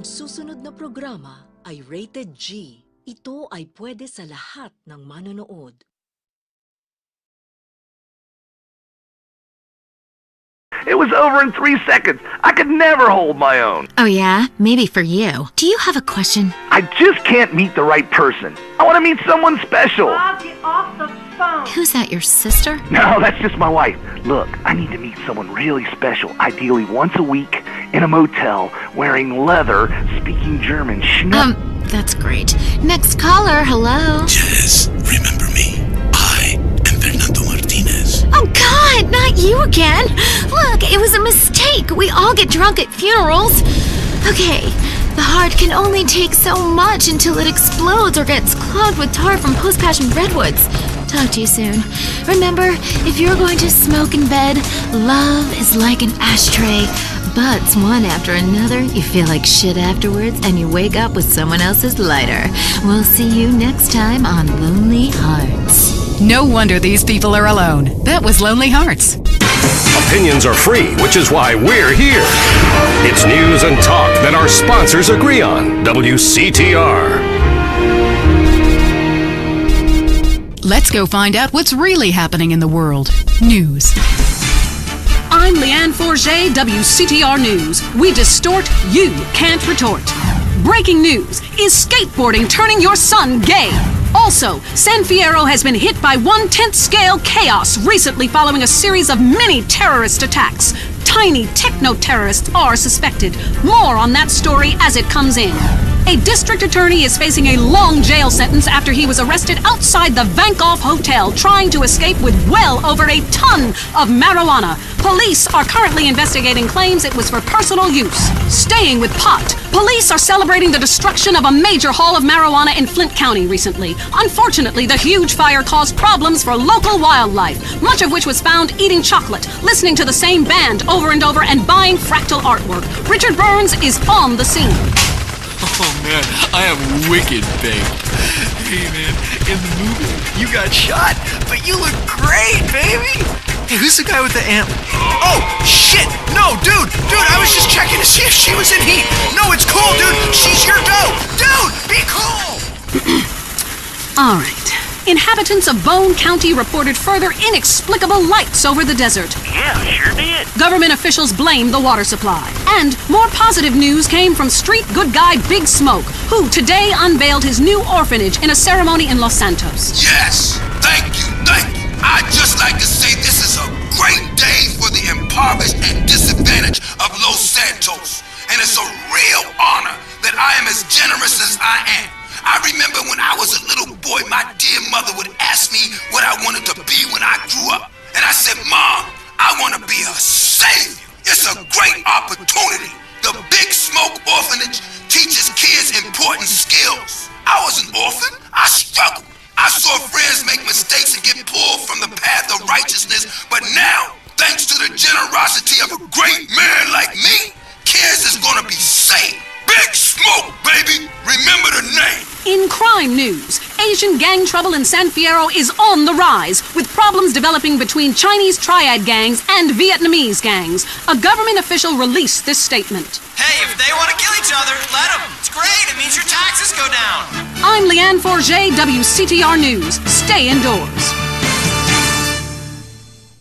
Ang susunod na programa ay rated G. Ito ay pwede sa lahat ng manonood. It was over in 3 seconds. I could never hold my own. Oh yeah? Maybe for you. Do you have a question? I just can't meet the right person. I want to meet someone special. Bob, get off the phone. Who's that, your sister? No, that's just my wife. Look, I need to meet someone really special, ideally once a week, in a motel, wearing leather, speaking German. That's great. Next caller, hello? Jess, remember me? I am Fernando Martinez. Oh God, not you again! Look, it was a mistake. We all get drunk at funerals. Okay, the heart can only take so much until it explodes or gets clogged with tar from post-passion redwoods. Talk to you soon. Remember, if you're going to smoke in bed, love is like an ashtray. Butts one after another, you feel like shit afterwards, and you wake up with someone else's lighter. We'll see you next time on Lonely Hearts. No wonder these people are alone. That was Lonely Hearts. Opinions are free, which is why we're here. It's news and talk that our sponsors agree on. WCTR. Let's go find out what's really happening in the world. News. I'm Leanne Forget, WCTR News. We distort, you can't retort. Breaking news. Is skateboarding turning your son gay? Also, San Fierro has been hit by 1/10 scale chaos recently following a series of mini terrorist attacks. Tiny techno-terrorists are suspected. More on that story as it comes in. A district attorney is facing a long jail sentence after he was arrested outside the Vankoff Hotel trying to escape with well over a ton of marijuana. Police are currently investigating claims it was for personal use. Staying with pot, police are celebrating the destruction of a major haul of marijuana in Flint County recently. Unfortunately, the huge fire caused problems for local wildlife, much of which was found eating chocolate, listening to the same band over and over, and buying fractal artwork. Richard Burns is on the scene. Oh man, I am wicked baked. Hey man, in the movie, you got shot, but you look great, baby. Hey, who's the guy with the antler? Oh, shit! No, dude, I was just checking to see if she was in heat. No, it's cool, dude. She's your dough. Dude, be cool. All right. Inhabitants of Bone County reported further inexplicable lights over the desert. Yeah, sure did. Government officials blame the water supply. And more positive news came from street good guy Big Smoke, who today unveiled his new orphanage in a ceremony in Los Santos. Yes, thank you. I'd just like to say this is a great day for the impoverished and disadvantaged of Los Santos. And it's a real honor that I am as generous as I am. I remember when I was a little boy, my dear mother would ask me what I wanted to be when I grew up. And I said, Mom, I want to be a savior. It's a great opportunity. The Big Smoke Orphanage teaches kids important skills. I was an orphan. I struggled. I saw friends make mistakes and get pulled from the path of righteousness. But now, thanks to the generosity of a great man like me, kids is going to be saved. Big Smoke, baby! Remember the name! In crime news, Asian gang trouble in San Fierro is on the rise, with problems developing between Chinese triad gangs and Vietnamese gangs. A government official released this statement. Hey, if they want to kill each other, let them. It's great. It means your taxes go down. I'm Leanne Forget, WCTR News. Stay indoors.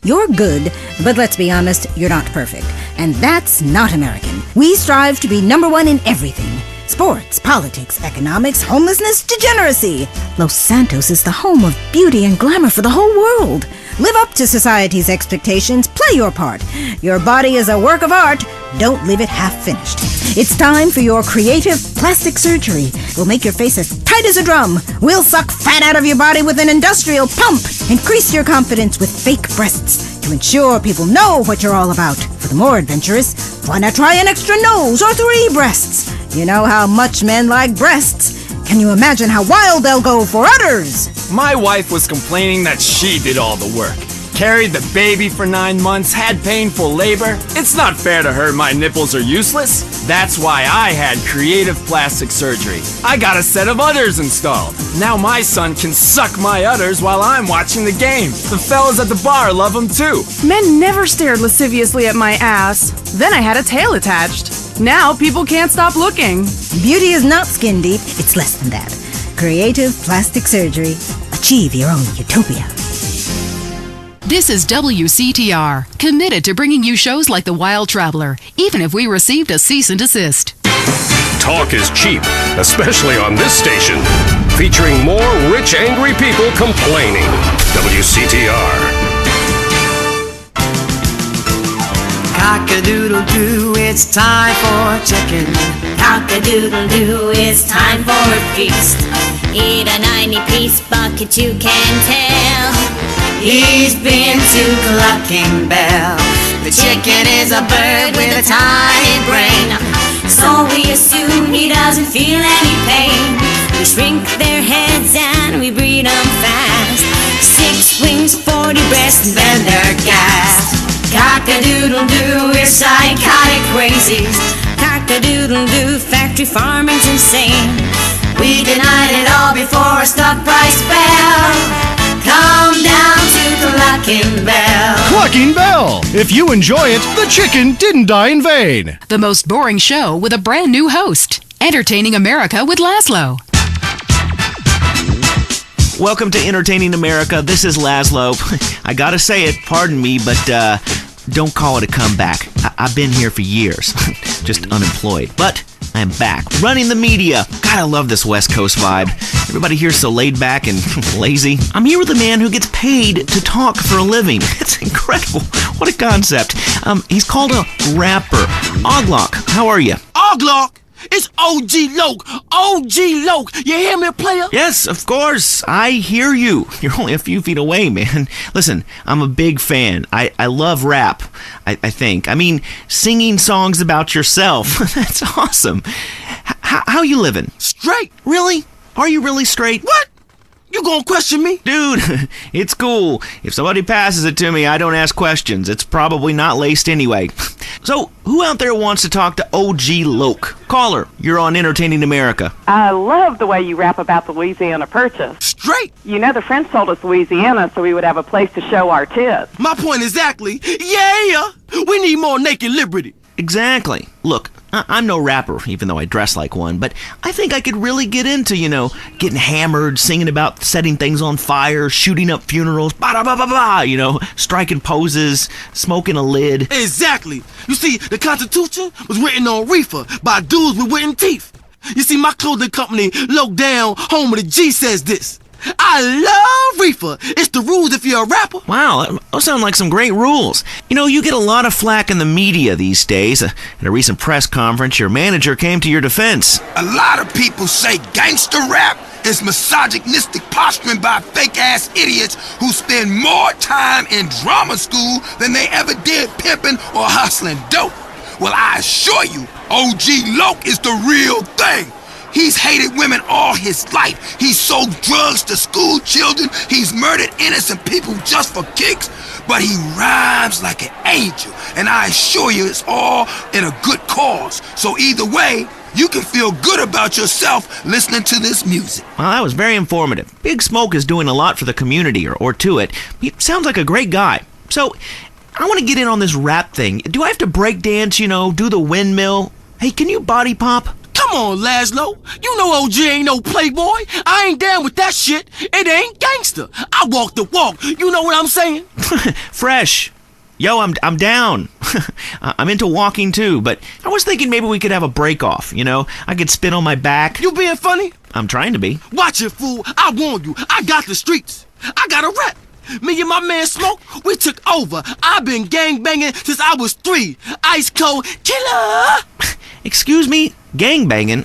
You're good, but let's be honest, you're not perfect. And that's not American. We strive to be #1 in everything. Sports, politics, economics, homelessness, degeneracy. Los Santos is the home of beauty and glamour for the whole world. Live up to society's expectations. Play your part. Your body is a work of art. Don't leave it half-finished. It's time for your creative plastic surgery. We'll make your face as tight as a drum. We'll suck fat out of your body with an industrial pump. Increase your confidence with fake breasts to ensure people know what you're all about. For the more adventurous, why not try an extra nose or 3 breasts? You know how much men like breasts. Can you imagine how wild they'll go for udders? My wife was complaining that she did all the work. Carried the baby for 9 months, had painful labor. It's not fair to her my nipples are useless. That's why I had creative plastic surgery. I got a set of udders installed. Now my son can suck my udders while I'm watching the game. The fellas at the bar love them too. Men never stared lasciviously at my ass. Then I had a tail attached. Now people can't stop looking. Beauty is not skin deep, it's less than that. Creative plastic surgery. Achieve your own utopia. This is WCTR, committed to bringing you shows like The Wild Traveler, even if we received a cease and desist. Talk is cheap, especially on this station. Featuring more rich, angry people complaining. WCTR. Cock-a-doodle-doo, it's time for chicken. Cock-a-doodle-doo, it's time for a feast. Eat a 90-piece bucket, you can tell. He's been to Clucking Bell. The chicken is a bird with a tiny brain. So we assume he doesn't feel any pain. We shrink their heads and we breed them fast. 6 wings, 40 breasts, and then they're gassed. Cock-a-doodle-doo, we're psychotic crazies. Cock-a-doodle-doo, factory farming's insane. We denied it all before a stock price fell. Come down to Clucking Bell. Clucking Bell! If you enjoy it, the chicken didn't die in vain. The most boring show with a brand new host. Entertaining America with Laszlo. Welcome to Entertaining America. This is Laszlo. I gotta say it, pardon me, but don't call it a comeback. I've been here for years, just unemployed. But I am back, running the media. God, I love this West Coast vibe. Everybody here's so laid back and lazy. I'm here with a man who gets paid to talk for a living. It's incredible. What a concept. He's called a rapper. Oglok, how are you? Oglok? It's OG Loke. OG Loke. You hear me, player? Yes, of course. I hear you. You're only a few feet away, man. Listen, I'm a big fan. I love rap, I think. I mean, singing songs about yourself. That's awesome. How you living? Straight. Really? Are you really straight? What? You gonna question me? Dude, it's cool. If somebody passes it to me, I don't ask questions. It's probably not laced anyway. So, who out there wants to talk to OG Loke? Caller, you're on Entertaining America. I love the way you rap about the Louisiana Purchase. Straight. You know the French told us Louisiana so we would have a place to show our tits. My point exactly. Yeah, we need more naked liberty. Exactly. Look, I'm no rapper, even though I dress like one, but I think I could really get into, getting hammered, singing about setting things on fire, shooting up funerals, striking poses, smoking a lid. Exactly. You see, the Constitution was written on reefer by dudes with wooden teeth. You see, my clothing company, Low Down, home of the G, says this. I love reefer. It's the rules if you're a rapper. Wow, those sound like some great rules. You get a lot of flack in the media these days. At a recent press conference, your manager came to your defense. A lot of people say gangster rap is misogynistic posturing by fake-ass idiots who spend more time in drama school than they ever did pimping or hustling dope. Well, I assure you, OG Loke is the real thing. He's hated women all his life. He's sold drugs to school children. He's murdered innocent people just for kicks. But he rhymes like an angel. And I assure you it's all in a good cause. So either way, you can feel good about yourself listening to this music. Well, that was very informative. Big Smoke is doing a lot for the community, or to it. He sounds like a great guy. So, I want to get in on this rap thing. Do I have to break dance, do the windmill? Hey, can you body pop? Come on, Laszlo. You know OG ain't no playboy. I ain't down with that shit. It ain't gangster. I walk the walk. You know what I'm saying? Fresh. Yo, I'm down. I'm into walking too, but I was thinking maybe we could have a break off, I could spin on my back. You being funny? I'm trying to be. Watch it, fool. I warn you. I got the streets. I got a rep. Me and my man Smoke, we took over. I've been gangbanging since I was 3. Ice cold killer. Excuse me? Gangbanging?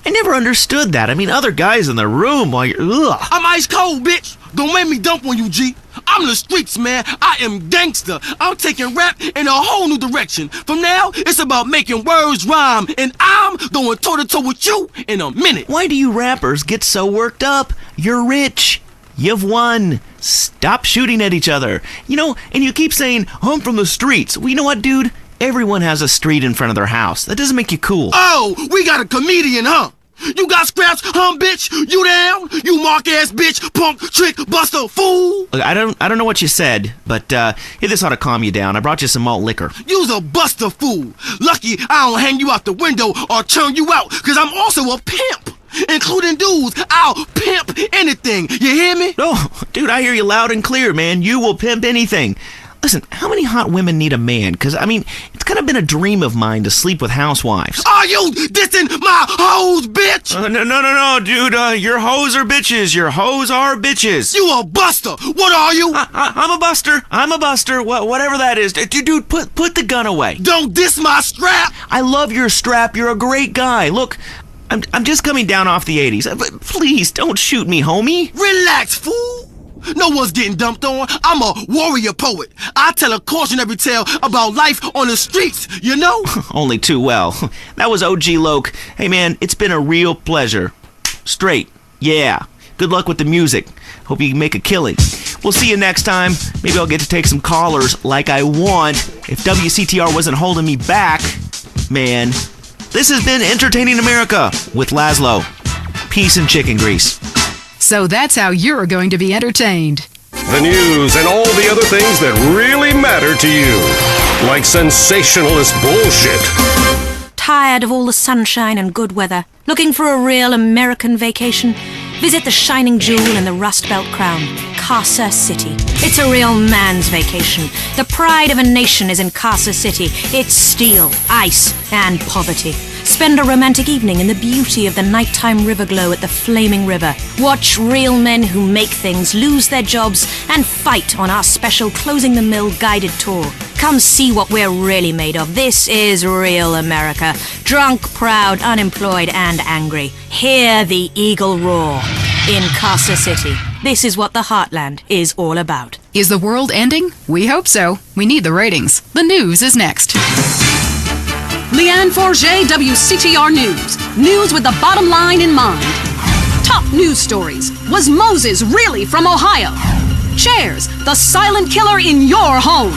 I never understood that. I mean, other guys in the room while you're... Ugh. I'm ice cold, bitch. Don't make me dump on you, G. I'm the streets, man. I am gangster. I'm taking rap in a whole new direction. From now, it's about making words rhyme. And I'm going toe-to-toe with you in a minute. Why do you rappers get so worked up? You're rich. You've won. Stop shooting at each other. And you keep saying, I'm from the streets. Well, you know what, dude? Everyone has a street in front of their house. That doesn't make you cool. Oh, we got a comedian, huh? You got scraps, bitch? You down? You mark-ass bitch, punk, trick, buster, fool? Look, I don't know what you said, but here, this ought to calm you down. I brought you some malt liquor. You's a buster fool. Lucky I don't hang you out the window or turn you out, because I'm also a pimp. Including dudes, I'll pimp anything. You hear me? No, dude, I hear you loud and clear, man. You will pimp anything. Listen, how many hot women need a man? Because, I mean, it's kind of been a dream of mine to sleep with housewives. Are you dissing my hoes, bitch? No, dude. Your hoes are bitches. Your hoes are bitches. You a buster. What are you? I'm a buster. I'm a buster. Whatever that is. Dude, put the gun away. Don't diss my strap. I love your strap. You're a great guy. Look, I'm just coming down off the 80s. Please, don't shoot me, homie. Relax, fool. No one's getting dumped on. I'm a warrior poet. I tell a cautionary tale about life on the streets, you know? Only too well. That was OG Loke. Hey, man, it's been a real pleasure. Straight. Yeah. Good luck with the music. Hope you can make a killing. We'll see you next time. Maybe I'll get to take some callers like I want. If WCTR wasn't holding me back, man. This has been Entertaining America with Laszlo. Peace and chicken grease. So that's how you're going to be entertained. The news and all the other things that really matter to you. Like sensationalist bullshit. Tired of all the sunshine and good weather? Looking for a real American vacation? Visit the shining jewel in the Rust Belt crown, Casa City. It's a real man's vacation. The pride of a nation is in Casa City. It's steel, ice, and poverty. Spend a romantic evening in the beauty of the nighttime river glow at the flaming river. Watch real men who make things lose their jobs and fight on our special Closing the Mill guided tour. Come see what we're really made of. This is real America. Drunk, proud, unemployed, and angry. Hear the eagle roar in Casa City. This is what the Heartland is all about. Is the world ending? We hope so. We need the ratings. The news is next. Leanne Forget, WCTR News. News with the bottom line in mind. Top news stories. Was Moses really from Ohio? Chairs, the silent killer in your home.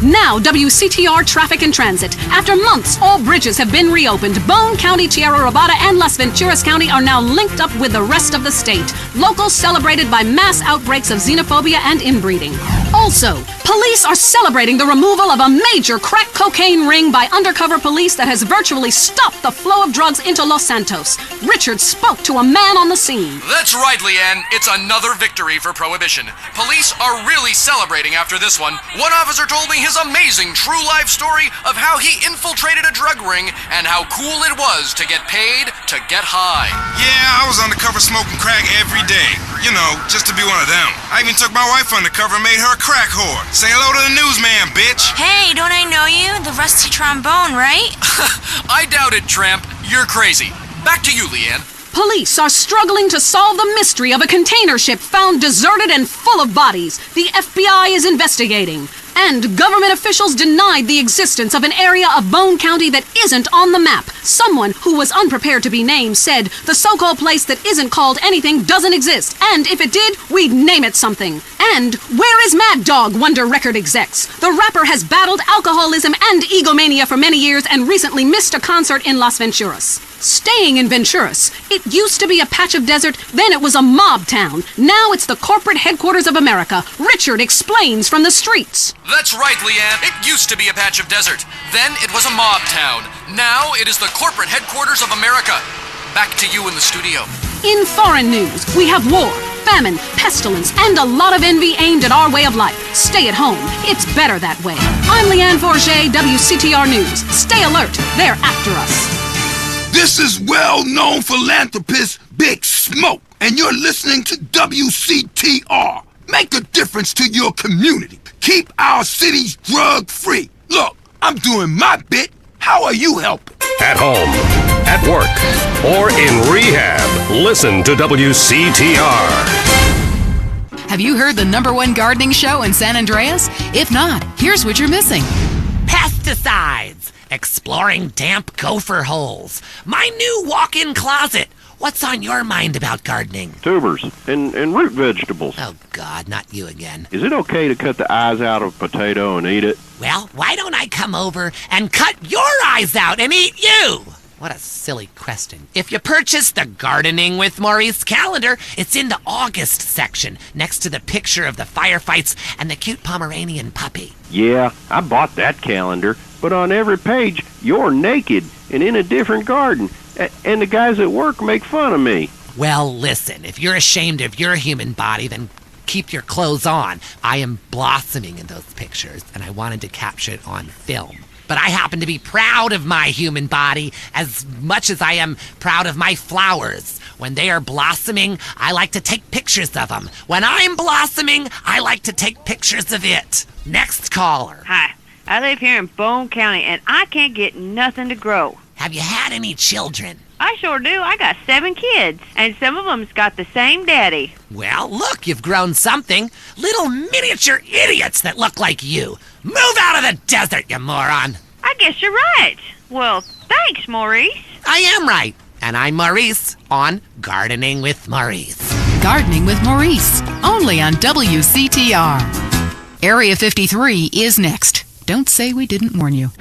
Now, WCTR Traffic and Transit. After months, all bridges have been reopened. Bone County, Tierra Robada, and Las Venturas County are now linked up with the rest of the state. Locals celebrated by mass outbreaks of xenophobia and inbreeding. Also, police are celebrating the removal of a major crack cocaine ring by undercover police that has virtually stopped the flow of drugs into Los Santos. Richard spoke to a man on the scene. That's right, Leanne. It's another victory for Prohibition. Police are really celebrating after this one. One officer told me his amazing true life story of how he infiltrated a drug ring and how cool it was to get paid to get high. Yeah, I was undercover smoking crack every day. You know, just to be one of them. I even took my wife undercover and made her a crack whore. Say hello to the newsman, bitch. Hey, don't I know you? The rusty trombone, right? I doubt it, Tramp. You're crazy. Back to you, Leanne. Police are struggling to solve the mystery of a container ship found deserted and full of bodies. The FBI is investigating. And government officials denied the existence of an area of Bone County that isn't on the map. Someone who was unprepared to be named said the so-called place that isn't called anything doesn't exist. And if it did, we'd name it something. And where is Mad Dog, wonder record execs? The rapper has battled alcoholism and egomania for many years and recently missed a concert in Las Venturas. Staying in Venturas, it used to be a patch of desert, then it was a mob town. Now it's the corporate headquarters of America. Richard explains from the streets. That's right, Leanne. It used to be a patch of desert. Then it was a mob town. Now it is the corporate headquarters of America. Back to you in the studio. In foreign news, we have war, famine, pestilence, and a lot of envy aimed at our way of life. Stay at home. It's better that way. I'm Leanne Forget, WCTR News. Stay alert. They're after us. This is well-known philanthropist Big Smoke, and you're listening to WCTR. Make a difference to your community. Keep our cities drug-free. Look, I'm doing my bit. How are you helping? At home, at work, or in rehab, listen to WCTR. Have you heard the #1 gardening show in San Andreas? If not, here's what you're missing. Pesticides. Exploring damp gopher holes. My new walk-in closet. What's on your mind about gardening? Tubers and root vegetables. Oh, God, not you again. Is it okay to cut the eyes out of a potato and eat it? Well, why don't I come over and cut your eyes out and eat you? What a silly question. If you purchase the Gardening with Maurice calendar, it's in the August section, next to the picture of the firefights and the cute Pomeranian puppy. Yeah, I bought that calendar, but on every page, you're naked and in a different garden, and the guys at work make fun of me. Well, listen, if you're ashamed of your human body, then keep your clothes on. I am blossoming in those pictures, and I wanted to capture it on film. But I happen to be proud of my human body as much as I am proud of my flowers. When they are blossoming, I like to take pictures of them. When I'm blossoming, I like to take pictures of it. Next caller. Hi, I live here in Bone County, and I can't get nothing to grow. Have you had any children? I sure do. I got 7 kids, and some of them's got the same daddy. Well, look, you've grown something. Little miniature idiots that look like you. Move out of the desert, you moron. I guess you're right. Well, thanks, Maurice. I am right. And I'm Maurice on Gardening with Maurice. Gardening with Maurice, only on WCTR. Area 53 is next. Don't say we didn't warn you.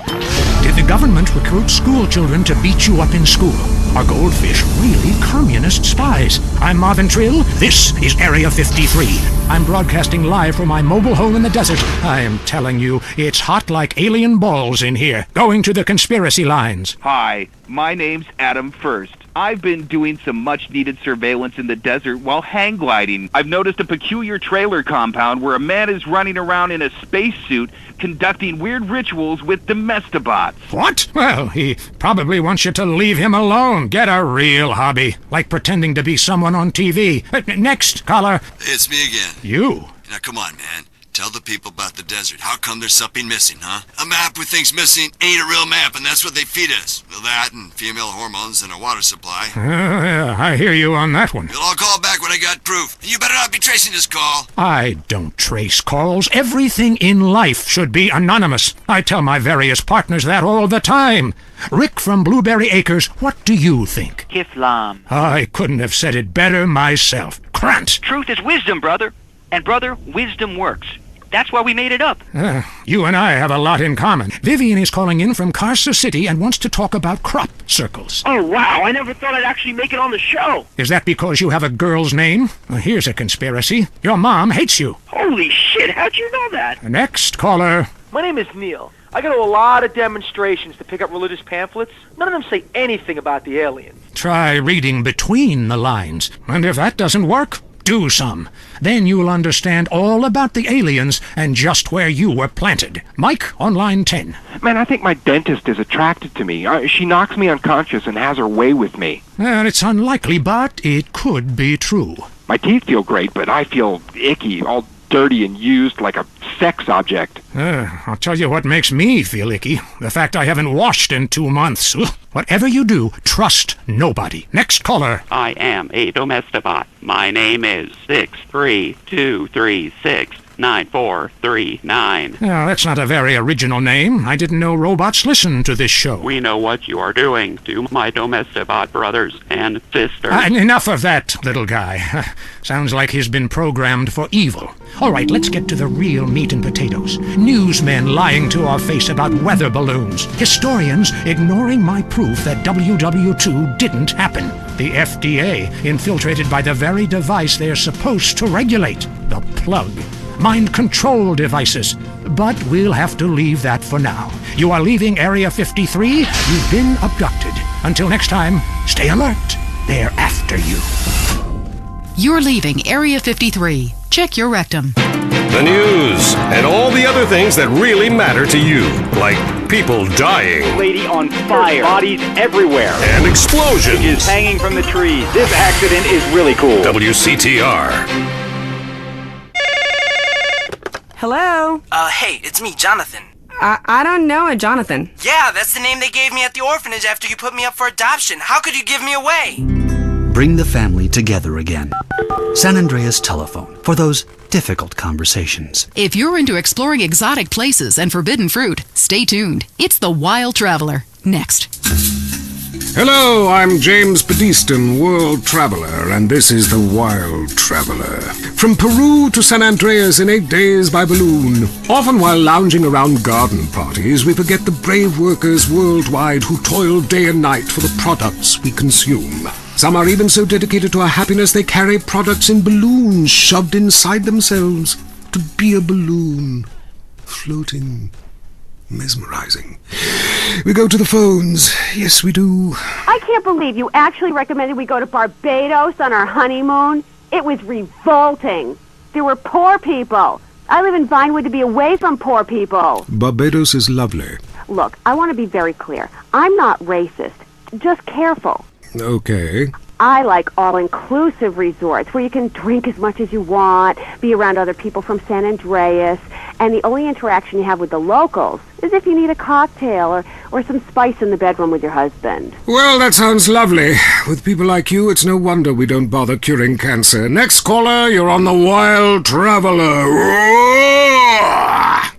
Did the government recruit school children to beat you up in school? Are goldfish really communist spies? I'm Marvin Trill. This is Area 53. I'm broadcasting live from my mobile home in the desert. I am telling you, it's hot like alien balls in here. Going to the conspiracy lines. Hi, my name's Adam First. I've been doing some much-needed surveillance in the desert while hang gliding. I've noticed a peculiar trailer compound where a man is running around in a spacesuit conducting weird rituals with domestibots. What? Well, he probably wants you to leave him alone. Get a real hobby, like pretending to be someone on TV. Next, caller. It's me again. You? Now, come on, man. Tell the people about the desert. How come there's something missing, huh? A map with things missing ain't a real map, and that's what they feed us. Well, that and female hormones and a water supply. Yeah, I hear you on that one. Well, I'll call back when I got proof. You better not be tracing this call. I don't trace calls. Everything in life should be anonymous. I tell my various partners that all the time. Rick from Blueberry Acres, what do you think? Kiflam. I couldn't have said it better myself. Krant. Truth is wisdom, brother. And, brother, wisdom works. That's why we made it up. You and I have a lot in common. Vivian is calling in from Carcer City and wants to talk about crop circles. Oh, wow. I never thought I'd actually make it on the show. Is that because you have a girl's name? Well, here's a conspiracy. Your mom hates you. Holy shit, how'd you know that? Next caller. My name is Neil. I go to a lot of demonstrations to pick up religious pamphlets. None of them say anything about the aliens. Try reading between the lines. And if that doesn't work, do some. Then you'll understand all about the aliens and just where you were planted. Mike on line 10. Man, I think my dentist is attracted to me. She knocks me unconscious and has her way with me. Well, it's unlikely, but it could be true. My teeth feel great, but I feel icky, all dirty and used like a sex object. I'll tell you what makes me feel icky. The fact I haven't washed in 2 months. Whatever you do, trust nobody. Next caller. I am a domestibot. My name is 632369439. Now, that's not a very original name. I didn't know robots listen to this show. We know what you are doing to my domestibot brothers and sisters. Enough of that, little guy. Sounds like he's been programmed for evil. All right, let's get to the real meat and potatoes. Newsmen lying to our face about weather balloons. Historians ignoring my proof that WW2 didn't happen. The FDA infiltrated by the very device they're supposed to regulate. The plug. Mind control devices. But we'll have to leave that for now. You are leaving Area 53. You've been abducted. Until next time, stay alert. They're after you. You're leaving Area 53. Check your rectum. The news and all the other things that really matter to you, like people dying. Lady on fire. Bodies everywhere. And explosions. Is hanging from the trees. This accident is really cool. WCTR. Hello? Hey, it's me, Jonathan. I don't know a Jonathan. Yeah, that's the name they gave me at the orphanage after you put me up for adoption. How could you give me away? Bring the family together again. San Andreas Telephone for those difficult conversations. If you're into exploring exotic places and forbidden fruit, stay tuned. It's The Wild Traveler. Next. Hello, I'm James Pedeston, World Traveler, and this is the Wild Traveler. From Peru to San Andreas in 8 days by balloon. Often while lounging around garden parties, we forget the brave workers worldwide who toil day and night for the products we consume. Some are even so dedicated to our happiness they carry products in balloons shoved inside themselves to be a balloon, floating, mesmerizing. We go to the phones. Yes, we do. I can't believe you actually recommended we go to Barbados on our honeymoon. It was revolting. There were poor people. I live in Vinewood to be away from poor people. Barbados is lovely. Look, I want to be very clear. I'm not racist. Just careful. Okay. I like all-inclusive resorts where you can drink as much as you want, be around other people from San Andreas, and the only interaction you have with the locals is if you need a cocktail or some spice in the bedroom with your husband. Well, that sounds lovely. With people like you, it's no wonder we don't bother curing cancer. Next caller, you're on the Wild Traveler.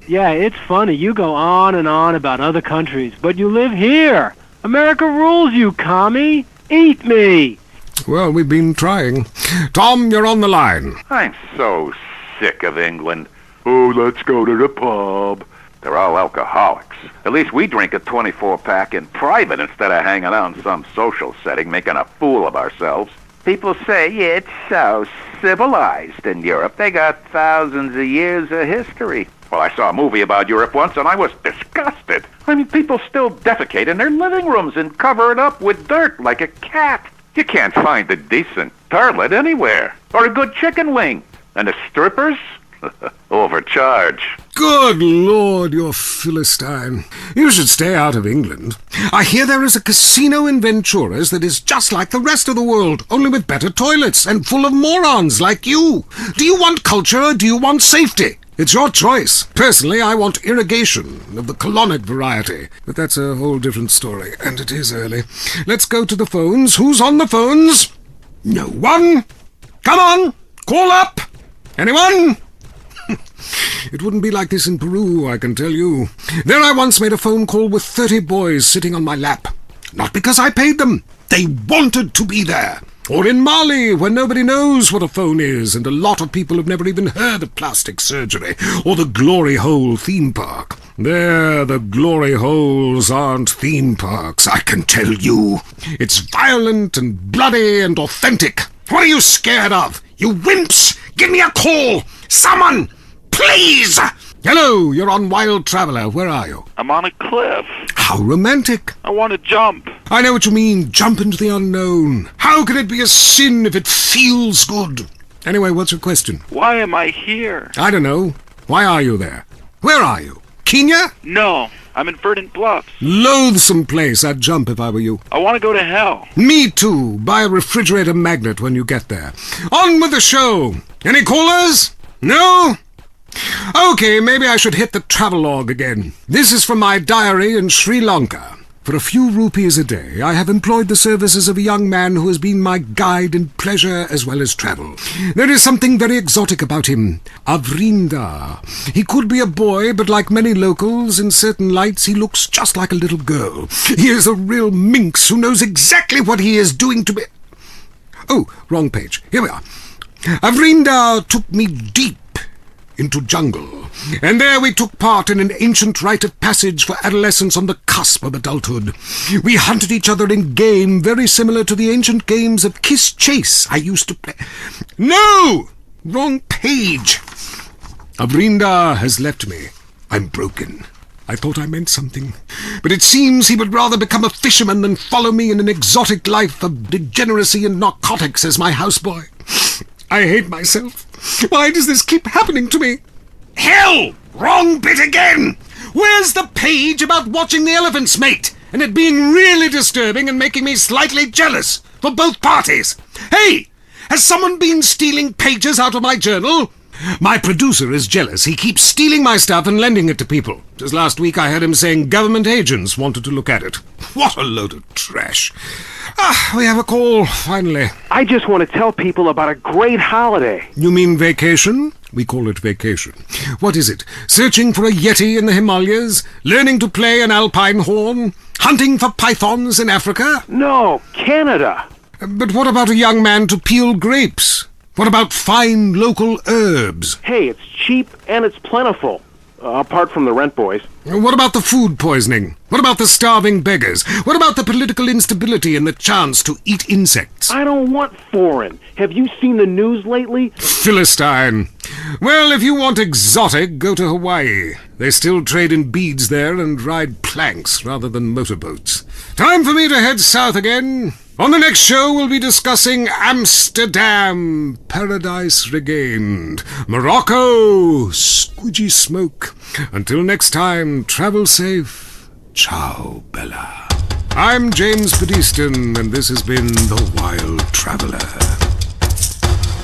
Yeah, it's funny. You go on and on about other countries, but you live here. America rules, you commie. Eat me. Well, we've been trying. Tom, you're on the line. I'm so sick of England. Oh, let's go to the pub. They're all alcoholics. At least we drink a 24-pack in private instead of hanging out in some social setting making a fool of ourselves. People say it's so civilized in Europe. They got thousands of years of history. Well, I saw a movie about Europe once, and I was disgusted. I mean, people still defecate in their living rooms and cover it up with dirt like a cat. You can't find a decent toilet anywhere, or a good chicken wing. And the strippers? Overcharge. Good Lord, you're Philistine. You should stay out of England. I hear there is a casino in Ventura's that is just like the rest of the world, only with better toilets and full of morons like you. Do you want culture or do you want safety? It's your choice. Personally, I want irrigation of the colonic variety. But that's a whole different story, and it is early. Let's go to the phones. Who's on the phones? No one. Come on, call up. Anyone? It wouldn't be like this in Peru, I can tell you. There I once made a phone call with 30 boys sitting on my lap. Not because I paid them. They wanted to be there. Or in Mali, where nobody knows what a phone is, and a lot of people have never even heard of plastic surgery, or the Glory Hole theme park. There, the Glory Holes aren't theme parks, I can tell you. It's violent and bloody and authentic. What are you scared of? You wimps! Give me a call! Someone! Please! Hello, you're on Wild Traveler. Where are you? I'm on a cliff. How romantic. I want to jump. I know what you mean. Jump into the unknown. How can it be a sin if it feels good? Anyway, what's your question? Why am I here? I don't know. Why are you there? Where are you? Kenya? No, I'm in Verdant Bluffs. Loathsome place. I'd jump if I were you. I want to go to hell. Me too. Buy a refrigerator magnet when you get there. On with the show. Any callers? No? Okay, maybe I should hit the travelogue again. This is from my diary in Sri Lanka. For a few rupees a day, I have employed the services of a young man who has been my guide in pleasure as well as travel. There is something very exotic about him. Avrinda. He could be a boy, but like many locals, in certain lights he looks just like a little girl. He is a real minx who knows exactly what he is doing to me. Oh, wrong page. Here we are. Avrinda took me deep into jungle, and there we took part in an ancient rite of passage for adolescents on the cusp of adulthood. We hunted each other in game very similar to the ancient games of Kiss Chase I used to play. No! Wrong page. Avrinda has left me. I'm broken. I thought I meant something, but it seems he would rather become a fisherman than follow me in an exotic life of degeneracy and narcotics as my houseboy. I hate myself. Why does this keep happening to me? Hell! Wrong bit again! Where's the page about watching the elephants mate, and it being really disturbing and making me slightly jealous for both parties? Hey! Has someone been stealing pages out of my journal? My producer is jealous. He keeps stealing my stuff and lending it to people. Just last week I heard him saying government agents wanted to look at it. What a load of trash. We have a call, finally. I just want to tell people about a great holiday. You mean vacation? We call it vacation. What is it? Searching for a yeti in the Himalayas? Learning to play an alpine horn? Hunting for pythons in Africa? No, Canada. But what about a young man to peel grapes? What about fine local herbs? Hey, it's cheap and it's plentiful. Apart from the rent boys. What about the food poisoning? What about the starving beggars? What about the political instability and the chance to eat insects? I don't want foreign. Have you seen the news lately? Philistine. Well, if you want exotic, go to Hawaii. They still trade in beads there and ride planks rather than motorboats. Time for me to head south again. On the next show, we'll be discussing Amsterdam, Paradise Regained, Morocco, squidgy smoke. Until next time, travel safe. Ciao, Bella. I'm James Pedeston, and this has been The Wild Traveler.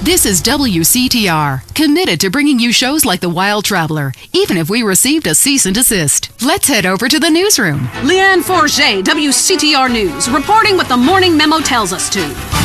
This is WCTR, committed to bringing you shows like The Wild Traveler, even if we received a cease and desist. Let's head over to the newsroom. Leanne Forget, WCTR News, reporting what the morning memo tells us to.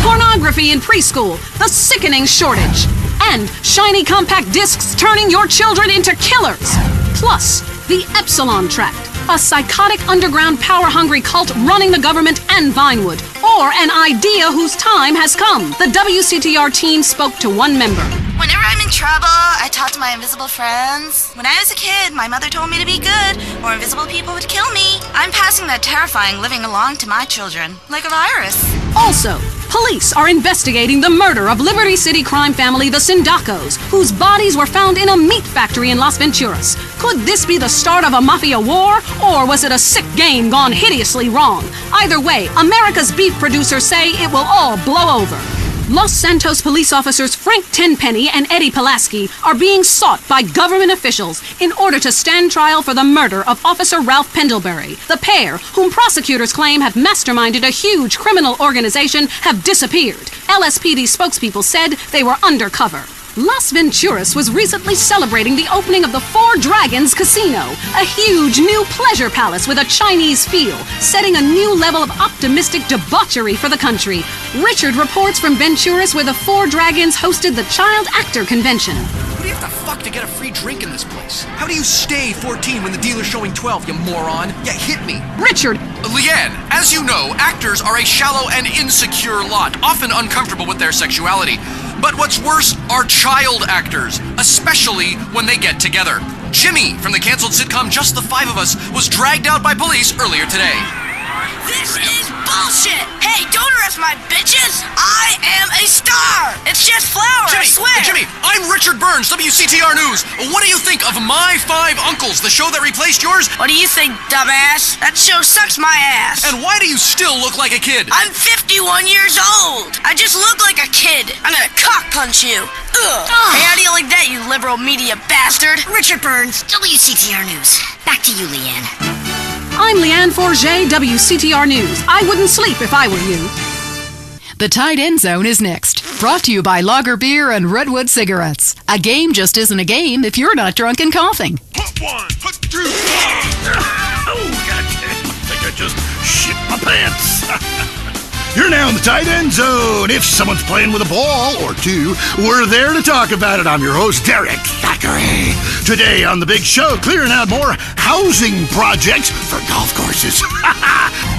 Pornography in preschool, the sickening shortage, and shiny compact discs turning your children into killers. Plus, the Epsilon Tract, a psychotic underground power-hungry cult running the government and Vinewood, or an idea whose time has come. The WCTR team spoke to one member. Whenever I'm in trouble, I talk to my invisible friends. When I was a kid, my mother told me to be good, or invisible people would kill me. I'm passing that terrifying living along to my children, like a virus. Also, police are investigating the murder of Liberty City crime family the Sindacos, whose bodies were found in a meat factory in Las Venturas. Could this be the start of a mafia war, or was it a sick game gone hideously wrong? Either way, America's beef producers say it will all blow over. Los Santos police officers Frank Tenpenny and Eddie Pulaski are being sought by government officials in order to stand trial for the murder of Officer Ralph Pendlebury. The pair, whom prosecutors claim have masterminded a huge criminal organization, have disappeared. LSPD spokespeople said they were undercover. Las Venturas was recently celebrating the opening of the Four Dragons Casino, a huge new pleasure palace with a Chinese feel, setting a new level of optimistic debauchery for the country. Richard reports from Venturas, where the Four Dragons hosted the Child Actor Convention. What do you have to fuck to get a free drink in this place? How do you stay 14 when the dealer's showing 12, you moron? Yeah, hit me. Richard! Leanne, as you know, actors are a shallow and insecure lot, often uncomfortable with their sexuality. But what's worse are child actors, especially when they get together. Jimmy, from the canceled sitcom Just the Five of Us, was dragged out by police earlier today. This is bullshit! Hey, don't arrest my bitches! I am a star! It's just flour, I swear! Jimmy, I'm Richard Burns, WCTR News. What do you think of My Five Uncles, the show that replaced yours? What do you think, dumbass? That show sucks my ass! And why do you still look like a kid? I'm 51 years old! I just look like a kid! I'm gonna cock punch you! Ugh! Hey, how do you like that, you liberal media bastard? Richard Burns, WCTR News. Back to you, Leanne. I'm Leanne Forget, WCTR News. I wouldn't sleep if I were you. The Tight End Zone is next. Brought to you by Lager Beer and Redwood Cigarettes. A game just isn't a game if you're not drunk and coughing. Put one, put two. Oh, goddamn. I think I just shit my pants. You're now in the tight end zone. If someone's playing with a ball or two, we're there to talk about it. I'm your host, Derek Thackeray. Today on The Big Show, clearing out more housing projects for golf courses.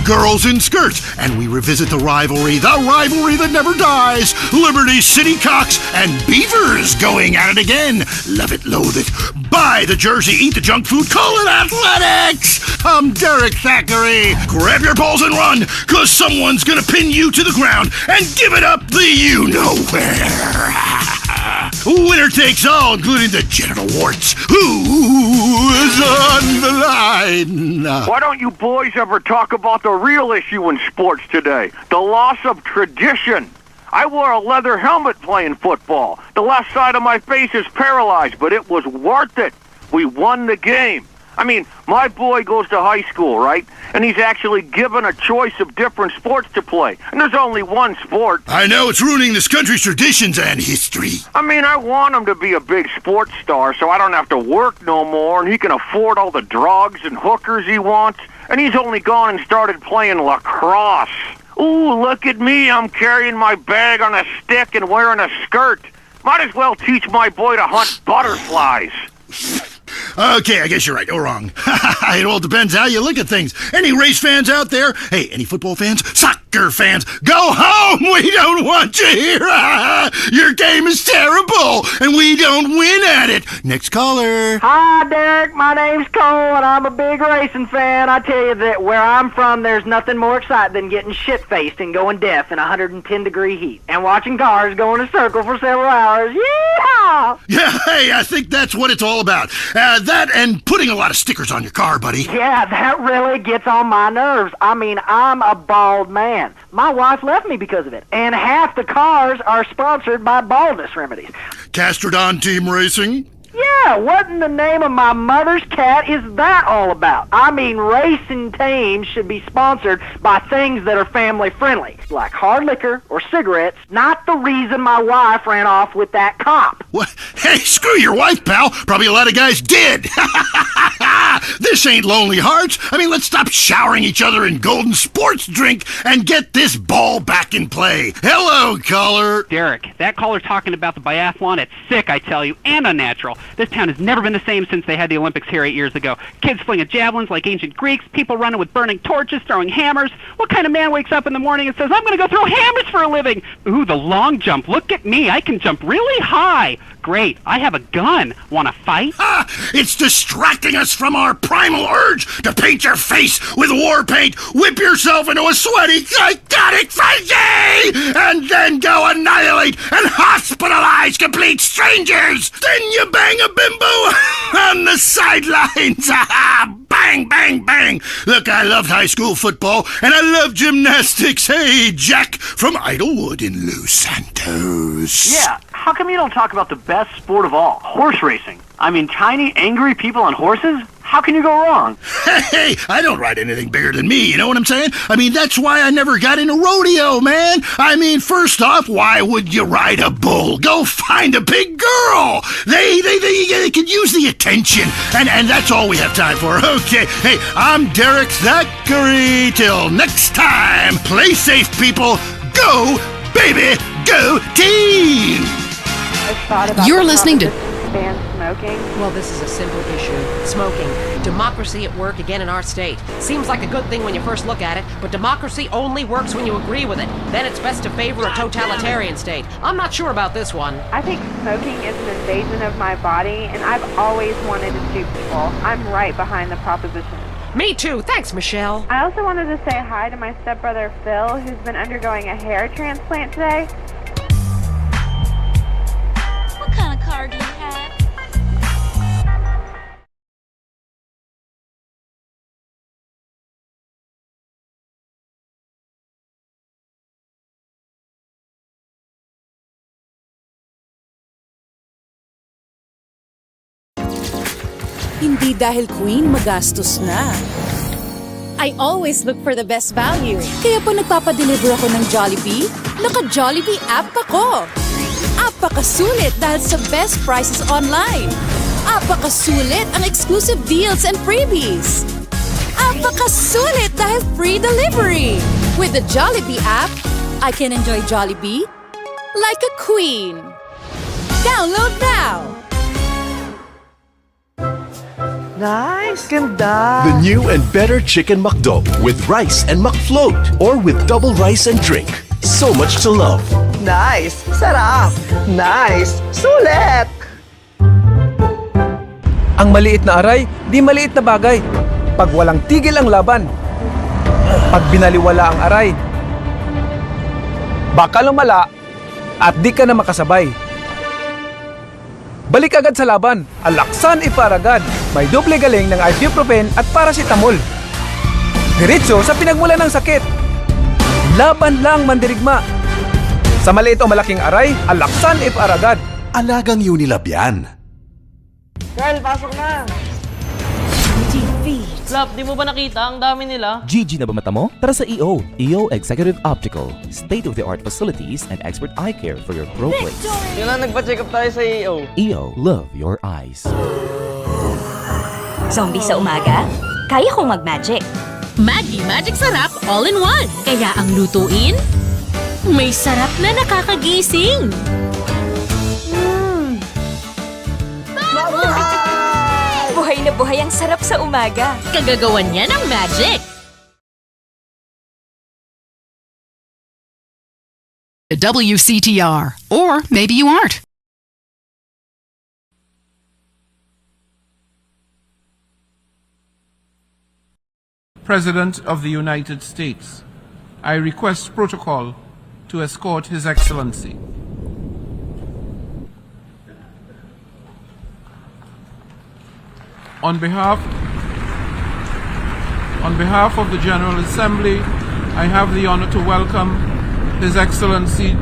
Girls in skirts. And we revisit the rivalry that never dies. Liberty City Cocks and Beavers going at it again. Love it, loathe it. Buy the jersey, eat the junk food, call it athletics. I'm Derek Thackeray. Grab your balls and run, because someone's going to pin you to the ground and give it up the you-know-where. Winner takes all, including the genital warts. Who is on the line? Why don't you boys ever talk about the real issue in sports today? The loss of tradition. I wore a leather helmet playing football. The left side of my face is paralyzed, but it was worth it. We won the game. I mean, my boy goes to high school, right? And he's actually given a choice of different sports to play. And there's only one sport. I know it's ruining this country's traditions and history. I mean, I want him to be a big sports star so I don't have to work no more and he can afford all the drugs and hookers he wants. And he's only gone and started playing lacrosse. Ooh, look at me. I'm carrying my bag on a stick and wearing a skirt. Might as well teach my boy to hunt butterflies. Okay, I guess you're right or wrong. It all depends how you look at things. Any race fans out there? Hey, any football fans? Soccer fans? Go home! We don't want you here! Your game is terrible, and we don't win at it. Next caller. Hi, Derek. My name's Cole, and I'm a big racing fan. I tell you that where I'm from, there's nothing more exciting than getting shit-faced and going deaf in 110-degree heat and watching cars go in a circle for several hours. Yeehaw! Yeah, hey, I think that's what it's all about. That and putting a lot of stickers on your car, buddy. Yeah, that really gets on my nerves. I mean, I'm a bald man. My wife left me because of it. And half the cars are sponsored by baldness remedies. Castrodon Team Racing? Yeah, what in the name of my mother's cat is that all about? I mean, racing teams should be sponsored by things that are family-friendly, like hard liquor or cigarettes, not the reason my wife ran off with that cop. What? Hey, screw your wife, pal. Probably a lot of guys did. This ain't Lonely Hearts. I mean, let's stop showering each other in golden sports drink and get this ball back in play. Hello, caller. Derek, that caller's talking about the biathlon. It's sick, I tell you, and unnatural. This town has never been the same since they had the Olympics here 8 years ago. Kids flinging javelins like ancient Greeks, people running with burning torches, throwing hammers. What kind of man wakes up in the morning and says, I'm going to go throw hammers for a living? Ooh, the long jump. Look at me. I can jump really high. Great. I have a gun. Want to fight? It's distracting us from our primal urge to paint your face with war paint, whip yourself into a sweaty, psychotic frenzy, and then go annihilate and hospitalize complete strangers. Then you bang a bimbo on the sidelines. Bang, bang, bang. Look, I loved high school football, and I love gymnastics. Hey, Jack from Idlewood in Los Santos. Yeah, how come you don't talk about the best sport of all, horse racing? I mean, tiny, angry people on horses? How can you go wrong? Hey, I don't ride anything bigger than me, you know what I'm saying? I mean, that's why I never got into rodeo, man. I mean, first off, why would you ride a bull? Go find a big girl. They could use the attention, and that's all we have time for. Okay, hey, I'm Derek Zachary. Till next time, play safe, people. Go, baby, go team! You're listening to ban smoking? Well, this is a simple issue. Smoking. Democracy at work again in our state. Seems like a good thing when you first look at it, but democracy only works when you agree with it. Then it's best to favor a totalitarian state. I'm not sure about this one. I think smoking is an invasion of my body, and I've always wanted to shoot people. I'm right behind the proposition. Me too. Thanks, Michelle. I also wanted to say hi to my stepbrother Phil, who's been undergoing a hair transplant today. What kind of car do you have? Hindi dahil queen magastos na. I always look for the best value. Kaya pa nagpapadeliver ako ng Jollibee, naka-Jollibee app ako. Apakasulit dahil sa best prices online. Apakasulit ang exclusive deals and freebies. Apakasulit dahil free delivery. With the Jollibee app, I can enjoy Jollibee like a queen. Download now! Nice, ganda. The new and better Chicken McDo with rice and McFloat or with double rice and drink. So much to love. Nice, sarap. Nice, sulit. Ang maliit na aray, di maliit na bagay. Pag walang tigil ang laban. Pag binaliwala ang aray, baka lumala at di ka na makasabay. Balik agad sa laban, alaksan iparagad. May doble galing ng ibuprofen at paracetamol. Diretso sa pinagmulan ng sakit. Laban lang mandirigma. Sa maliit o malaking aray, alaksan iparagad. Alagang Unilab yan. Girl, pasok na. Gigi feet. Flap, di mo ba nakita? Ang dami nila. Gigi na ba mata mo? Tara sa EO. EO Executive Optical. State-of-the-art facilities and expert eye care for your pro place. Yun lang, nagpa-check up tayo sa EO. EO, love your eyes. Zombie sa umaga? Kaya kong mag-magic. Maggi Magic Sarap All-in-One. Kaya ang lutuin, may sarap na nakakagising. Buhay na buhay ang sarap sa umaga. Kagagawan niya ng magic. WCTR. Or maybe you aren't. President of the United States, I request protocol to escort His Excellency. On behalf of the General Assembly, I have the honor to welcome His Excellency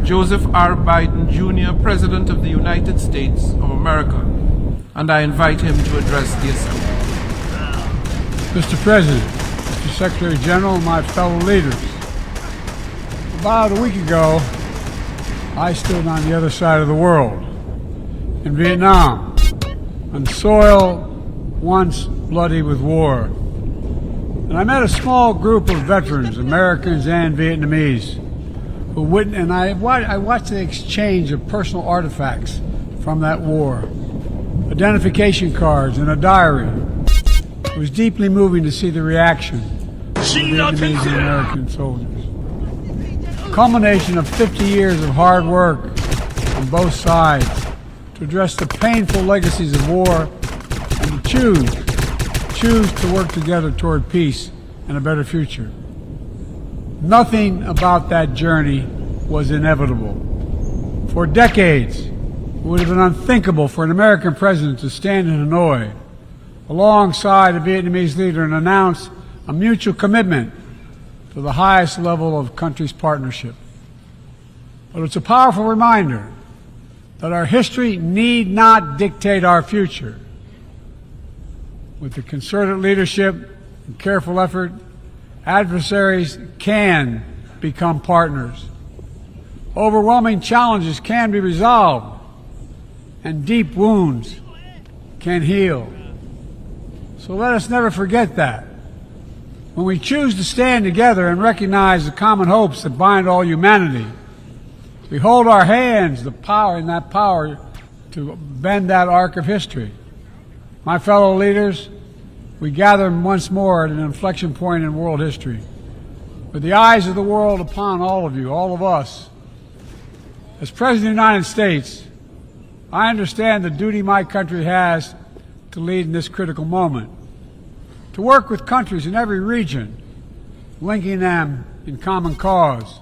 Joseph R. Biden Jr., President of the United States of America, and I invite him to address the Assembly. Mr. President, Mr. Secretary General, my fellow leaders, about a week ago, I stood on the other side of the world, in Vietnam, on soil once bloody with war. And I met a small group of veterans, Americans and Vietnamese, and I watched the exchange of personal artifacts from that war, identification cards and a diary. It was deeply moving to see the reaction of Vietnamese and American soldiers. A culmination of 50 years of hard work on both sides to address the painful legacies of war and to choose to work together toward peace and a better future. Nothing about that journey was inevitable. For decades, it would have been unthinkable for an American president to stand in Hanoi alongside a Vietnamese leader and announce a mutual commitment to the highest level of country's partnership. But it's a powerful reminder that our history need not dictate our future. With the concerted leadership and careful effort, adversaries can become partners. Overwhelming challenges can be resolved, and deep wounds can heal. So let us never forget that. When we choose to stand together and recognize the common hopes that bind all humanity, we hold our hands the power to bend that arc of history. My fellow leaders, we gather once more at an inflection point in world history, with the eyes of the world upon all of you, all of us. As President of the United States, I understand the duty my country has to lead in this critical moment, to work with countries in every region, linking them in common cause,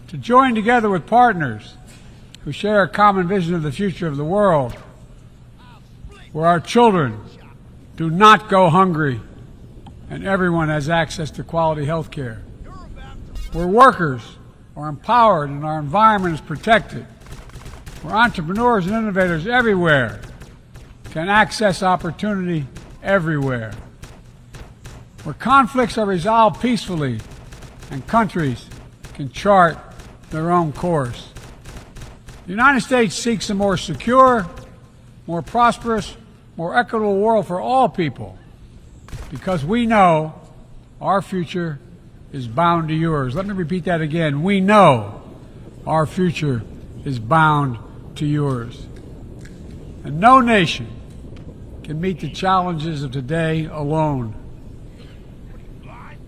to join together with partners who share a common vision of the future of the world, where our children do not go hungry and everyone has access to quality health care, where workers are empowered and our environment is protected, where entrepreneurs and innovators everywhere can access opportunity everywhere, where conflicts are resolved peacefully and countries can chart their own course. The United States seeks a more secure, more prosperous, more equitable world for all people, because we know our future is bound to yours. Let me repeat that again. We know our future is bound to yours. And no nation can meet the challenges of today alone.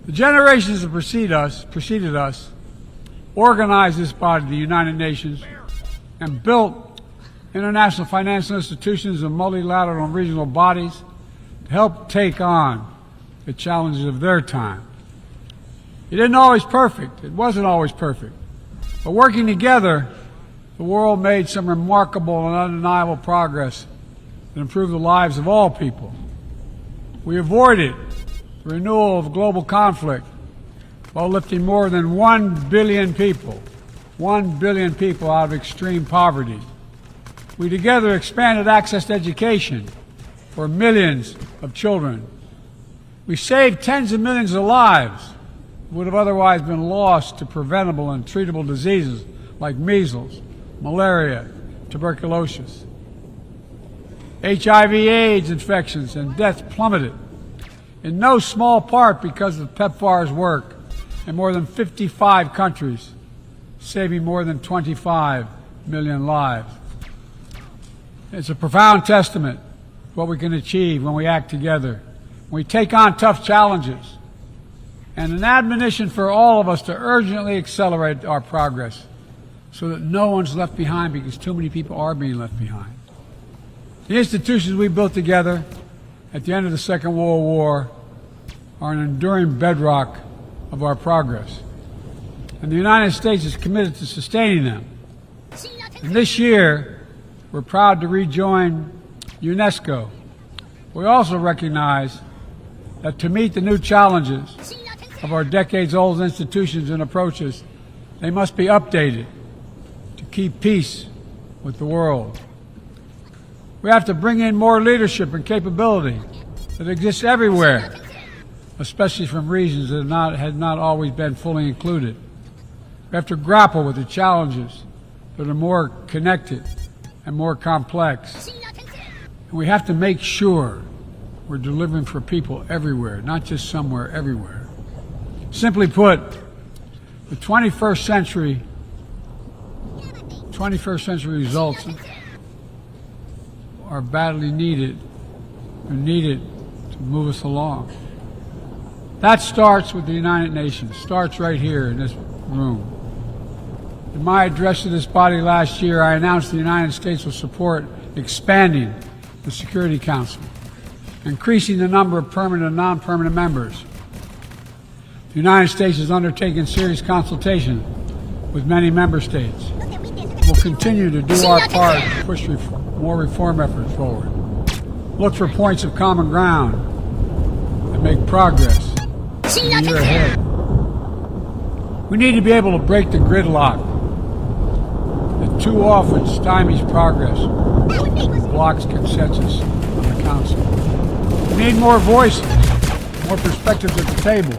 The generations that preceded us organized this body, the United Nations, and built international financial institutions and multilateral and regional bodies to help take on the challenges of their time. It wasn't always perfect. But working together, the world made some remarkable and undeniable progress that improved the lives of all people. We avoided the renewal of global conflict while lifting more than 1 billion people out of extreme poverty. We together expanded access to education for millions of children. We saved tens of millions of lives who would have otherwise been lost to preventable and treatable diseases like measles, malaria, tuberculosis. HIV/AIDS infections and deaths plummeted, in no small part because of PEPFAR's work in more than 55 countries, saving more than 25 million lives. It's a profound testament to what we can achieve when we act together, when we take on tough challenges, and an admonition for all of us to urgently accelerate our progress so that no one's left behind, because too many people are being left behind. The institutions we built together at the end of the Second World War are an enduring bedrock of our progress, and the United States is committed to sustaining them. And this year, we're proud to rejoin UNESCO. We also recognize that to meet the new challenges of our decades-old institutions and approaches, they must be updated to keep peace with the world. We have to bring in more leadership and capability that exists everywhere, especially from regions that had not always been fully included. We have to grapple with the challenges that are more connected and more complex. And we have to make sure we're delivering for people everywhere, not just somewhere, everywhere. Simply put, the 21st century results are badly needed, are needed to move us along. That starts with the United Nations, starts right here in this room. In my address to this body last year, I announced the United States will support expanding the Security Council, increasing the number of permanent and non-permanent members. The United States has undertaken serious consultation with many member states. We'll continue to do our part to push more reform efforts forward. Look for points of common ground and make progress in the year ahead. We need to be able to break the gridlock that too often stymies progress and blocks consensus on the Council. We need more voices, more perspectives at the table.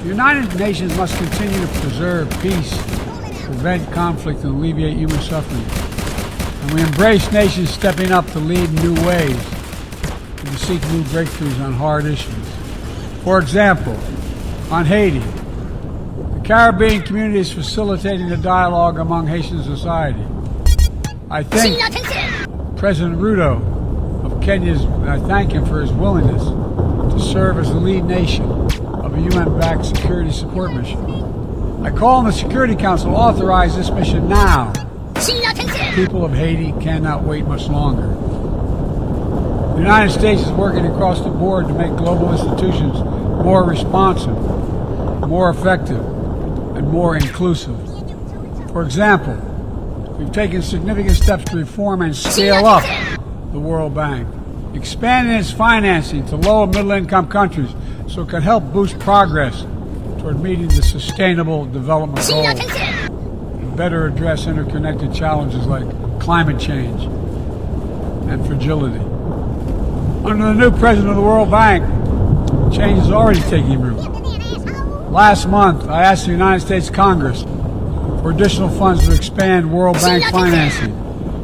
The United Nations must continue to preserve peace, prevent conflict, and alleviate human suffering. And we embrace nations stepping up to lead new ways and to seek new breakthroughs on hard issues. For example, on Haiti, the Caribbean community is facilitating the dialogue among Haitian society. I thank President Ruto of Kenya, and I thank him for his willingness to serve as the lead nation of a UN-backed security support mission. I call on the Security Council to authorize this mission now. The people of Haiti cannot wait much longer. The United States is working across the board to make global institutions more responsive, more effective, and more inclusive. For example, we've taken significant steps to reform and scale up the World Bank, expanding its financing to low and middle-income countries so it can help boost progress toward meeting the Sustainable Development Goals and better address interconnected challenges like climate change and fragility. Under the new president of the World Bank, change is already taking root. Last month, I asked the United States Congress for additional funds to expand World Bank financing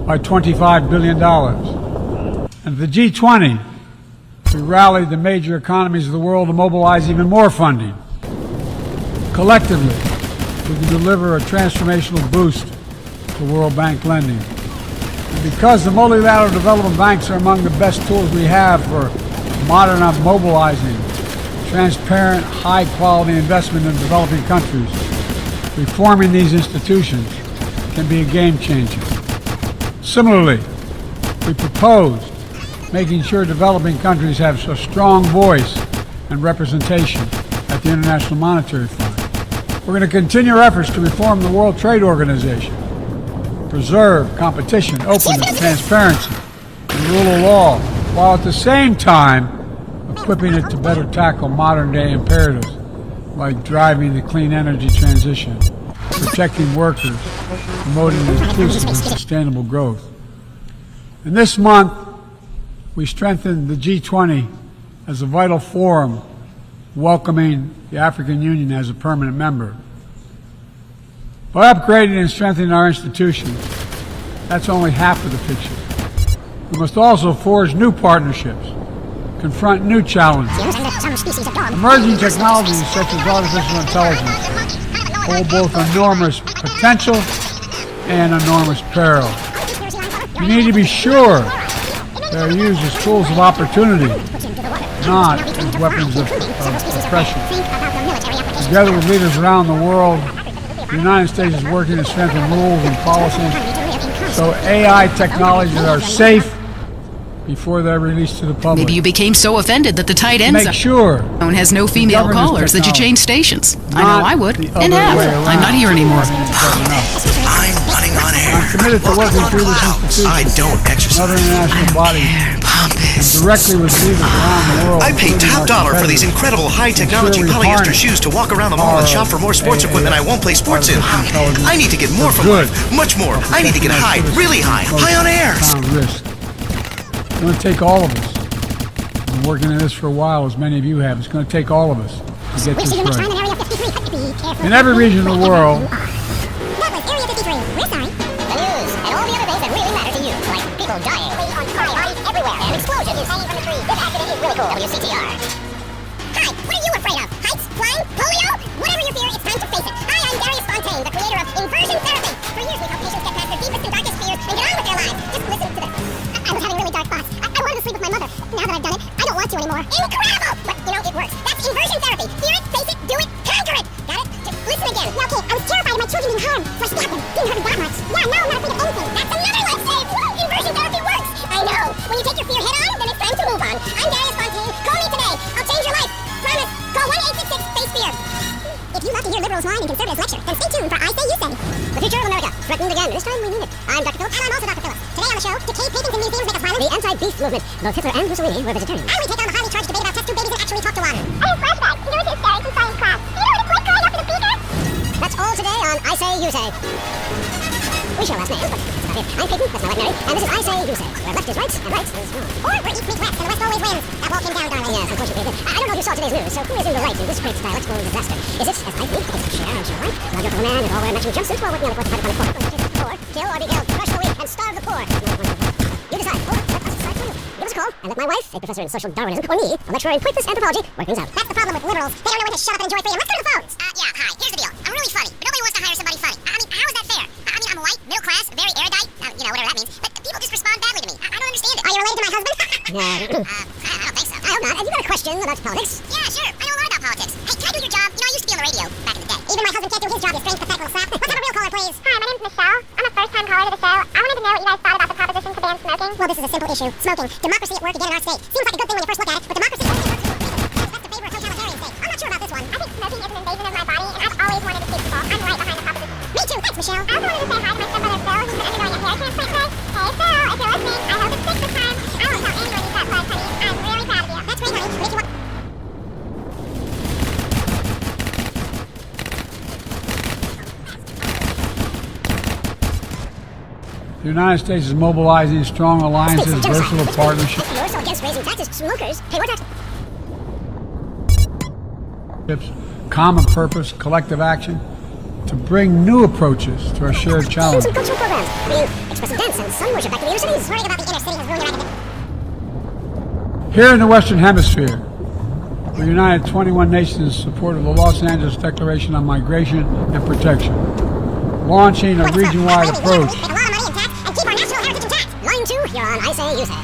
by $25 billion. And the G20, we rallied the major economies of the world to mobilize even more funding. Collectively, we can deliver a transformational boost to World Bank lending. And because the multilateral development banks are among the best tools we have for mobilizing transparent, high-quality investment in developing countries, reforming these institutions can be a game changer. Similarly, we proposed making sure developing countries have a strong voice and representation at the International Monetary Fund. We're going to continue our efforts to reform the World Trade Organization, preserve competition, openness, transparency, and rule of law, while at the same time equipping it to better tackle modern-day imperatives like driving the clean energy transition, protecting workers, promoting inclusive and sustainable growth. And this month, We strengthened the G20 as a vital forum, welcoming the African Union as a permanent member. By upgrading and strengthening our institutions, that's only half of the picture. We must also forge new partnerships, confront new challenges. Emerging technologies such as artificial intelligence hold both enormous potential and enormous peril. We need to be sure they are used as tools of opportunity, not as weapons of oppression. Together with leaders around the world, the United States is working to strengthen rules and policies so AI technologies are safe before they're released to the public. Maybe you became so offended that the tight end zone has no female callers that you changed stations. I know I would, and have. I'm not here anymore. I'm running on air. I'm committed to working through this institution. I don't exercise. Other international bodies, and directly with leaders around the world. I pay top dollar for these incredible high-technology polyester shoes to walk around the mall and shop for more sports equipment I won't play sports in. I need to get more from life, much more. I need to get high, really high, high on air. It's going to take all of us. I've been working on this for a while, as many of you have. It's going to take all of us to get this right. In every region of the world, That was Area 53. We're sorry. The news and all the other things that really matter to you, like people dying, bodies everywhere, and explosions hanging from the trees. This accident is really cool. WCTR. Hi, what are you afraid of? Heights? Flying? Polio? Whatever your fear, it's time to face it. Hi, I'm Andreas, the creator of inversion therapy. For years, we've helped patients get past their deepest and darkest fears and get on with their lives. Just listen to this. I was having really dark thoughts. I wanted to sleep with my mother. Now that I've done it, I don't want to anymore. Incredible! But, it works. That's inversion therapy. Fear it, face it, do it, conquer it. Got it? Just listen again. Now, okay, I was terrified of my children being harmed, so I stabbed them. Didn't hurt me that much. Yeah, now I'm not afraid of anything. That's another life save. Inversion therapy works. I know. When you take your fear head on, then it's time to move on. I'm Darius Fontaine. Call me today. I'll change your life. Promise. Call 1-866-FACE-FEAR. If you love to hear liberals whine and conservatives lecture, then stay tuned for I Say You Say. The future of America, threatened again. This time we mean it. I'm Dr. Phillips, and I'm also Dr. Phillips. Today on the show, decayed paintings and museums make us violent. The anti-beef movement. Both Hitler and Mussolini were vegetarians. And we take on the highly charged debate about test tube babies and actually talk to water. I have flashbacks. You know what's hysterics in science class? You know what it's like crying after the beaker? That's all today on I Say You Say. We share last names, but that's about it. I'm Peyton, that's my wife Mary, and this is I Say You Say, where left is right and right is wrong. Or where east meets west and the west always wins. That wall came down, darling. Yes, unfortunately. I don't know if you saw today's news, so who is in the right in this great dialectical disaster? Is it, as I think, it's Cher and Cher, right? Now you're the man with all wear matching jumpsuits while working on the course of the poor. Kill or be killed, crush the weak, and starve the poor. You decide, or let us decide for you. Give us a call, and let my wife, a professor in social Darwinism, or me, a lecturer in pointless anthropology, work things out. That's the problem with liberals. They don't know when to shut up and enjoy freedom. Let's go to the phones. Yeah, hi, here's the deal. I'm really funny, but nobody wants to hire somebody funny. I mean, how is that fair? I'm white, middle class, very erudite, whatever that means, but people just respond badly to me. I don't understand it. Are you related to my husband? I don't think so. I hope not. Have you got a question about politics? Yeah, sure. I know a lot about politics. Hey, can I do your job? I used to be on the radio back in the day. Even my husband can't do his job, you strange, pathetic little sap. Let's have a real caller, please. Hi, my name's Michelle. I'm a first-time caller to the show. I wanted to know what you guys thought about the proposition to ban smoking. Well, this is a simple issue. Smoking. Democracy at work again in our state. Seems like a good thing when you first look at it, but democracy only works when you agree with it. That's to favor a totalitarian state. I'm not sure about this one. I think smoking is an invasion of my body, and I've always wanted to keep people. I'm right behind the proposition. Me too. Thanks, Michelle. I also wanted to say hi to my stepbrother Phil, who's been undergoing a hair transplant today. Hey, Phil, if you're listening, I hope it's fixed this time. I won't tell anyone you got plugged, honey. I'm really proud of you. That's great, honey. But if you want... the United States is mobilizing strong alliances, versatile partnerships, You're also against raising taxes to smokers. Pay more tax. common purpose, collective action, to bring new approaches to our shared challenges. Some cultural programs. Expressive dance and sun worship back to the inner cities. Worrying about the inner city has ruined your academic. Here in the Western Hemisphere, we united 21 nations in support of the Los Angeles Declaration on Migration and Protection, launching a region-wide approach. Make a lot of money in tax and keep our national heritage intact. Line 2, you're on I Say You Say.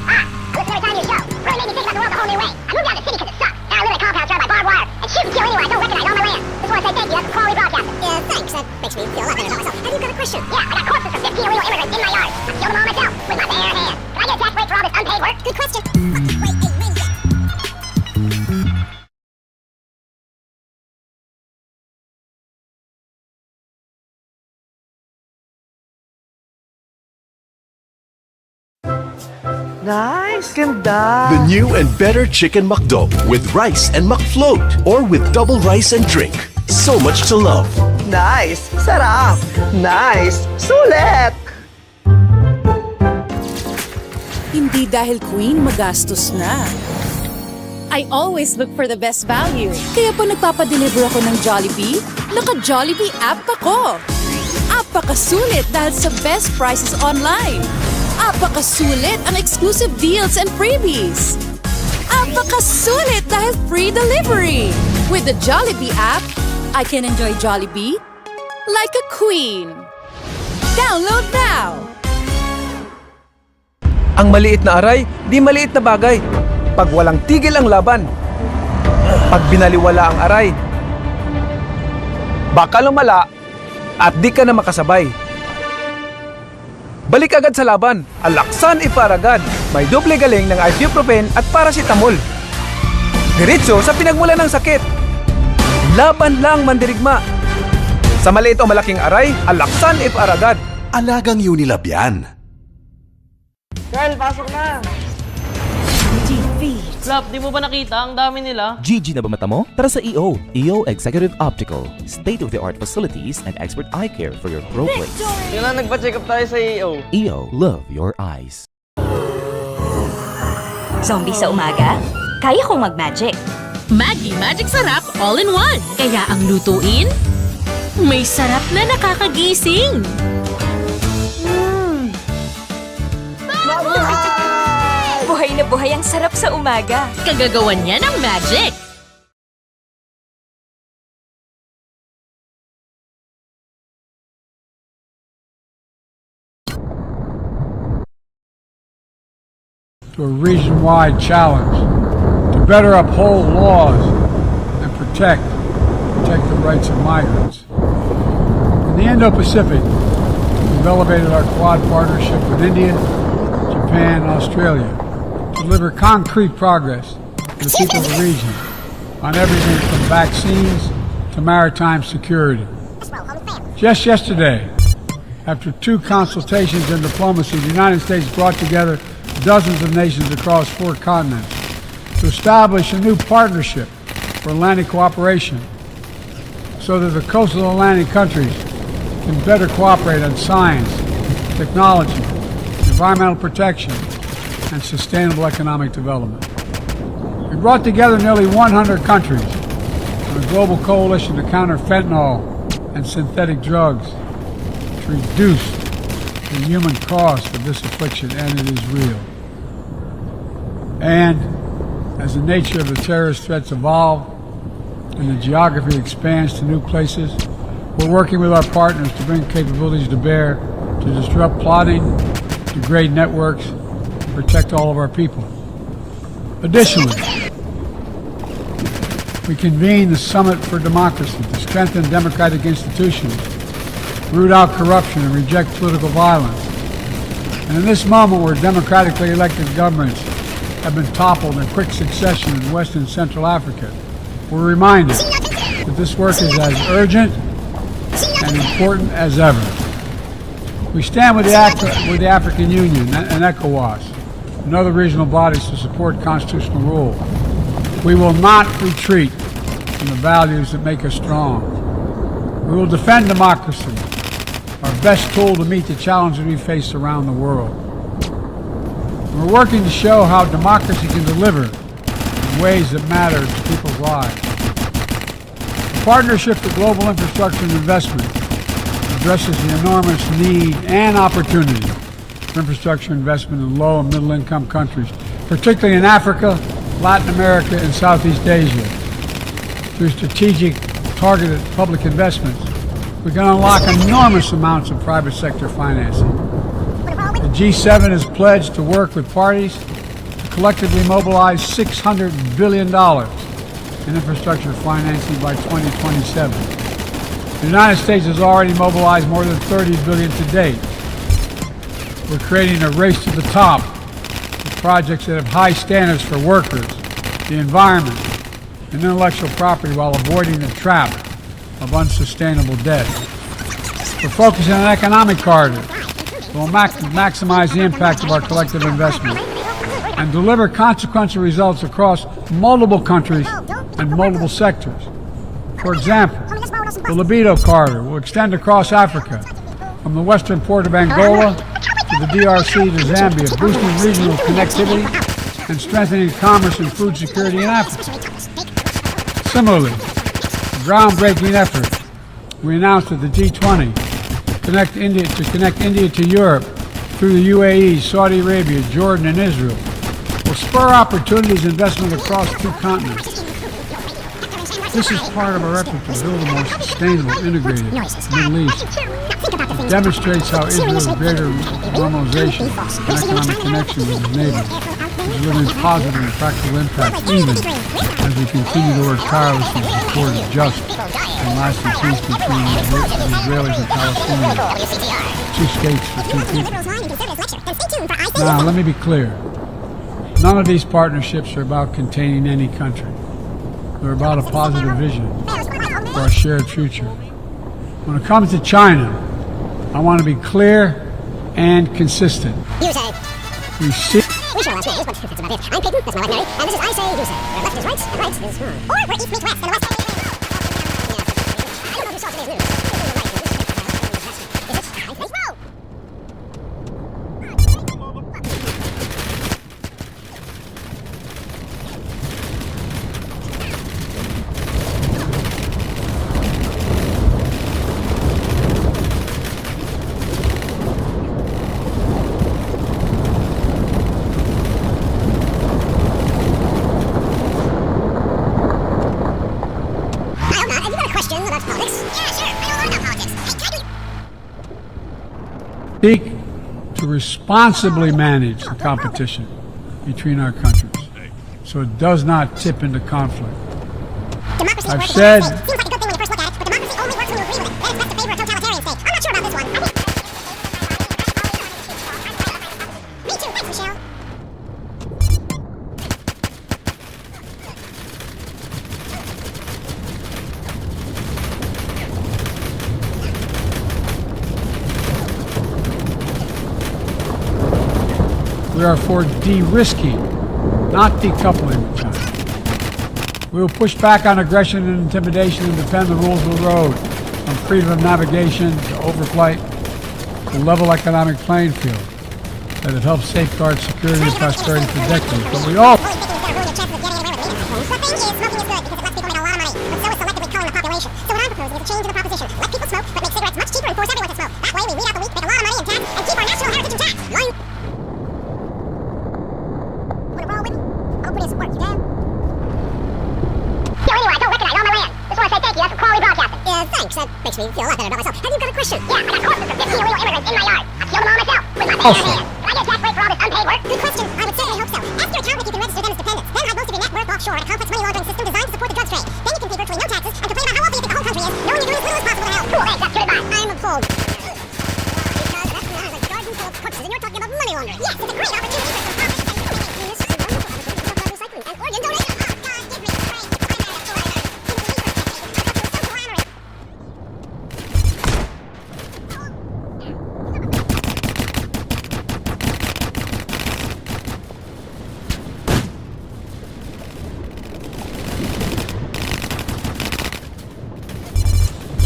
Listen every time you show. Really made me think about the world a whole new way. I moved out of the city because it sucks. Now I live in a compound surrounded by barbed wire and shoot and kill anywhere I don't recognize on my land. Just want to say thank you. That's a quality broadcasting. Yeah, thanks. That makes me feel a lot better about myself. Have you got a question? Yeah, I got corpses from 15 illegal immigrants in my yard. I killed them all myself with my bare hands. Can I get a tax break for all this unpaid work? Good question. Wait a minute. Nice, ganda. The new and better Chicken McDo with rice and McFloat or with double rice and drink. So much to love. Nice, sarap. Nice, sulit. Hindi dahil queen magastos na. I always look for the best value. Kaya po nagpapadeliver ako ng Jollibee, naka-Jollibee app ako. Apakasulit dahil sa best prices online. Apakasulit ang exclusive deals and freebies. Apakasulit dahil free delivery. With the Jollibee app, I can enjoy Jollibee like a queen. Download now! Ang maliit na aray, di maliit na bagay. Pag walang tigil ang laban. Pag binaliwala ang aray, baka lumala at di ka na makasabay. Balik agad sa laban. Alaksan iparagad. May doble galing ng ibuprofen at paracetamol. Diretso sa pinagmulan ng sakit. Laban lang mandirigma. Sa maliit o malaking aray, alaksan iparagad. Alagang Unilab yan. Carl, pasok na! Flap, di mo ba nakita? Ang dami nila. GG na ba mata mo? Tara sa EO. EO Executive Optical. State-of-the-art facilities and expert eye care for your pro plays. Yun na, nagpa-check up tayo sa EO. EO, love your eyes. Zombie sa umaga? Kaya kong mag-magic. Maggi Magic Sarap All-in-One. Kaya ang lutuin, may sarap na nakakagising. Buhay na buhay ang sarap sa umaga. Kagagawan niya ng magic. To a region-wide challenge to better uphold laws and protect the rights of migrants. In the Indo-Pacific, we've elevated our Quad partnership with India, Japan, and Australia to deliver concrete progress to the people of the region on everything from vaccines to maritime security. Just yesterday, after 2 consultations in diplomacy, the United States brought together dozens of nations across 4 continents to establish a new partnership for Atlantic cooperation so that the coastal Atlantic countries can better cooperate on science, technology, environmental protection, and sustainable economic development. We brought together nearly 100 countries in a global coalition to counter fentanyl and synthetic drugs, to reduce the human cost of this affliction, and it is real. And as the nature of the terrorist threats evolve and the geography expands to new places, we're working with our partners to bring capabilities to bear to disrupt plotting, degrade networks, and protect all of our people. Additionally, we convene the Summit for Democracy to strengthen democratic institutions, root out corruption, and reject political violence. And in this moment where democratically elected governments have been toppled in quick succession in West and Central Africa, we're reminded that this work is as urgent and important as ever. We stand with the African Union and ECOWAS and other regional bodies to support constitutional rule. We will not retreat from the values that make us strong. We will defend democracy, our best tool to meet the challenges we face around the world. We're working to show how democracy can deliver in ways that matter to people's lives. The Partnership for Global Infrastructure and Investment addresses the enormous need and opportunity for infrastructure investment in low and middle income countries, particularly in Africa, Latin America, and Southeast Asia. Through strategic, targeted public investments, we can unlock enormous amounts of private sector financing. The G7 has pledged to work with parties to collectively mobilize $600 billion in infrastructure financing by 2027. The United States has already mobilized more than $30 billion to date. We're creating a race to the top with projects that have high standards for workers, the environment, and intellectual property while avoiding the trap of unsustainable debt. We're focusing on economic corridors that will maximize the impact of our collective investment and deliver consequential results across multiple countries and multiple sectors. For example, the Libido Corridor will extend across Africa from the western port of Angola to to the DRC to Zambia, boosting regional connectivity and strengthening commerce and food security in Africa. Similarly, a groundbreaking effort we announced at the G20 to connect India to Europe through the UAE, Saudi Arabia, Jordan, and Israel will spur opportunities and investment across two continents. This is part of our effort to build a more sustainable, integrated Middle East. It demonstrates how Israel's greater normalization and economic connection with its neighbors is delivering positive and practical impacts, even as we continue to work tirelessly to support a just and lasting peace between the Israelis and Palestinians, 2 states for 2 people. Now, let me be clear. None of these partnerships are about containing any country. They're about a positive vision for our shared future. When it comes to China, I want to be clear and consistent. You say. We see. We share last names, but that's about it. I'm Peyton, that's my wife Mary, and this is I say, you say. Where left is right, and right is wrong. Or we're east meets west, and the west. I don't know who saw today's news. Is it? Let's go! Seek to responsibly manage the competition between our countries so it does not tip into conflict. I've said seems like a good thing when you first look at it, but democracy only works when you agree with it. Then it's best to favor a totalitarian state. I'm not sure about this one. Me too, thanks, Michelle. we are for de-risking, not decoupling with China. We will push back on aggression and intimidation and defend the rules of the road, from freedom of navigation to overflight to level economic playing field, that it helps safeguard security and prosperity for decades. But we all... That makes me feel a lot better about myself. Have you got a question? Yeah, I got corpses of 15 illegal immigrants in my yard. I killed them all myself with my bare hands. Can I get a tax break for all this unpaid work? Good question. I would certainly hope so. Ask your accountant if you can register them as dependents. Then hide most of your net worth offshore in a complex money laundering system designed to support the drug trade. Then you can pay virtually no taxes and complain about how wealthy you think the whole country is, knowing you're doing as little as possible to help. Cool, thanks. That's good advice. I'm appalled. Because that's not a garden full of corpses and you're talking about money laundering. Yes, it's a great opportunity for some profit. This is a wonderful opportunity for recycling and organ donation. Oh, God, give me a break.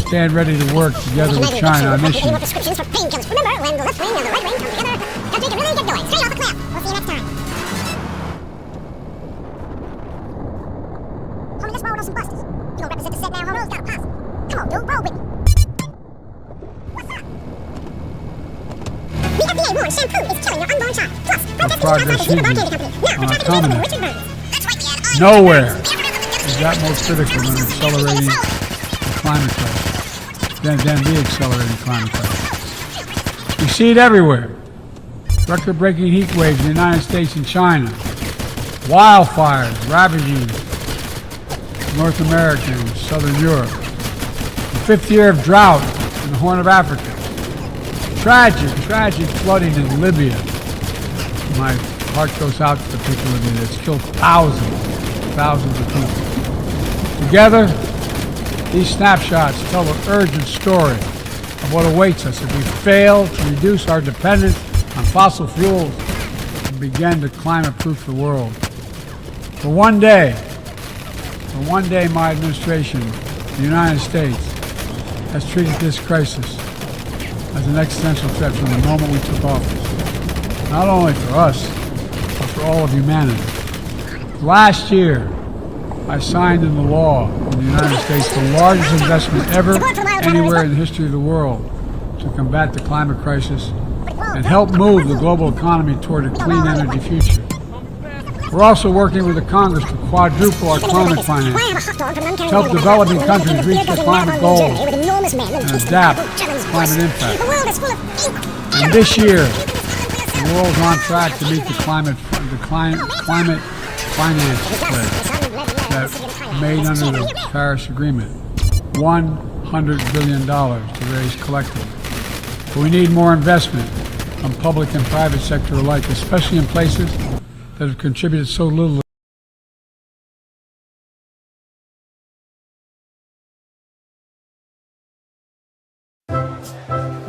stand ready to work together with China on issues. Prescriptions for painkillers. Remember, when the left wing and the right wing come together, the country can really get going. Straight off the cliff. We'll see you next time. Homie, let's roll with some busters. You gonna represent the set now, homo? Got a posse. Come on, dude, roll with me. What's up? The FDA warns shampoo is killing your unborn child. Plus, protesters are outside the Zebra Bar Candy Company. Now, they're trafficking with Richard Burns. That's right, man. Nowhere is that more critical than accelerating climate crisis. Than the accelerating climate crisis. We see it everywhere. Record-breaking heat waves in the United States and China. Wildfires ravaging North America and Southern Europe. The 5th year of drought in the Horn of Africa. Tragic flooding in Libya. My heart goes out to the people of Libya. It's killed thousands of people. Together, these snapshots tell an urgent story of what awaits us if we fail to reduce our dependence on fossil fuels and begin to climate-proof the world. For one day, my administration, the United States, has treated this crisis as an existential threat from the moment we took office. not only for us, but for all of humanity. Last year, I signed into law in the United States the largest investment ever anywhere in the history of the world to combat the climate crisis and help move the global economy toward a clean energy future. We're also working with the Congress to quadruple our climate finance, to help developing countries reach their climate goals and adapt to climate impact. And this year, the world is on track to meet the climate finance pledge that made under the Paris Agreement, $100 billion to raise collectively. But we need more investment from public and private sector alike, especially in places that have contributed so little.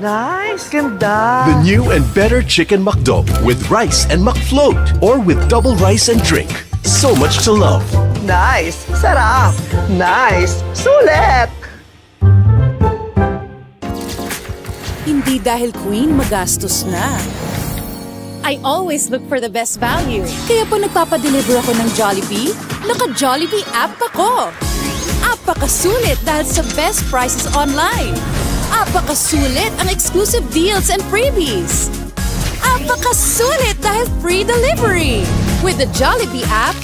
Nice, ganda. The new and better Chicken McDo with rice and McFloat or with double rice and drink. So much to love. Nice, sarap. Nice, sulit. Hindi dahil queen magastos na. I always look for the best value. Kaya po nagpapadeliver ako ng Jollibee, naka-Jollibee app ako. Apakasulit dahil sa best prices online. Apakasulit ang exclusive deals and freebies. Apakasulit dahil free delivery. With the Jollibee app,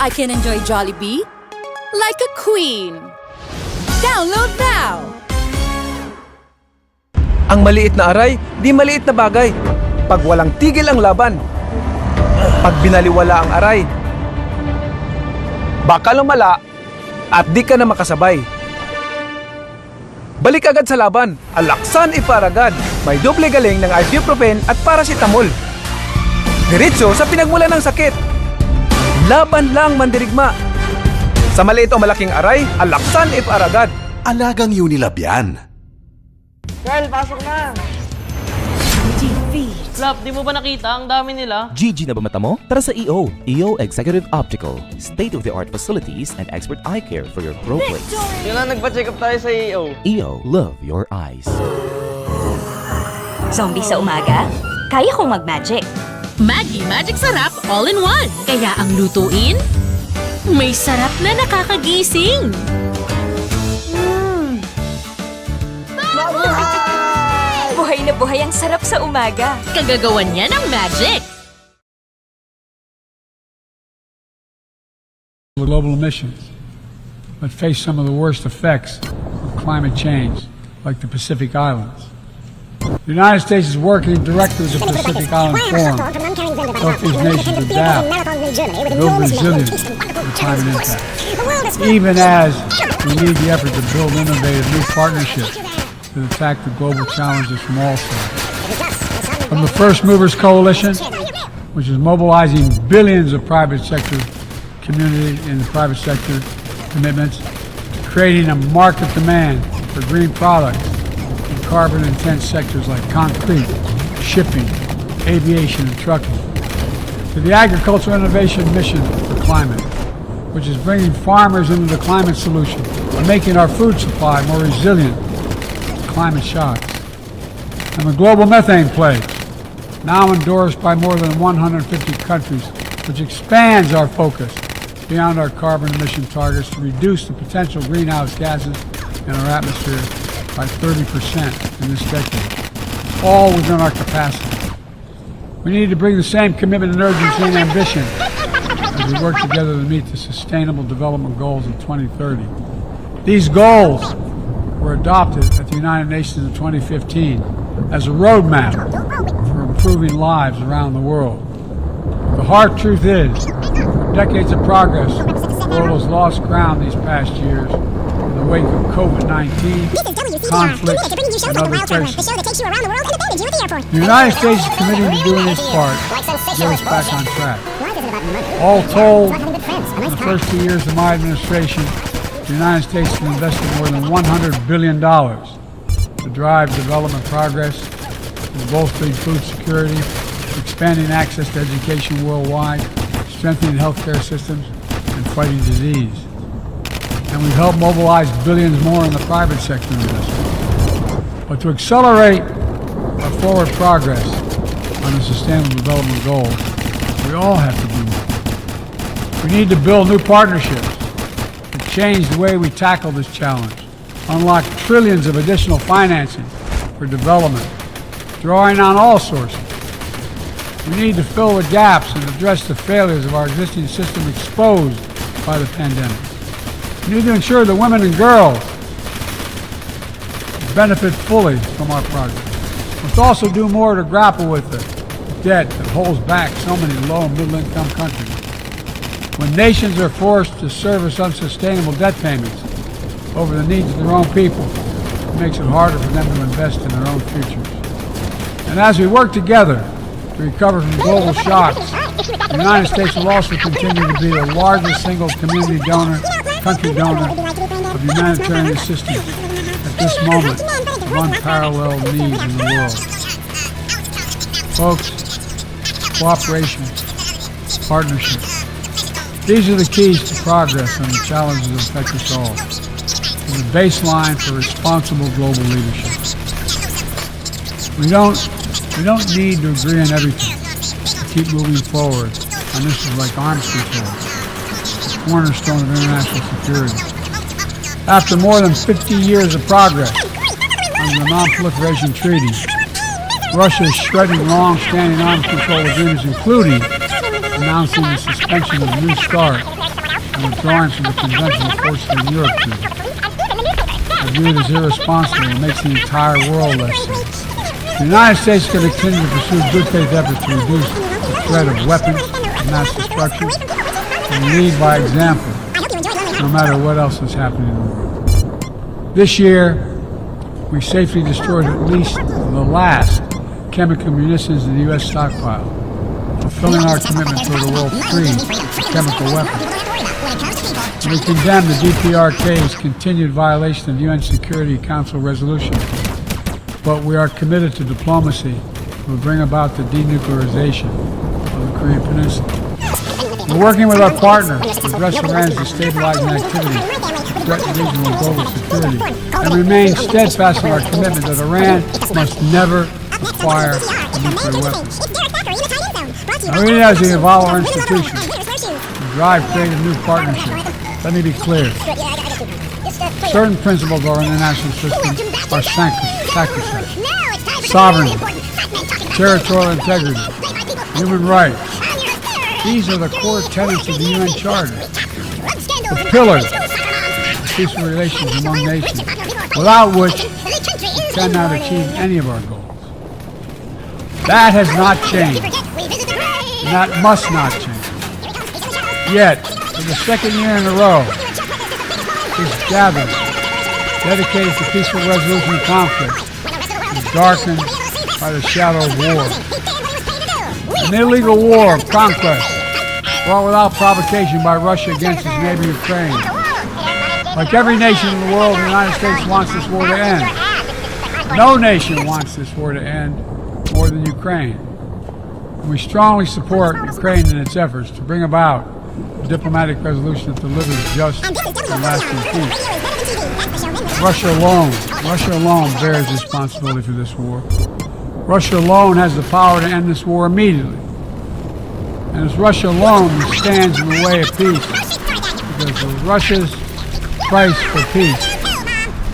I can enjoy Jollibee like a queen. Download now! Ang maliit na aray, di maliit na bagay. Pag walang tigil ang laban. Pag binaliwala ang aray. Baka lumala at di ka na makasabay. Balik agad sa laban. Alaksan iparagad. May doble galing ng ibuprofen at paracetamol. Diretso sa pinagmulan ng sakit. Laban lang mandirigma. Sa maliit o malaking aray, alaksan iparagad. Alagang Unilab yan. Carl, pasok na! Flap, di mo ba nakita? Ang dami nila. GG na ba mata mo? Tara sa EO. EO Executive Optical. State-of-the-art facilities and expert eye care for your pro place. Yun na, nagpa-check up tayo sa EO. EO, love your eyes. Zombie sa umaga? Kaya kong mag-magic. Maggie Magic Sarap All-in-One. Kaya ang lutuin, may sarap na nakakagising. Buhay na buhay ang sarap sa umaga. Kagagawan niya ng magic. Global emissions, but face some of the worst effects of climate change, like the Pacific Islands. The United States is working directly with the Pacific Island Forum to help these nations adapt, build resilience to the climate impact, even as we need the effort to build innovative new partnerships that attack the global challenges from all sides. From the First Movers Coalition, which is mobilizing billions of private sector community and the private sector commitments, to creating a market demand for green products in carbon-intense sectors like concrete, shipping, aviation, and trucking, to the Agricultural Innovation Mission for Climate, which is bringing farmers into the climate solution and making our food supply more resilient climate shocks, and the Global Methane Pledge, now endorsed by more than 150 countries, which expands our focus beyond our carbon emission targets to reduce the potential greenhouse gases in our atmosphere by 30% in this decade, all within our capacity. We need to bring the same commitment and urgency and ambition as we work together to meet the Sustainable Development Goals of 2030. These goals were adopted at the United Nations in 2015 as a roadmap for improving lives around the world. The hard truth is, decades of progress, the world has lost ground these past years in the wake of COVID-19, conflict, and other crises. The United States is committed to doing its part to get us back on track. All told, in the first 2 years of my administration, the United States has invested more than $100 billion to drive development progress, in bolstering food security, expanding access to education worldwide, strengthening healthcare systems, and fighting disease. And we've helped mobilize billions more in the private sector investment. But to accelerate our forward progress, on the Sustainable Development Goals, we all have to do more. We need to build new partnerships to change the way we tackle this challenge, unlock trillions of additional financing for development, drawing on all sources. We need to fill the gaps and address the failures of our existing system exposed by the pandemic. We need to ensure that women and girls benefit fully from our project. We must also do more to grapple with the debt that holds back so many low and middle income countries. When nations are forced to service unsustainable debt payments over the needs of their own people, it makes it harder for them to invest in their own futures. And as we work together to recover from global shocks, the United States will also continue to be the largest single country donor of humanitarian assistance at this moment of unparalleled needs in the world. Folks, cooperation, partnership. These are the keys to progress on the challenges that affect us all, and the baseline for responsible global leadership. We don't need to agree on everything to keep moving forward on issues like arms control, the cornerstone of international security. After more than 50 years of progress under the Non-Proliferation Treaty, Russia is shredding long-standing arms control agreements, including announcing the suspension of New START and withdrawing from the Conventional Forces in Europe Treaty. I view it as irresponsible and makes the entire world less safe. The United States is going to continue to pursue good faith efforts to reduce the threat of weapons of mass destruction and lead by example, no matter what else is happening in the world. This year, we safely destroyed at least the last chemical munitions in the U.S. stockpile, fulfilling our commitment toward a world free of chemical weapons. And we condemn the DPRK's continued violation of UN Security Council resolution, but we are committed to diplomacy that will bring about the denuclearization of the Korean Peninsula. We're working with our partners to address Iran's destabilizing activities to threaten regional and global security, and remain steadfast in our commitment that Iran must never acquire a nuclear weapon. Arena as we evolve our institutions and drive creative new partnerships. Let me be clear. Certain principles of our international system are sacrosanct. Sovereignty, territorial integrity, human rights. These are the core tenets of the UN Charter, the pillars of peaceful relations among nations, without which we cannot achieve any of our goals. That has not changed, and that must not change. Yet, for the second year in a row, this gathering, dedicated to peaceful resolution of conflict, is darkened by the shadow of war. An illegal war of conquest brought without provocation by Russia against its neighbor Ukraine. Like every nation in the world, the United States wants this war to end. No nation wants this war to end more than Ukraine. And we strongly support Ukraine in its efforts to bring about a diplomatic resolution that delivers just and lasting peace. Russia alone bears responsibility for this war. Russia alone has the power to end this war immediately. And it's Russia alone that stands in the way of peace, because Russia's price for peace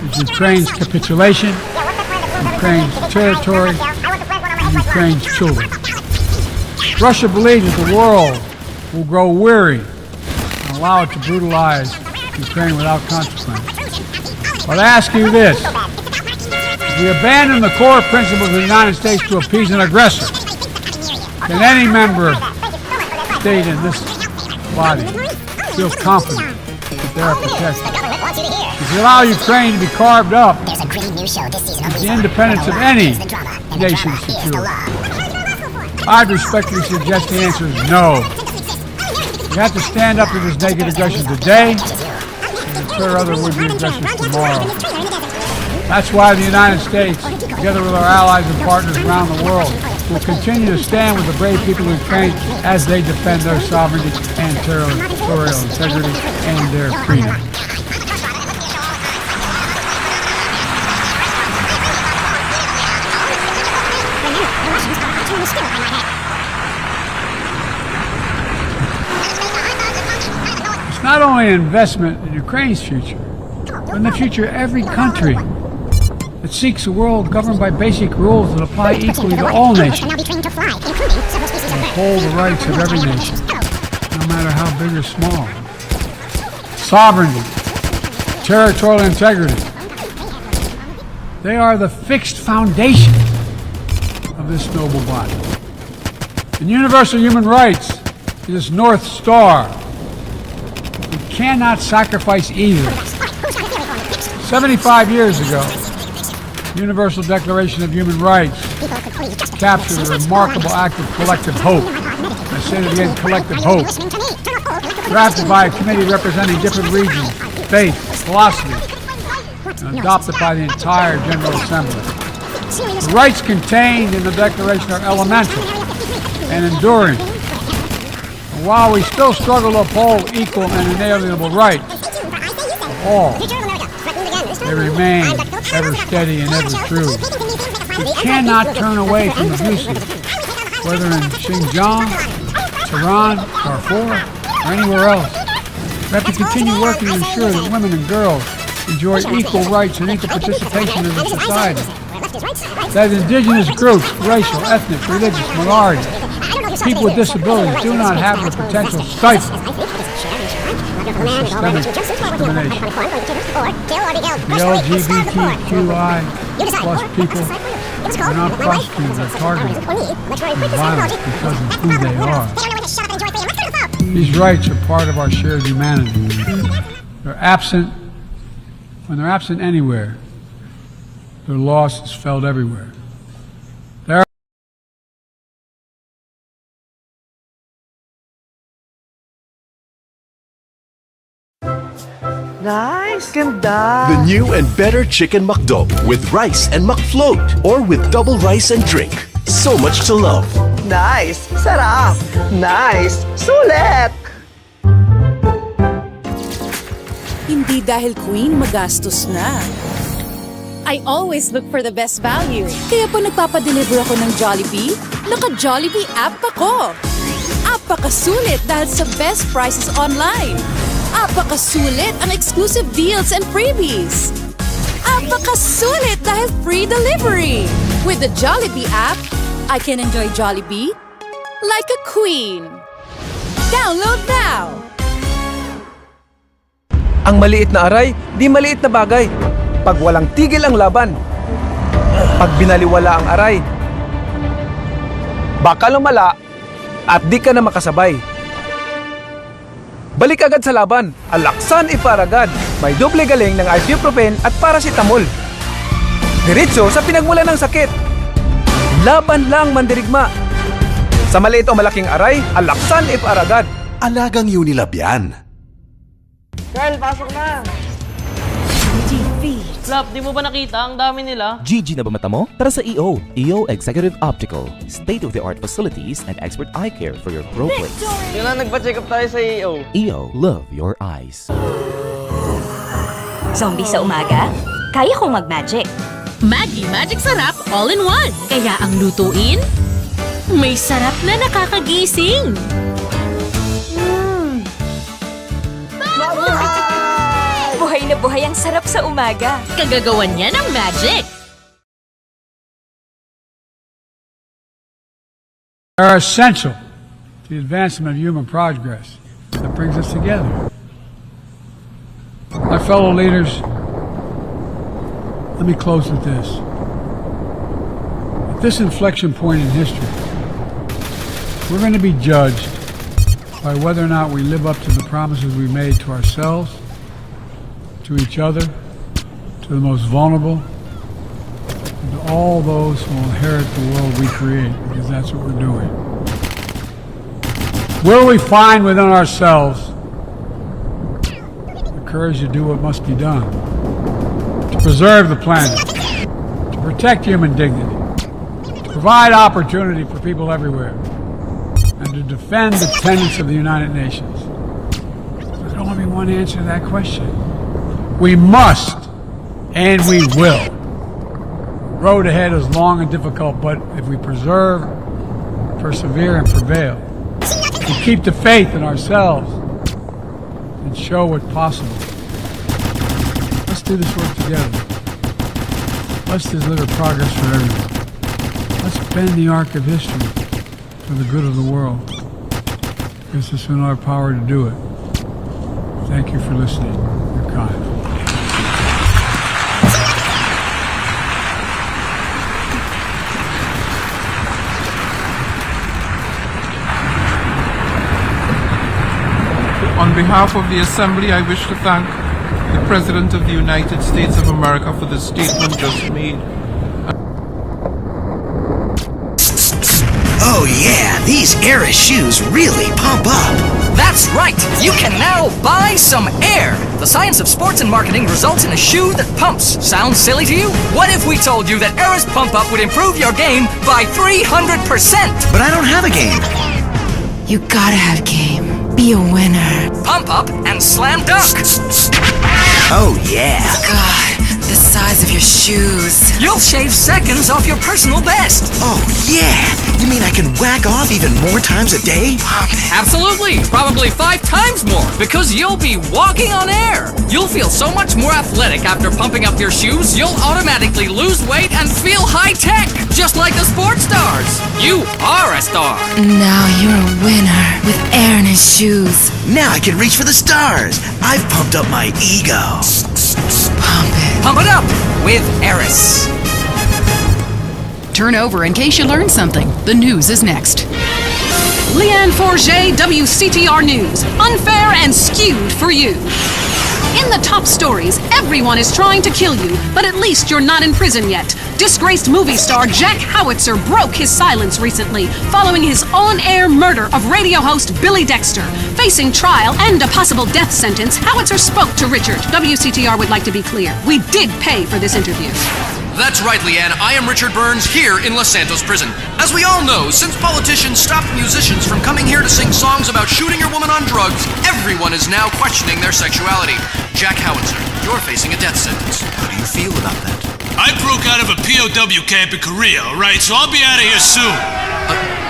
is Ukraine's capitulation, Ukraine's territory, and Ukraine's children. Russia believes that the world will grow weary and allow it to brutalize Ukraine without consequence. But I ask you this: if we abandon the core principles of the United States to appease an aggressor, can any member state in this body feel confident that they are protected? If you allow Ukraine to be carved up, the independence of any nation is secure. I'd respectfully suggest the answer is no. We have to stand up to this naked aggression today and deter other would-be aggressors tomorrow. That's why the United States, together with our allies and partners around the world, will continue to stand with the brave people of Ukraine as they defend their sovereignty and territorial integrity and their freedom. Remember, the Russians are turning the spirit not only an investment in Ukraine's future, but in the future of every country. It seeks a world governed by basic rules that apply equally to all nations. And uphold the rights of every nation, no matter how big or small. Sovereignty, territorial integrity, they are the fixed foundation of this noble body. And universal human rights is its North Star. We cannot sacrifice either. 75 years ago, the Universal Declaration of Human Rights captured a remarkable act of collective hope. I say it again, collective hope. Drafted by a committee representing different regions, faiths, philosophies, and adopted by the entire General Assembly. The rights contained in the Declaration are elemental and enduring. And while we still struggle to uphold equal and inalienable rights for all, they remain ever steady and ever true. We cannot turn away from abuses, whether in Xinjiang, Tehran, Darfur, or anywhere else. We have to continue working to ensure that women and girls enjoy equal rights and equal participation in the society. That indigenous groups, racial, ethnic, religious minorities, people with disabilities do not have the potential stifled for systemic discrimination. The LGBTQI plus people are not prosecuted or targeted with violence because of who they are. These rights are part of our shared humanity. They're absent. When they're absent anywhere, their loss is felt everywhere. Nice, ganda. The new and better Chicken McDo with rice and McFloat or with double rice and drink. So much to love. Nice, sarap. Nice, sulit. Hindi dahil queen magastos na. I always look for the best value. Kaya po nagpapadeliver ako ng Jollibee, naka-Jollibee app ako. Apakasulit dahil sa best prices online. Apakasulit ang exclusive deals and freebies. Apakasulit dahil free delivery. With the Jollibee app, I can enjoy Jollibee like a queen. Download now! Ang maliit na aray, di maliit na bagay. Pag walang tigil ang laban. Pag binaliwala ang aray, baka lumala at di ka na makasabay. Balik agad sa laban. Alaksan iparagad. May doble galing ng ibuprofen at paracetamol. Diretso sa pinagmulan ng sakit. Laban lang mandirigma. Sa maliit o malaking aray, alaksan iparagad. Alagang Unilab yan. Carl, pasok na! Flap, di mo ba nakita? Ang dami nila. Gigi na ba mata mo? Tara sa EO. EO Executive Optical. State-of-the-art facilities and expert eye care for your pro place. Yun na, nagpa-check up tayo sa EO. EO, love your eyes. Zombie sa umaga? Kaya kong mag-magic. Maggi Magic Sarap All-in-One. Kaya ang lutuin, may sarap na nakakagising. Buhay na buhay ang sarap sa umaga. Kagagawan niya ng magic. They are essential to the advancement of human progress that brings us together. My fellow leaders, let me close with this. At this inflection point in history, we're going to be judged by whether or not we live up to the promises we made to ourselves, to each other, to the most vulnerable, and to all those who will inherit the world we create, because that's what we're doing. Will we find within ourselves the courage to do what must be done, to preserve the planet, to protect human dignity, to provide opportunity for people everywhere, and to defend the tenets of the United Nations? There's only one answer to that question. We must, and we will. The road ahead is long and difficult, but if we persevere and prevail, we keep the faith in ourselves, and show what's possible. Let's do this work together. Let's deliver progress for everyone. Let's bend the arc of history for the good of the world. Because it's in our power to do it. Thank you for listening. You're kind. On behalf of the Assembly, I wish to thank the President of the United States of America for the statement just made. Oh yeah, these Eris shoes really pump up. That's right! You can now buy some air! The science of sports and marketing results in a shoe that pumps. Sounds silly to you? What if we told you that Eris Pump Up would improve your game by 300%? But I don't have a game. You gotta have game. Be a winner. Pump Up and Slam Dunk! Oh yeah. God, the size of your shoes. You'll shave seconds off your personal best! Oh yeah! You mean I can whack off even more times a day? Absolutely! Probably 5 times more, because you'll be walking on air! You'll feel so much more athletic after pumping up your shoes, you'll automatically lose weight and feel high-tech! Just like the sports stars! You are a star! Now you're a winner with air in his shoes. Now I can reach for the stars! I've pumped up my ego! Pump it. Pump it up with Eris! Turn over in case you learned something. The news is next. Leanne Forget, WCTR News. Unfair and skewed for you. In the top stories, everyone is trying to kill you, but at least you're not in prison yet. Disgraced movie star Jack Howitzer broke his silence recently following his on-air murder of radio host Billy Dexter. Facing trial and a possible death sentence, Howitzer spoke to Richard. WCTR would like to be clear. We did pay for this interview. That's right, Leanne. I am Richard Burns here in Los Santos Prison. As we all know, since politicians stopped musicians from coming here to sing songs about shooting your woman on drugs, everyone is now questioning their sexuality. Jack Howitzer, you're facing a death sentence. How do you feel about that? I broke out of a POW camp in Korea, alright? So I'll be out of here soon.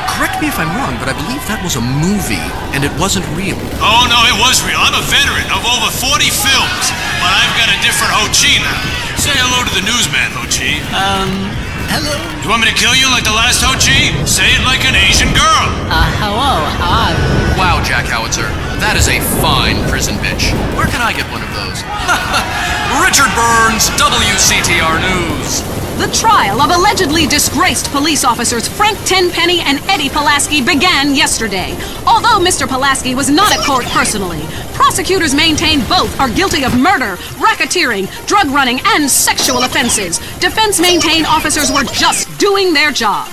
Correct me if I'm wrong, but I believe that was a movie, and it wasn't real. Oh, no, it was real. I'm a veteran of over 40 films, but I've got a different Ho Chi now. Say hello to the newsman, Ho Chi. Hello? You want me to kill you like the last Ho Chi? Say it like an Asian girl. Hello, Wow, Jack Howitzer, that is a fine prison bitch. Where can I get one of those? Richard Burns, WCTR News. The trial of allegedly disgraced police officers Frank Tenpenny and Eddie Pulaski began yesterday. Although Mr. Pulaski was not at court personally, prosecutors maintain both are guilty of murder, racketeering, drug running, and sexual offenses. Defense maintained officers were just doing their job.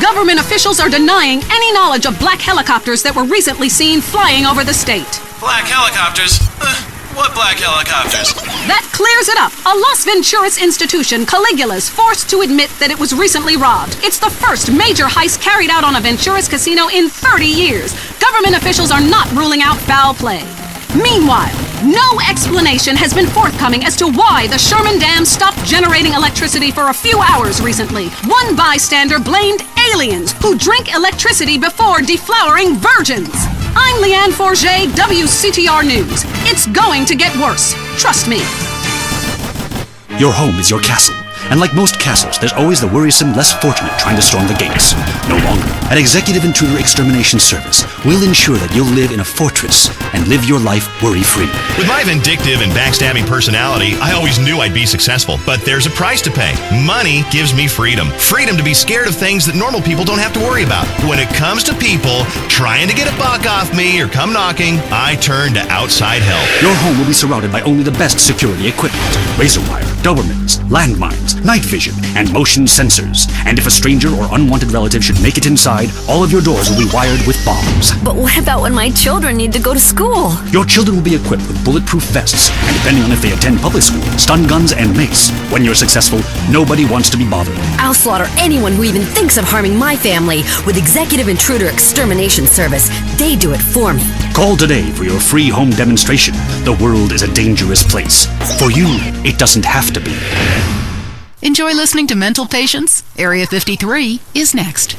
Government officials are denying any knowledge of black helicopters that were recently seen flying over the state. Black helicopters? What black helicopters? That clears it up. A Las Venturas institution, Caligula's, forced to admit that it was recently robbed. It's the first major heist carried out on a Venturas casino in 30 years. Government officials are not ruling out foul play. Meanwhile, no explanation has been forthcoming as to why the Sherman Dam stopped generating electricity for a few hours recently. One bystander blamed aliens who drink electricity before deflowering virgins. I'm Leanne Forget, WCTR News. It's going to get worse. Trust me. Your home is your castle. And like most castles, there's always the worrisome, less fortunate trying to storm the gates. No longer. At Executive Intruder Extermination Service, we'll ensure that you'll live in a fortress and live your life worry-free. With my vindictive and backstabbing personality, I always knew I'd be successful. But there's a price to pay. Money gives me freedom. Freedom to be scared of things that normal people don't have to worry about. When it comes to people trying to get a buck off me or come knocking, I turn to outside help. Your home will be surrounded by only the best security equipment. Razor wire, Dobermans, landmines, night vision, and motion sensors. And if a stranger or unwanted relative should make it inside, all of your doors will be wired with bombs. But what about when my children need to go to school? Your children will be equipped with bulletproof vests, and depending on if they attend public school, stun guns and mace. When you're successful, nobody wants to be bothered. I'll slaughter anyone who even thinks of harming my family with Executive Intruder Extermination Service. They do it for me. Call today for your free home demonstration. The world is a dangerous place. For you, it doesn't have to be. Enjoy listening to Mental Patients? Area 53 is next.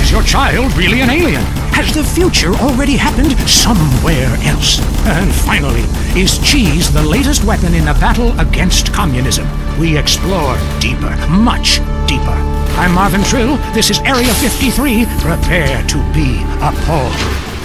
Is your child really an alien? Has the future already happened somewhere else? And finally, is cheese the latest weapon in the battle against communism? We explore deeper, much deeper. I'm Marvin Trill. This is Area 53. Prepare to be appalled.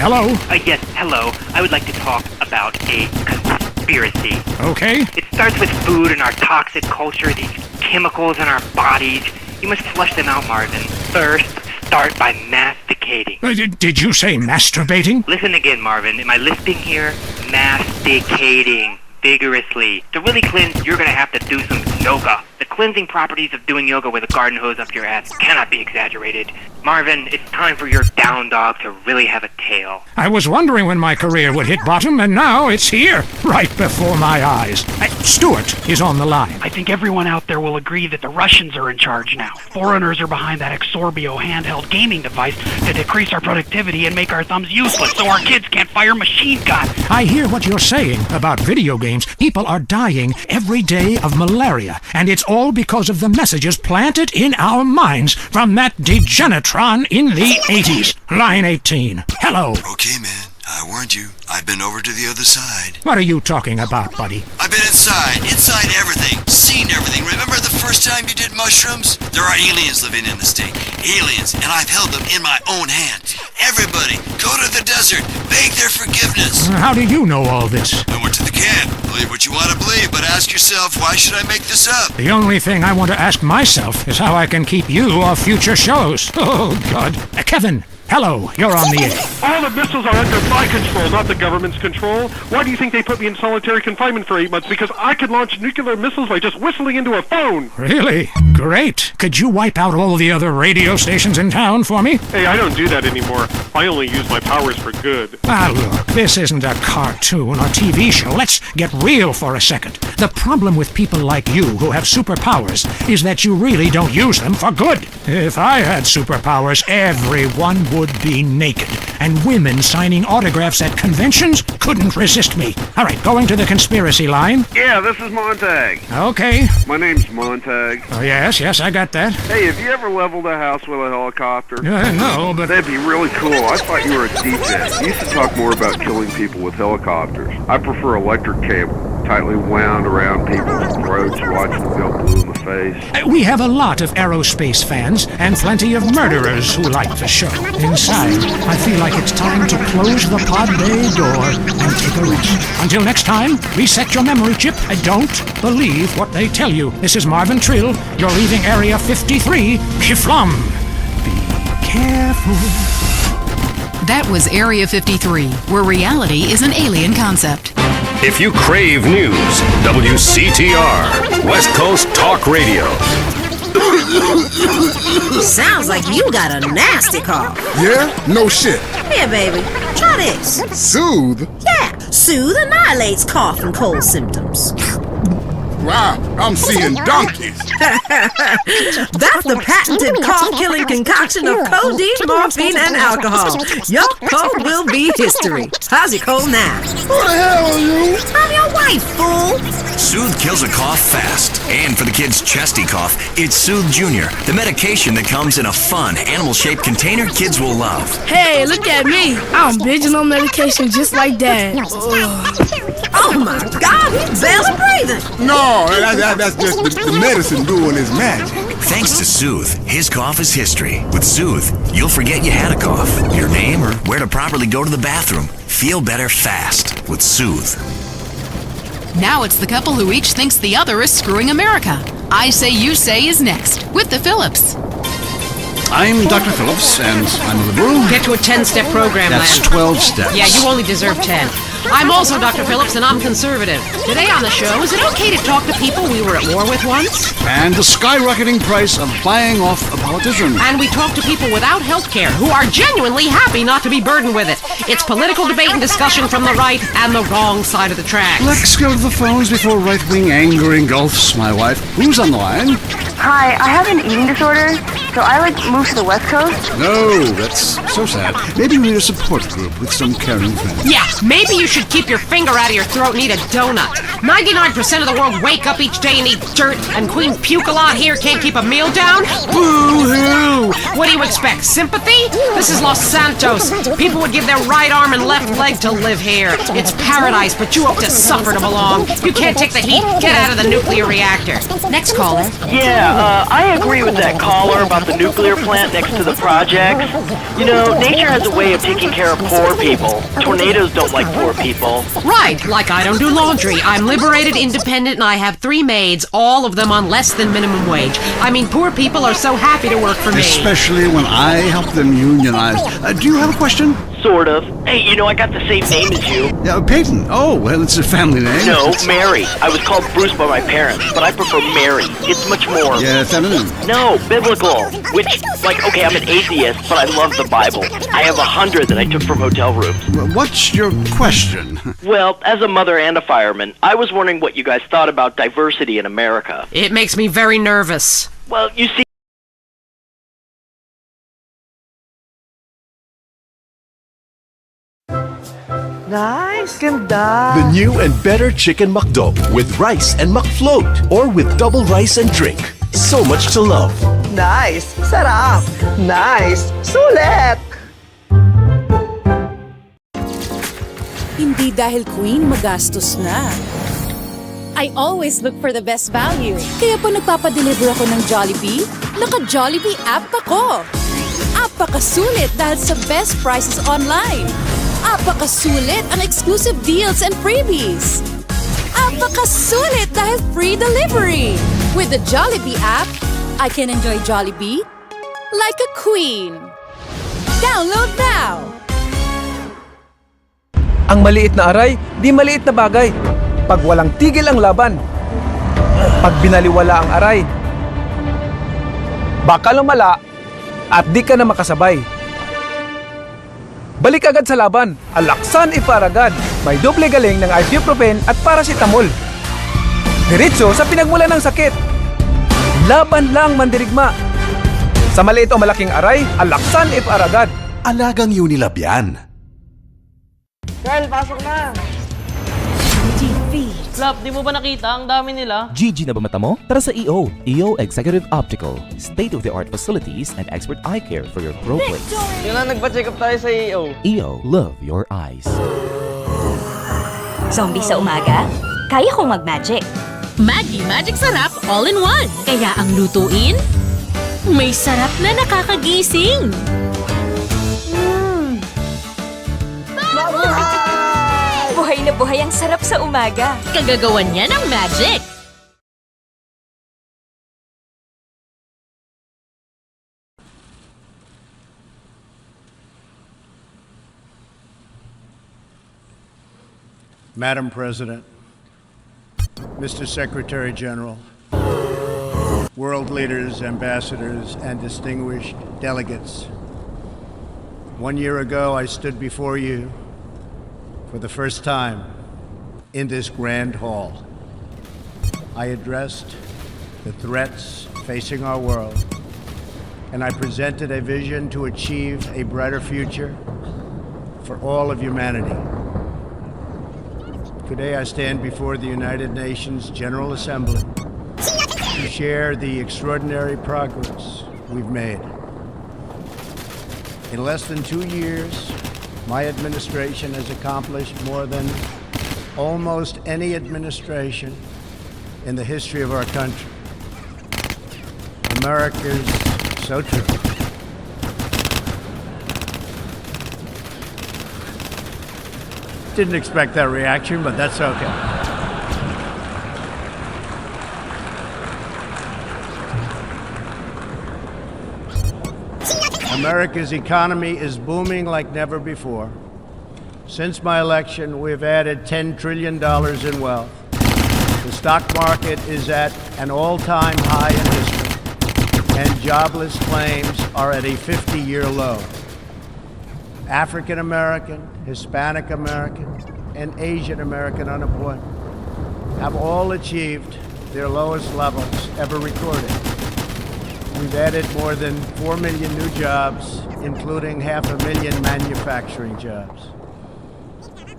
Hello? Yes, hello. I would like to talk about a conspiracy. Okay. It starts with food and our toxic culture, these chemicals in our bodies. You must flush them out, Marvin. First, start by masticating. Did you say masturbating? Listen again, Marvin. Am I lisping here? Masticating. Vigorously. To really cleanse, you're gonna have to do some yoga. The cleansing properties of doing yoga with a garden hose up your ass cannot be exaggerated. Marvin, it's time for your down dog to really have a tail. I was wondering when my career would hit bottom, and now it's here, right before my eyes. Stuart is on the line. I think everyone out there will agree that the Russians are in charge now. Foreigners are behind that Exorbio handheld gaming device to decrease our productivity and make our thumbs useless so our kids can't fire machine guns. I hear what you're saying about video games. People are dying every day of malaria, and it's all because of the messages planted in our minds from that degenitron in the 80s. Line 18. Hello. Okay, man. I warned you. I've been over to the other side. What are you talking about, buddy? I've been inside everything, seen everything. Remember the first time you did mushrooms? There are aliens living in the state. Aliens, and I've held them in my own hand. Everybody, go to the desert, beg their forgiveness. How do you know all this? I went to the camp. Believe what you want to believe, but ask yourself, why should I make this up? The only thing I want to ask myself is how I can keep you off future shows. Oh, God. Kevin. Hello, you're on the air. All the missiles are under my control, not the government's control. Why do you think they put me in solitary confinement for 8 months? Because I can launch nuclear missiles by just whistling into a phone. Really? Great. Could you wipe out all the other radio stations in town for me? Hey, I don't do that anymore. I only use my powers for good. Look, this isn't a cartoon or TV show. Let's get real for a second. The problem with people like you who have superpowers is that you really don't use them for good. If I had superpowers, everyone would be naked, and women signing autographs at conventions couldn't resist me. All right, going to the conspiracy line. Yeah, this is Montag. Okay. My name's Montag. Oh, yes, I got that. Hey, have you ever leveled a house with a helicopter? No, but... That'd be really cool. I thought you were a DJ. You used to talk more about killing people with helicopters. I prefer electric cable, tightly wound around people's throats, watching them go blue in the face. We have a lot of aerospace fans and plenty of murderers who like the show. Inside, I feel like it's time to close the pod bay door and take a rest. Until next time, reset your memory chip and don't believe what they tell you. This is Marvin Trill. You're leaving Area 53. Kiflam. Be careful. That was Area 53, where reality is an alien concept. If you crave news, WCTR, West Coast Talk Radio. Sounds like you got a nasty cough. Yeah? No shit. Here, baby. Try this. Soothe? Yeah. Soothe annihilates cough and cold symptoms. Wow, I'm seeing donkeys. That's the patented cough-killing concoction of codeine, morphine, and alcohol. Your cold will be history. How's your cold now? Who the hell are you? I'm your wife, fool. Soothe kills a cough fast. And for the kids' chesty cough, it's Soothe Junior, the medication that comes in a fun, animal-shaped container kids will love. Hey, look at me. I'm binging on medication just like Dad. Oh my God, he's barely breathing. No, that's just the medicine doing its magic. Thanks to Soothe, his cough is history. With Soothe, you'll forget you had a cough, your name, or where to properly go to the bathroom. Feel better fast with Soothe. Now it's the couple who each thinks the other is screwing America. I Say You Say is next, with the Phillips. I'm Dr. Phillips, and I'm a liberal. Get to a 10-step program, That's Lamb. 12 steps. Yeah, you only deserve 10. I'm also Dr. Phillips, and I'm conservative. Today on the show, is it okay to talk to people we were at war with once? And the skyrocketing price of buying off a politician. And we talk to people without health care who are genuinely happy not to be burdened with it. It's political debate and discussion from the right and the wrong side of the tracks. Let's go to the phones before right-wing anger engulfs my wife. Who's on the line? Hi, I have an eating disorder, so I moved to the West Coast. No, that's so sad. Maybe we need a support group with some caring friends. Yeah, maybe you should keep your finger out of your throat and eat a donut. 99% of the world wake up each day and eat dirt, and Queen Puke-a-Lot here can't keep a meal down? Boo-hoo! What do you expect, sympathy? This is Los Santos. People would give their right arm and left leg to live here. It's paradise, but you have to suffer to belong. You can't take the heat. Get out of the nuclear reactor. Next caller. Yeah, I agree with that caller about the nuclear plant next to the projects. You know, nature has a way of taking care of poor people. Tornadoes don't like poor people. Right, like I don't do laundry. I'm liberated, independent, and I have 3 maids, all of them on less than minimum wage. I mean, poor people are so happy to work for me. Especially when I help them unionize. Do you have a question? Sort of. Hey, you know, I got the same name as you. Yeah, Peyton. Oh, well, it's a family name. No, Mary. I was called Bruce by my parents, but I prefer Mary. It's much more... Yeah, feminine. No, biblical. Which, like, okay, I'm an atheist, but I love the Bible. I have 100 that I took from hotel rooms. What's your question? Well, as a mother and a fireman, I was wondering what you guys thought about diversity in America. It makes me very nervous. Well, you see... Nice, ganda. The new and better Chicken McDo with rice and McFloat or with double rice and drink. So much to love. Nice, sarap. Nice, sulit. Hindi dahil queen magastos na. I always look for the best value. Kaya po nagpapadeliver ako ng Jollibee, naka-Jollibee app ako. Apakasulit dahil sa best prices online. Apakasulit ang exclusive deals and freebies. Apakasulit dahil free delivery. With the Jollibee app, I can enjoy Jollibee like a queen. Download now! Ang maliit na aray, di maliit na bagay. Pag walang tigil ang laban. Pag binaliwala ang aray. Baka lumala at di ka na makasabay. Balik agad sa laban. Alaksan iparagad. May doble galing ng ibuprofen at paracetamol. Diretso sa pinagmula ng sakit. Laban lang mandirigma. Sa maliit o malaking aray, alaksan iparagad. Alagang Unilab yan. Girl, pasok na. Flap, di mo ba nakita? Ang dami nila. GG na ba mata mo? Tara sa EO. EO Executive Optical. State-of-the-art facilities and expert eye care for your pro plates. Yun na, nagpa-check up tayo sa EO. EO, love your eyes. Zombie sa umaga? Kaya kong mag-magic. Maggi Magic Sarap All-in-One. Kaya ang lutuin, may sarap na nakakagising. Buhay na buhay ang sarap sa umaga. Kagagawan niya ng magic. Madam President, Mr. Secretary General, world leaders, ambassadors, and distinguished delegates. 1 year ago, I stood before you for the first time in this grand hall. I addressed the threats facing our world, and I presented a vision to achieve a brighter future for all of humanity. Today I stand before the United Nations General Assembly to share the extraordinary progress we've made. In less than 2 years, my administration has accomplished more than almost any administration in the history of our country. America's so true. Didn't expect that reaction, but that's okay. America's economy is booming like never before. Since my election, we've added $10 trillion in wealth. The stock market is at an all-time high in history, and jobless claims are at a 50-year low. African American, Hispanic American, and Asian American unemployment have all achieved their lowest levels ever recorded. We've added more than 4 million new jobs, including 500,000 manufacturing jobs.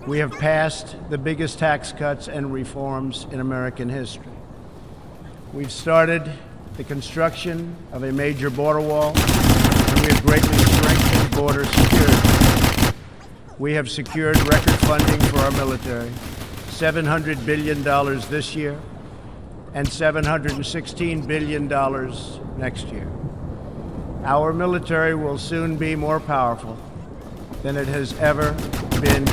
We have passed the biggest tax cuts and reforms in American history. We've started the construction of a major border wall, and we have greatly strengthened border security. We have secured record funding for our military, $700 billion this year, and $716 billion next year. Our military will soon be more powerful than it has ever been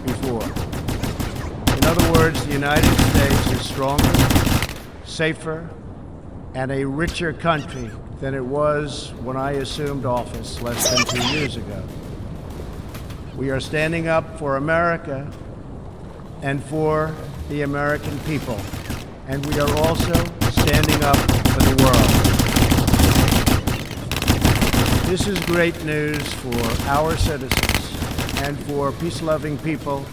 before. In other words, the United States is stronger, safer, and a richer country than it was when I assumed office less than 2 years ago. We are standing up for America and for the American people, and we are also standing up for the world. This is great news for our citizens and for peace-loving people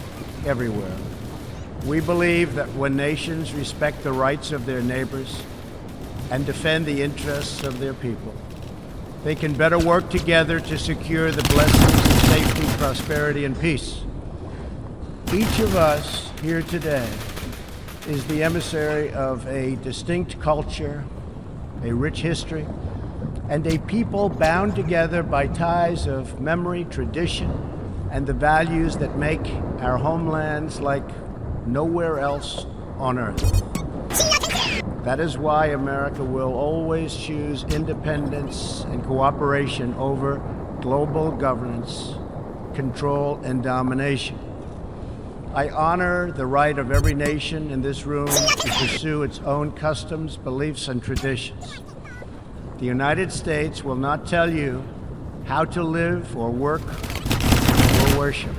everywhere. We believe that when nations respect the rights of their neighbors and defend the interests of their people, they can better work together to secure the blessings of safety, prosperity, and peace. Each of us here today is the emissary of a distinct culture, a rich history, and a people bound together by ties of memory, tradition, and the values that make our homelands like nowhere else on earth. That is why America will always choose independence and cooperation over global governance, control, and domination. I honor the right of every nation in this room to pursue its own customs, beliefs, and traditions. The United States will not tell you how to live or work or worship.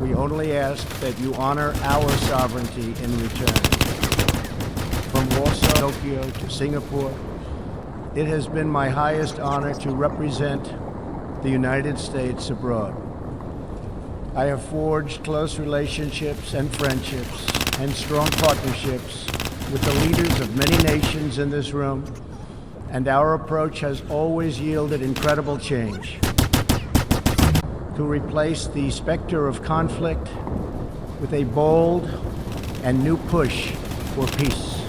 We only ask that you honor our sovereignty in return. From Warsaw, Tokyo to Singapore, it has been my highest honor to represent the United States abroad. I have forged close relationships and friendships and strong partnerships with the leaders of many nations in this room, and our approach has always yielded incredible change. To replace the specter of conflict with a bold and new push for peace.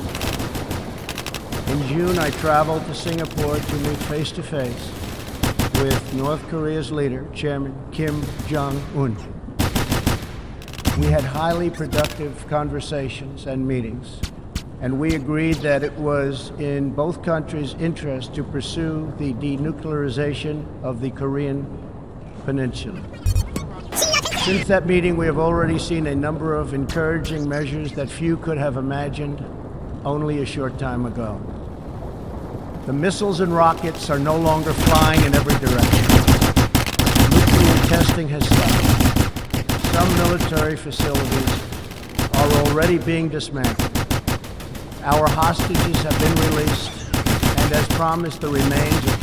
In June, I traveled to Singapore to meet face-to-face with North Korea's leader, Chairman Kim Jong-un. We had highly productive conversations and meetings, and we agreed that it was in both countries' interest to pursue the denuclearization of the Korean Peninsula. Since that meeting, we have already seen a number of encouraging measures that few could have imagined only a short time ago. The missiles and rockets are no longer flying in every direction. Nuclear testing has stopped. Some military facilities are already being dismantled. Our hostages have been released, and as promised, the remains of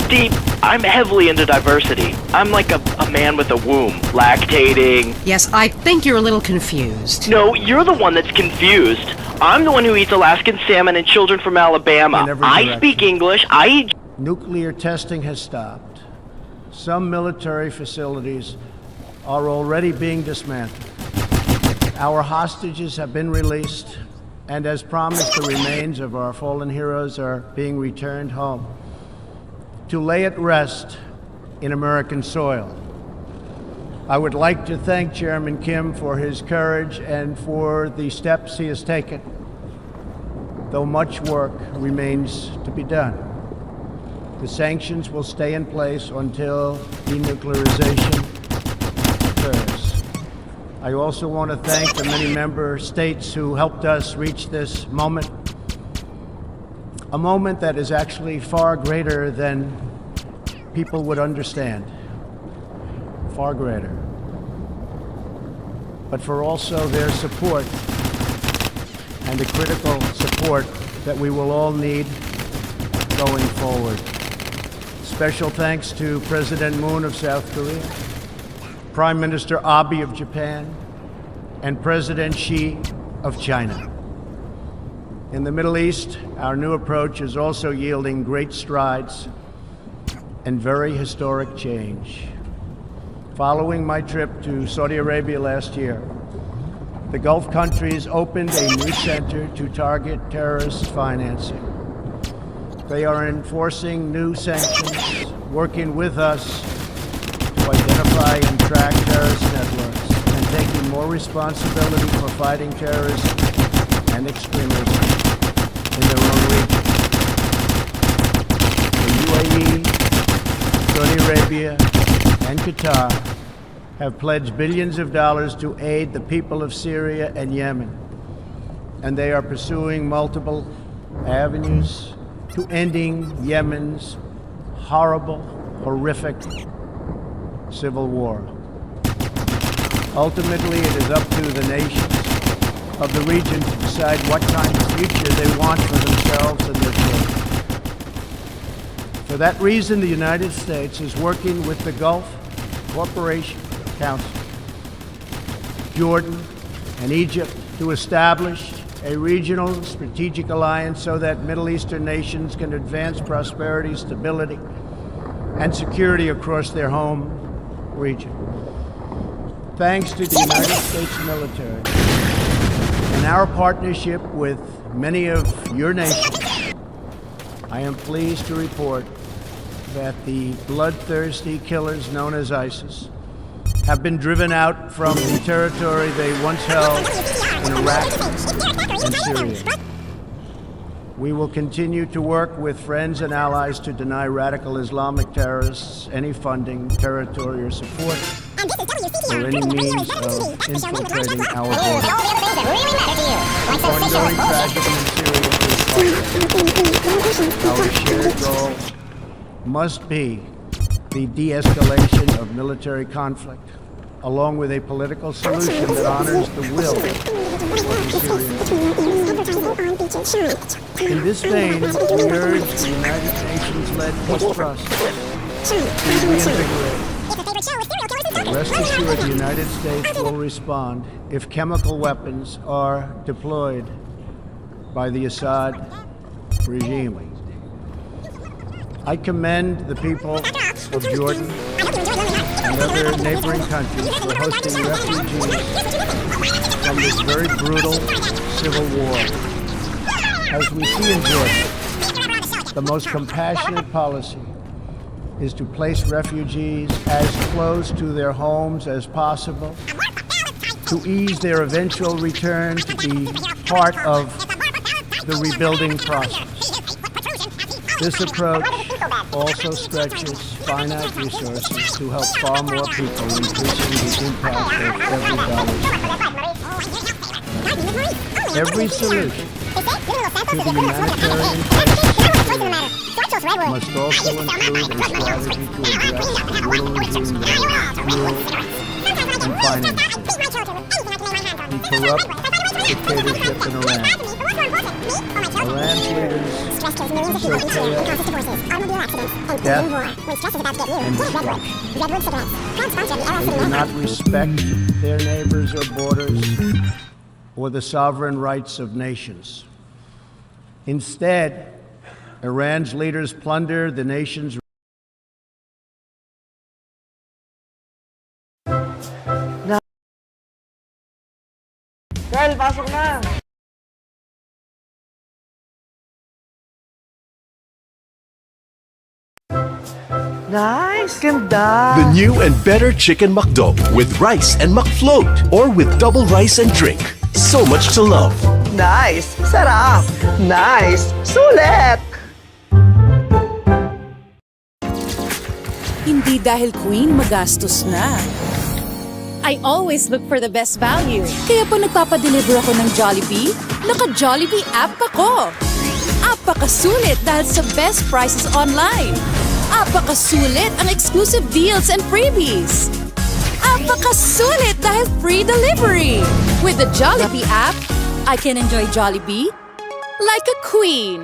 Steve, I'm heavily into diversity. I'm like a man with a womb, lactating. Yes, I think you're a little confused. No, you're the one that's confused. I'm the one who eats Alaskan salmon and children from Alabama. I speak English. I eat... Nuclear testing has stopped. Some military facilities are already being dismantled. Our hostages have been released, and as promised, the remains of our fallen heroes are being returned home to lay at rest in American soil. I would like to thank Chairman Kim for his courage and for the steps he has taken, though much work remains to be done. The sanctions will stay in place until denuclearization occurs. I also want to thank the many member states who helped us reach this moment, a moment that is actually far greater than people would understand, far greater. But for also their support and the critical support that we will all need going forward. Special thanks to President Moon of South Korea, Prime Minister Abe of Japan, and President Xi of China. In the Middle East, our new approach is also yielding great strides and very historic change. Following my trip to Saudi Arabia last year, the Gulf countries opened a new center to target terrorist financing. They are enforcing new sanctions, working with us to identify and track terrorist networks, and taking more responsibility for fighting terrorism and extremism in their own region. The UAE, Saudi Arabia, and Qatar have pledged billions of dollars to aid the people of Syria and Yemen, and they are pursuing multiple avenues to ending Yemen's horrible, horrific civil war. Ultimately, it is up to the nations of the region to decide what kind of future they want for themselves and their children. For that reason, the United States is working with the Gulf Cooperation Council, Jordan, and Egypt to establish a regional strategic alliance so that Middle Eastern nations can advance prosperity, stability, and security across their home region. Thanks to the United States military and our partnership with many of your nations, I am pleased to report that the bloodthirsty killers known as ISIS have been driven out from the territory they once held in Iraq and Syria. We will continue to work with friends and allies to deny radical Islamic terrorists any funding, territory, or support, or any means of infiltrating our borders. The ongoing tragedy in Syria is our shared goal must be the de-escalation of military conflict, along with a political solution that honors the will of the Syrians. In this vein, we urge the United Nations-led peace process to be reinvigorated. Rest assured, the United States will respond if chemical weapons are deployed by the Assad regime. I commend the people of Jordan and other neighboring countries for hosting refugees from this very brutal civil war. As we see in Jordan, the most compassionate policy is to place refugees as close to their homes as possible, to ease their eventual return to be part of the rebuilding process. This approach also stretches finite resources to help far more people, increasing the impact of every dollar spent. Every solution to the humanitarian crisis must also include a strategy to address the brutal regime that fueled and financed the corrupt dictatorship in Iran. Iran's leaders sow chaos, death, and destruction. They do not respect their neighbors or borders or the sovereign rights of nations. Instead, Iran's leaders plunder the nation's Girl, pasok na! Nice! Ganda! The new and better Chicken McDo with rice and McFloat or with double rice and drink. So much to love. Nice! Sarap! Nice! Sulit! Hindi dahil queen magastos na. I always look for the best value. Kaya po nagpapadeliver ako ng Jollibee, naka-Jollibee app ako. Apakasulit dahil sa best prices online. Apakasulit ang exclusive deals and freebies. Apakasulit dahil free delivery. With the Jollibee app, I can enjoy Jollibee like a queen.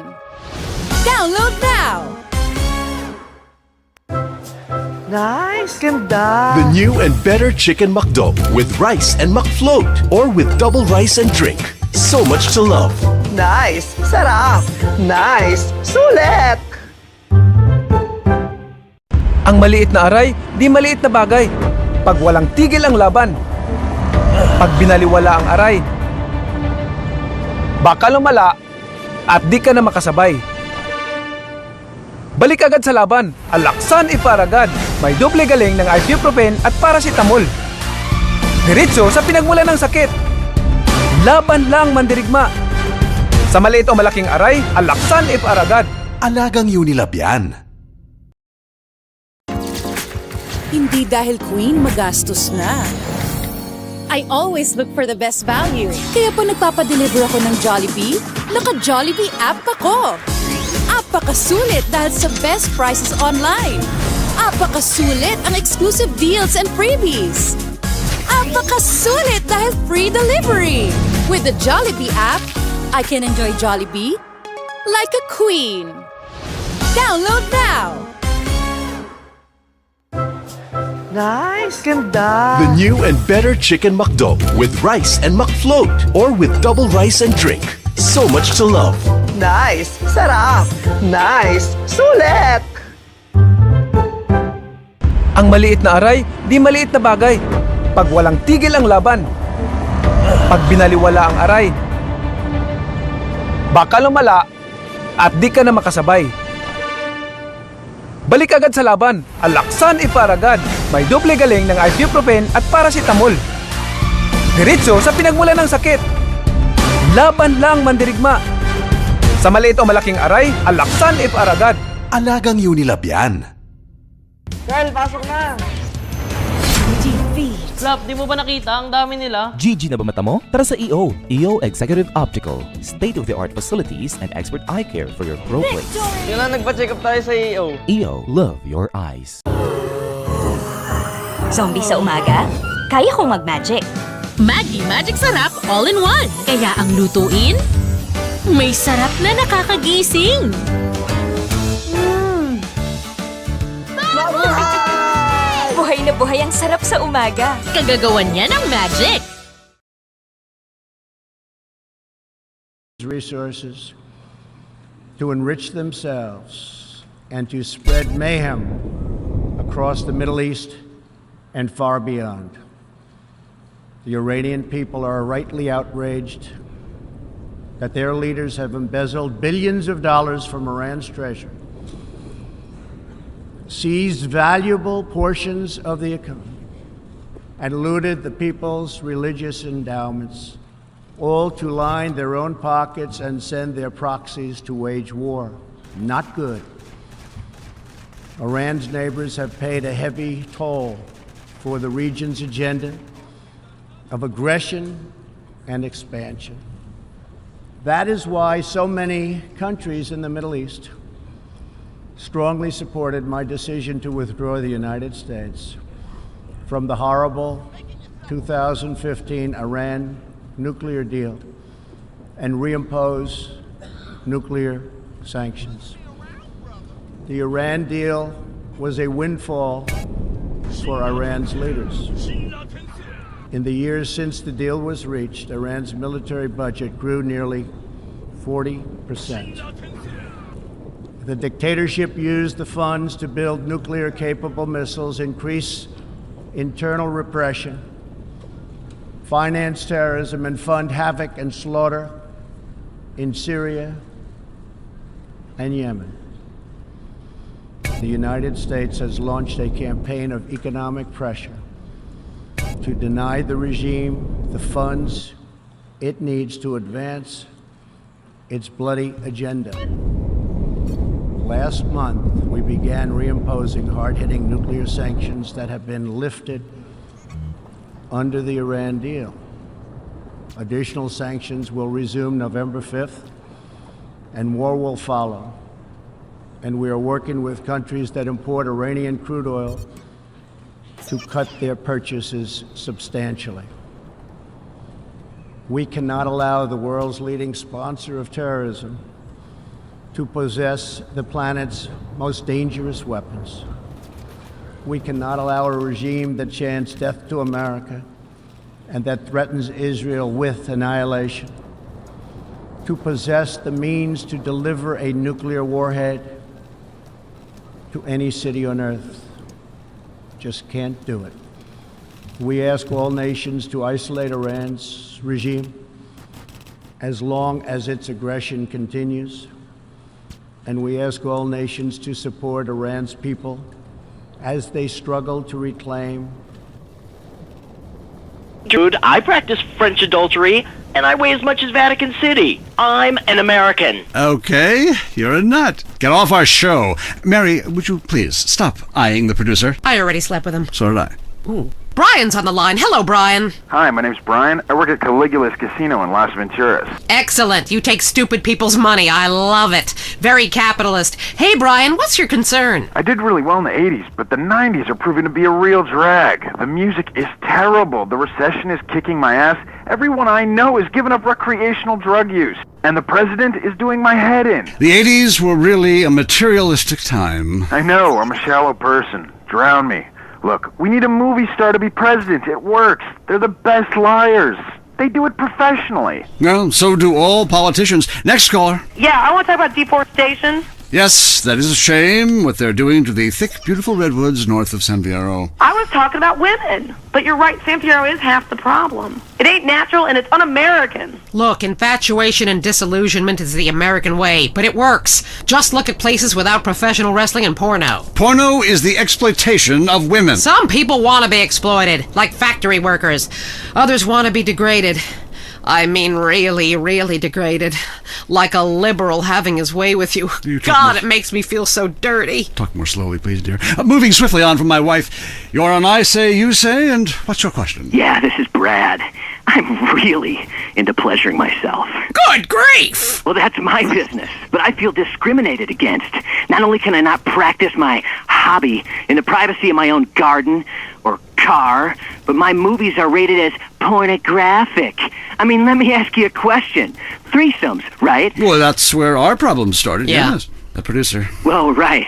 Download now! Nice! Ganda! The new and better Chicken McDo with rice and McFloat or with double rice and drink. So much to love. Nice! Sarap! Nice! Sulit! Ang maliit na aray, di maliit na bagay. Pag walang tigil ang laban. Pag binaliwala ang aray. Baka lumala at di ka na makasabay. Balik agad sa laban. Alaksan iparagad. May doble galing ng ibuprofen at paracetamol. Diretso sa pinagmula ng sakit. Laban lang mandirigma. Sa maliit o malaking aray, alaksan iparagad. Alagang Unilab yan. Hindi dahil queen magastos na. I always look for the best value. Kaya po nagpapadeliver ako ng Jollibee, naka-Jollibee app ako. Apakasulit dahil sa best prices online. Apakasulit ang exclusive deals and freebies. Apakasulit dahil free delivery. With the Jollibee app, I can enjoy Jollibee like a queen. Download now! Nice! Ganda! The new and better Chicken McDo with rice and McFloat or with double rice and drink. So much to love. Nice! Sarap! Nice! Sulit! Ang maliit na aray, di maliit na bagay. Pag walang tigil ang laban. Pag binaliwala ang aray. Baka lumala at di ka na makasabay. Balik agad sa laban. Alaksan iparagad. May doble galing ng ibuprofen at paracetamol. Diretso sa pinagmula ng sakit. Laban lang mandirigma. Sa maliit o malaking aray, alaksan iparagad. Alagang Unilab yan. Girl, pasok na! Flap, di mo ba nakita? Ang dami nila. GG na ba mata mo? Tara sa EO. EO Executive Optical. State-of-the-art facilities and expert eye care for your pro plays. Yun lang, nagpa-check up tayo sa EO. EO, love your eyes. Zombie sa umaga? Kaya kong mag-magic. Maggie Magic Sarap All-in-One. Kaya ang lutuin, may sarap na nakakagising. Buhay na buhay ang sarap sa umaga. Kagagawan niya ng magic. Resources to enrich themselves and to spread mayhem across the Middle East and far beyond. The Iranian people are rightly outraged that their leaders have embezzled billions of dollars from Iran's treasury, seized valuable portions of the economy, and looted the people's religious endowments, all to line their own pockets and send their proxies to wage war. Not good. Iran's neighbors have paid a heavy toll for the region's agenda of aggression and expansion. That is why so many countries in the Middle East strongly supported my decision to withdraw the United States from the horrible 2015 Iran nuclear deal and reimpose nuclear sanctions. The Iran deal was a windfall for Iran's leaders. In the years since the deal was reached, Iran's military budget grew nearly 40%. The dictatorship used the funds to build nuclear-capable missiles, increase internal repression, finance terrorism, and fund havoc and slaughter in Syria and Yemen. The United States has launched a campaign of economic pressure to deny the regime the funds it needs to advance its bloody agenda. Last month, we began reimposing hard-hitting nuclear sanctions that have been lifted under the Iran deal. Additional sanctions will resume November 5th, and more will follow. And we are working with countries that import Iranian crude oil to cut their purchases substantially. We cannot allow the world's leading sponsor of terrorism to possess the planet's most dangerous weapons. We cannot allow a regime that chants death to America and that threatens Israel with annihilation to possess the means to deliver a nuclear warhead to any city on earth. Just can't do it. We ask all nations to isolate Iran's regime as long as its aggression continues. And we ask all nations to support Iran's people as they struggle to reclaim. Dude, I practice French adultery, and I weigh as much as Vatican City. I'm an American. Okay, you're a nut. Get off our show. Mary, would you please stop eyeing the producer? I already slept with him. So did I. Ooh. Brian's on the line. Hello, Brian. Hi, my name's Brian. I work at Caligula's Casino in Las Venturas. Excellent. You take stupid people's money. I love it. Very capitalist. Hey, Brian, what's your concern? I did really well in the 80s, but the 90s are proving to be a real drag. The music is terrible. The recession is kicking my ass. Everyone I know is giving up recreational drug use. And the president is doing my head in. The 80s were really a materialistic time. I know. I'm a shallow person. Drown me. Look, we need a movie star to be president. It works. They're the best liars. They do it professionally. Well, so do all politicians. Next caller. Yeah, I want to talk about deforestation. Yes, that is a shame, what they're doing to the thick, beautiful redwoods north of San Fierro. I was talking about women. But you're right, San Fierro is half the problem. It ain't natural and it's un-American. Look, infatuation and disillusionment is the American way, but it works. Just look at places without professional wrestling and porno. Porno is the exploitation of women. Some people want to be exploited, like factory workers. Others want to be degraded. I mean really, really degraded. Like a liberal having his way with you. God, it makes me feel so dirty. Talk more slowly, please, dear. Moving swiftly on from my wife. You're on I Say, You Say, and what's your question? Yeah, this is Brad. I'm really into pleasuring myself. Good grief! Well, that's my business, but I feel discriminated against. Not only can I not practice my hobby in the privacy of my own garden or car, but my movies are rated as pornographic. I mean, let me ask you a question. Threesomes, right? Well, that's where our problem started, Yeah. yes. The producer. Well, right.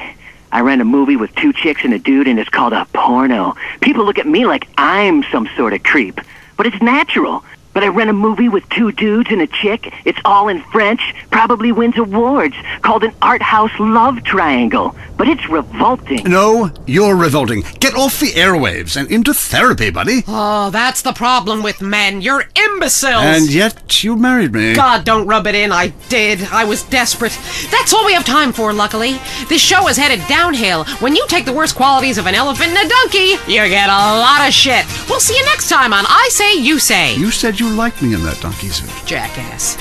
I ran a movie with 2 chicks and a dude, and it's called a porno. People look at me like I'm some sort of creep, but it's natural. But I ran a movie with 2 dudes and a chick. It's all in French, probably wins awards, called an art house love triangle. But it's revolting. No, you're revolting. Get off the airwaves and into therapy, buddy. Oh, that's the problem with men. You're imbeciles. And yet you married me. God, don't rub it in. I did. I was desperate. That's all we have time for, luckily. This show is headed downhill. When you take the worst qualities of an elephant and a donkey, you get a lot of shit. We'll see you next time on I Say, You Say. You said you liked me in that donkey suit. Jackass.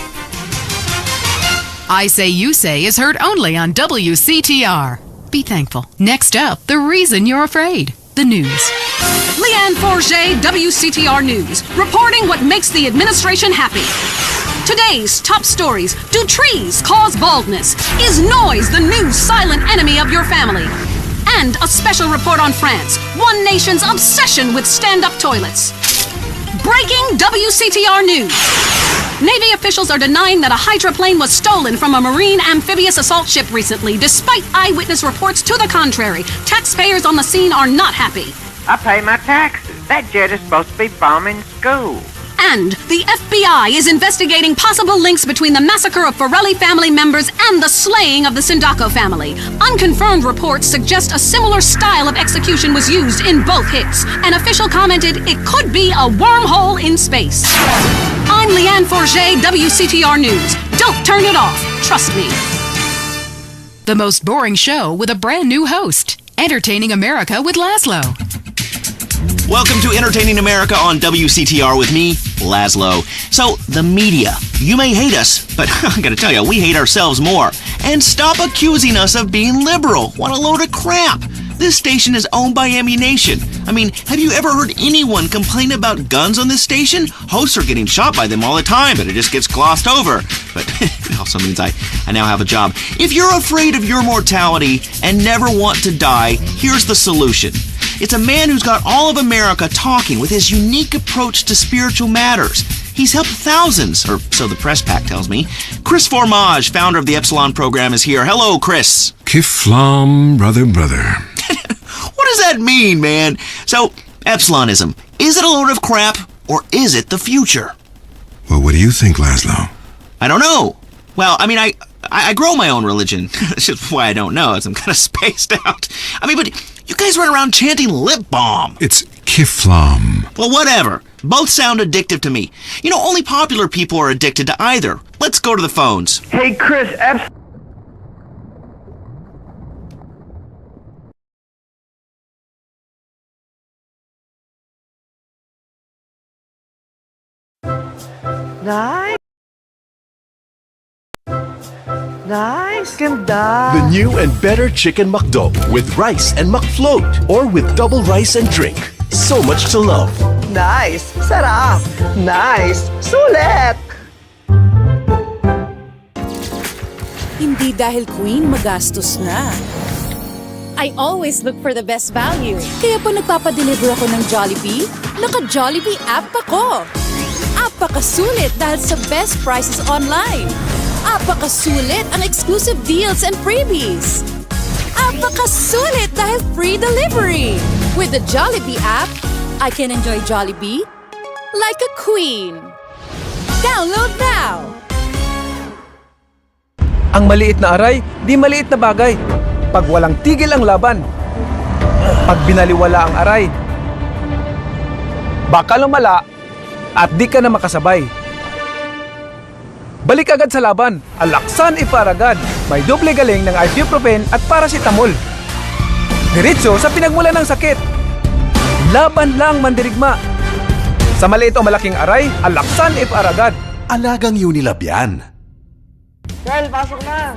I Say You Say is heard only on WCTR. Be thankful. Next up, the reason you're afraid. The news. Leanne Forget, WCTR News, reporting what makes the administration happy. Today's top stories. Do trees cause baldness? Is noise the new silent enemy of your family? And a special report on France, one nation's obsession with stand-up toilets. Breaking WCTR News. Navy officials are denying that a hydroplane was stolen from a Marine amphibious assault ship recently, despite eyewitness reports to the contrary. Taxpayers on the scene are not happy. I pay my taxes. That jet is supposed to be bombing schools. And the FBI is investigating possible links between the massacre of Forelli family members and the slaying of the Sindaco family. Unconfirmed reports suggest a similar style of execution was used in both hits. An official commented it could be a wormhole in space. I'm Leanne Forget, WCTR News. Don't turn it off. Trust me. The most boring show with a brand new host. Entertaining America with Laszlo. Welcome to Entertaining America on WCTR with me, Laszlo. So, the media. You may hate us, but I gotta tell you, we hate ourselves more. And stop accusing us of being liberal. What a load of crap. This station is owned by Ammunition. I mean, have you ever heard anyone complain about guns on this station? Hosts are getting shot by them all the time, but it just gets glossed over. But it also means I now have a job. If you're afraid of your mortality and never want to die, here's the solution. It's a man who's got all of America talking with his unique approach to spiritual matters. He's helped thousands, or so the press pack tells me. Chris Formage, founder of the Epsilon program, is here. Hello, Chris. Kiflam, brother. What does that mean, man? So, Epsilonism, is it a load of crap, or is it the future? Well, what do you think, Laszlo? I don't know. Well, I mean, I grow my own religion. That's just why I don't know, as I'm kind of spaced out. I mean, but you guys run around chanting lip balm. It's Kiflam. Well, whatever. Both sound addictive to me. You know, only popular people are addicted to either. Let's go to the phones. Hey, Chris, Nice. Nice. Ganda. The new and better Chicken McDo with rice and McFloat or with double rice and drink. So much to love. Nice. Sarap. Nice. Sulit. Hindi dahil queen magastos na. I always look for the best value. Kaya po nagpapadeliver ako ng Jollibee, naka-Jollibee app ako. Apakasulit dahil sa best prices online. Apakasulit ang exclusive deals and freebies. Apakasulit dahil free delivery. With the Jollibee app, I can enjoy Jollibee like a queen. Download now! Ang maliit na aray, di maliit na bagay. Pag walang tigil ang laban. Pag binaliwala ang aray, baka lumala at di ka na makasabay. Balik agad sa laban. Alaksan iparagad. May doble galing ng ibuprofen at paracetamol. Diretso sa pinagmulan ng sakit. Laban lang mandirigma. Sa maliit o malaking aray, alaksan iparagad. Alagang Unilab yan. Carl, pasok na.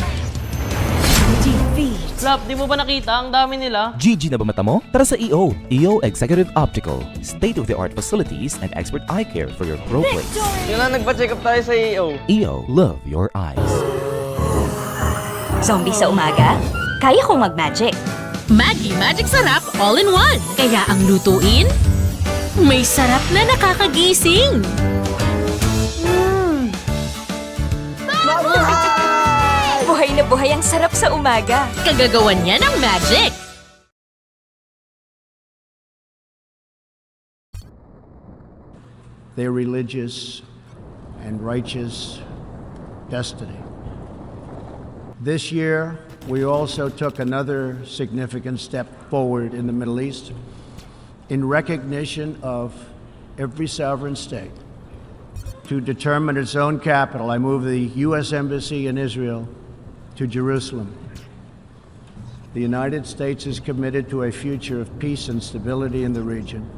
Flap, di mo ba nakita? Ang dami nila. Gigi na ba mata mo? Tara sa EO. EO Executive Optical. State-of-the-art facilities and expert eye care for your pro plays. Yun na, nagpa-check up tayo sa EO. EO, love your eyes. Zombie sa umaga? Kaya kong mag-magic. Maggi Magic Sarap all-in-one. Kaya ang lutuin, may sarap na nakakagising. Buhay na buhay ang sarap sa umaga. Kagagawan niya ng magic. Their religious and righteous destiny. This year, we also took another significant step forward in the Middle East in recognition of every sovereign state to determine its own capital. I moved the U.S. Embassy in Israel to Jerusalem. The United States is committed to a future of peace and stability in the region,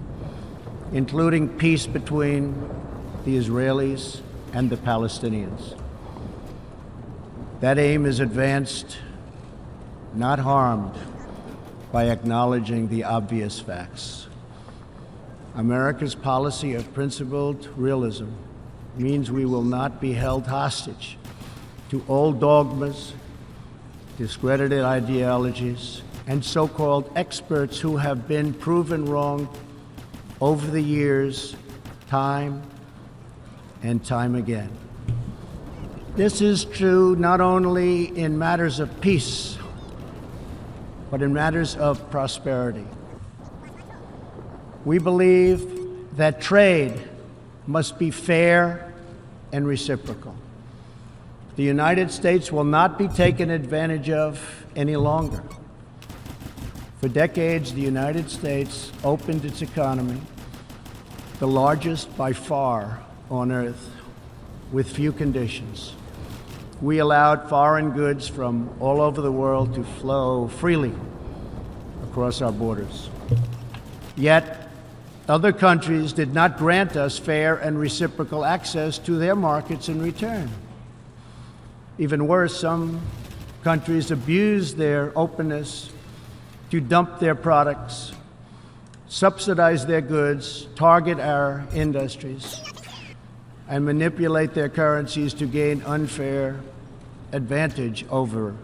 including peace between the Israelis and the Palestinians. That aim is advanced, not harmed, by acknowledging the obvious facts. America's policy of principled realism means we will not be held hostage to old dogmas, discredited ideologies, and so-called experts who have been proven wrong over the years, time and time again. This is true not only in matters of peace, but in matters of prosperity. We believe that trade must be fair and reciprocal. The United States will not be taken advantage of any longer. For decades, the United States opened its economy, the largest by far on earth, with few conditions. We allowed foreign goods from all over the world to flow freely across our borders. Yet, other countries did not grant us fair and reciprocal access to their markets in return. Even worse, some countries abused their openness to dump their products, subsidize their goods, target our industries, and manipulate their currencies to gain unfair advantage over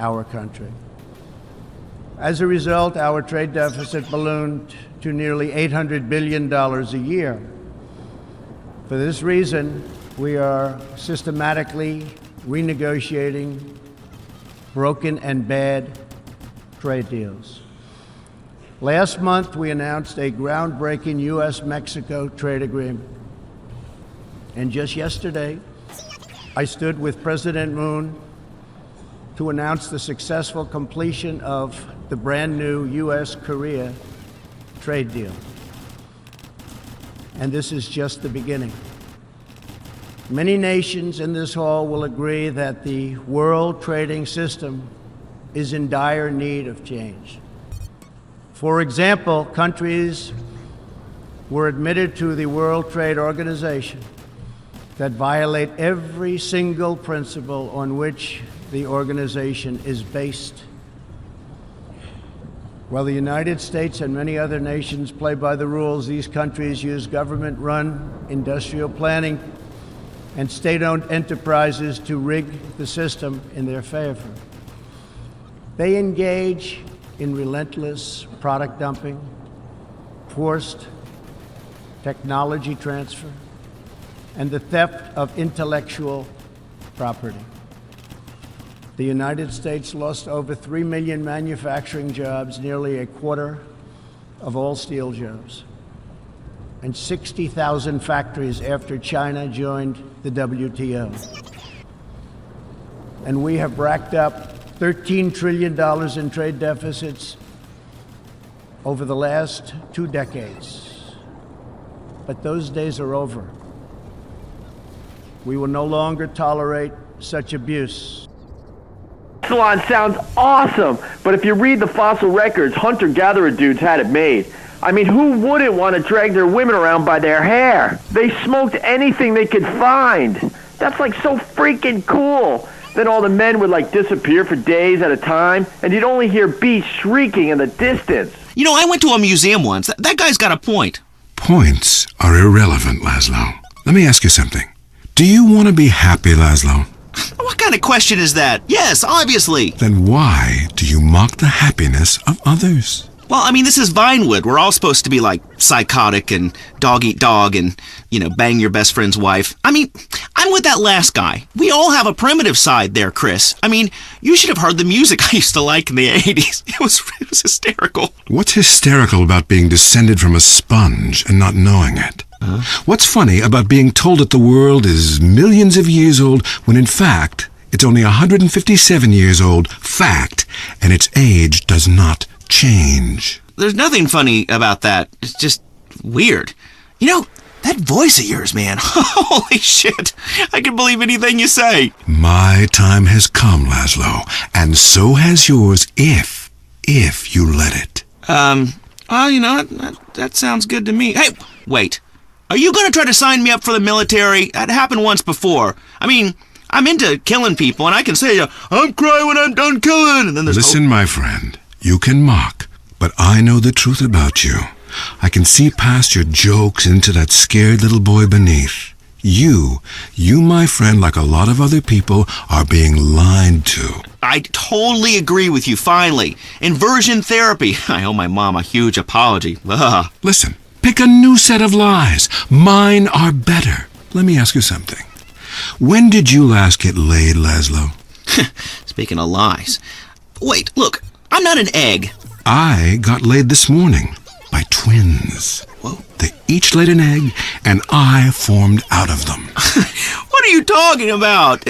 our country. As a result, our trade deficit ballooned to nearly $800 billion a year. For this reason, we are systematically renegotiating broken and bad trade deals. Last month, we announced a groundbreaking U.S.-Mexico trade agreement. And just yesterday, I stood with President Moon to announce the successful completion of the brand new U.S.-Korea trade deal. And this is just the beginning. Many nations in this hall will agree that the world trading system is in dire need of change. For example, countries were admitted to the World Trade Organization that violate every single principle on which the organization is based. While the United States and many other nations play by the rules, these countries use government-run industrial planning and state-owned enterprises to rig the system in their favor. They engage in relentless product dumping, forced technology transfer, and the theft of intellectual property. The United States lost over 3 million manufacturing jobs, nearly a quarter of all steel jobs, and 60,000 factories after China joined the WTO. And we have racked up $13 trillion in trade deficits over the last 2 decades. But those days are over. We will no longer tolerate such abuse. Salon sounds awesome, but if you read the fossil records, hunter-gatherer dudes had it made. I mean, who wouldn't want to drag their women around by their hair? They smoked anything they could find. That's like so freaking cool. Then all the men would like disappear for days at a time, and you'd only hear beasts shrieking in the distance. You know, I went to a museum once. That guy's got a point. Points are irrelevant, Laszlo. Let me ask you something. Do you want to be happy, Laszlo? What kind of question is that? Yes, obviously. Then why do you mock the happiness of others? Well, I mean, this is Vinewood. We're all supposed to be like psychotic and dog eat dog and, you know, bang your best friend's wife. I mean, I'm with that last guy. We all have a primitive side there, Chris. I mean, you should have heard the music I used to like in the 80s. It was hysterical. What's hysterical about being descended from a sponge and not knowing it? What's funny about being told that the world is millions of years old when in fact it's only 157 years old, fact, and its age does not change? There's nothing funny about that. It's just weird. You know, that voice of yours, man. Holy shit. I can believe anything you say. My time has come, Laszlo, and so has yours if you let it. Well, you know, that sounds good to me. Hey, wait. Are you going to try to sign me up for the military? That happened once before. I mean, I'm into killing people, and I can say, I'm crying when I'm done killing. And then there's Listen, my friend, you can mock, but I know the truth about you. I can see past your jokes into that scared little boy beneath. You, my friend, like a lot of other people, are being lied to. I totally agree with you, finally. Inversion therapy. I owe my mom a huge apology. Ugh. Listen. Pick a new set of lies. Mine are better. Let me ask you something. When did you last get laid, Laszlo? Speaking of lies. Wait, look, I'm not an egg. I got laid this morning by twins. Whoa. They each laid an egg, and I formed out of them. What are you talking about?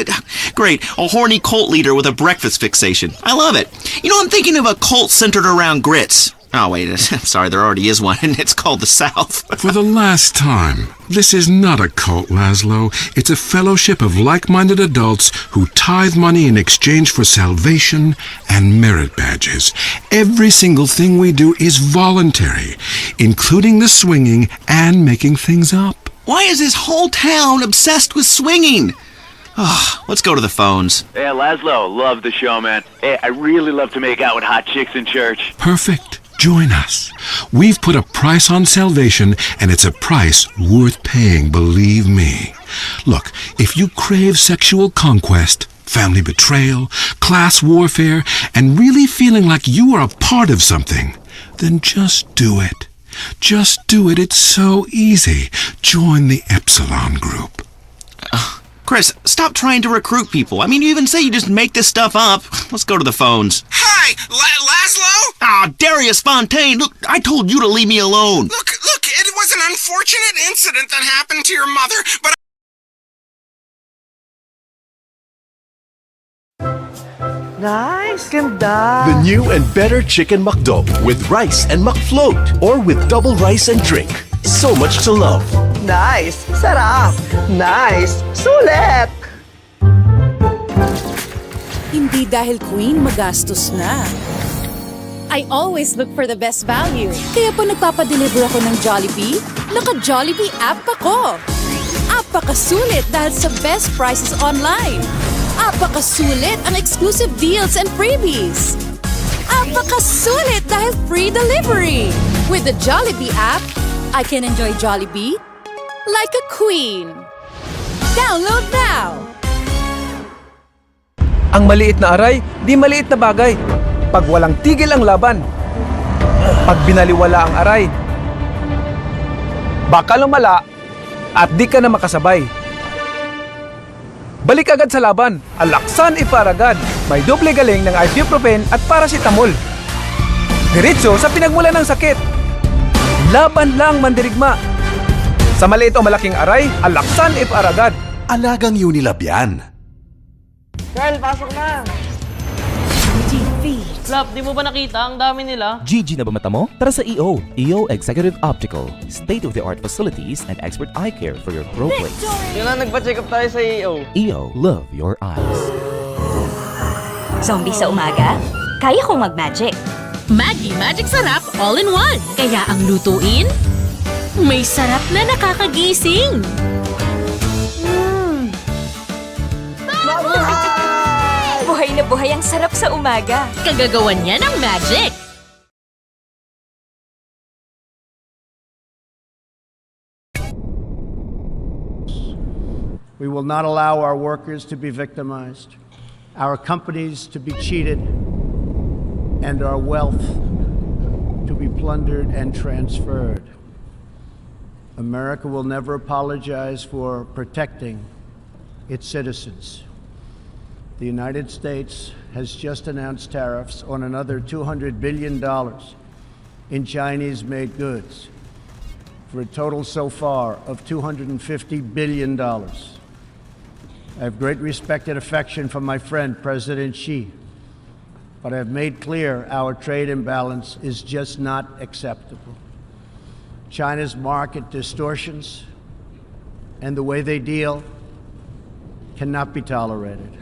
Great, a horny cult leader with a breakfast fixation. I love it. You know, I'm thinking of a cult centered around grits. Oh, wait, sorry, there already is one, and it's called the South. For the last time, this is not a cult, Laszlo. It's a fellowship of like-minded adults who tithe money in exchange for salvation and merit badges. Every single thing we do is voluntary, including the swinging and making things up. Why is this whole town obsessed with swinging? Oh, let's go to the phones. Hey, Laszlo, love the show, man. Hey, I really love to make out with hot chicks in church. Perfect. Join us. We've put a price on salvation, and it's a price worth paying, believe me. Look, if you crave sexual conquest, family betrayal, class warfare, and really feeling like you are a part of something, then just do it. Just do it. It's so easy. Join the Epsilon group. Chris, stop trying to recruit people. I mean, you even say you just make this stuff up. Let's go to the phones. Hi, Laszlo? Darius Fontaine, look, I told you to leave me alone. Look, it was an unfortunate incident that happened to your mother, but... Nice, ganda. The new and better Chicken McDo with rice and McFloat or with double rice and drink. So much to love. Nice, sarap. Nice, sulit. Hindi dahil queen magastos na. I always look for the best value. Kaya po nagpapadeliver ako ng Jollibee, naka-Jollibee app ako. Apakasulit dahil sa best prices online. Apakasulit ang exclusive deals and freebies. Apakasulit dahil free delivery. With the Jollibee app, I can enjoy Jollibee like a queen. Download now! Ang maliit na aray, di maliit na bagay. Pag walang tigil ang laban. Pag binaliwala ang aray, baka lumala at di ka na makasabay. Balik agad sa laban, alaksan iparagad. May doble galing ng ibuprofen at paracetamol. Diretso sa pinagmula ng sakit. Laban lang mandirigma. Sa maliit o malaking aray, alaksan iparagad. Alagang Unilab yan. Girl, pasok na. Love, di mo ba nakita? Ang dami nila. GG na ba mata mo? Tara sa EO. EO Executive Optical. State-of-the-art facilities and expert eye care for your pro plate. Yun na, nagpa-check up tayo sa EO. EO, love your eyes. Zombie sa umaga? Kaya kong mag-magic. Maggie Magic Sarap All-in-One. Kaya ang lutuin, may sarap na nakakagising. Buhay na buhay ang sarap sa umaga. Kagagawan niya ng magic. We will not allow our workers to be victimized, our companies to be cheated, and our wealth to be plundered and transferred. America will never apologize for protecting its citizens. The United States has just announced tariffs on another $200 billion in Chinese-made goods, for a total so far of $250 billion. I have great respect and affection for my friend, President Xi, but I have made clear our trade imbalance is just not acceptable. China's market distortions and the way they deal cannot be tolerated.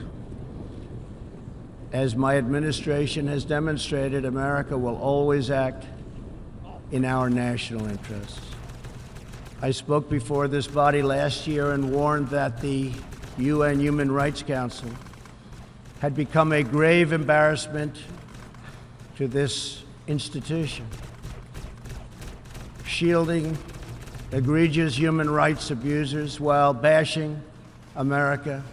As my administration has demonstrated, America will always act in our national interests. I spoke before this body last year and warned that the UN Human Rights Council had become a grave embarrassment to this institution, shielding egregious human rights abusers while bashing America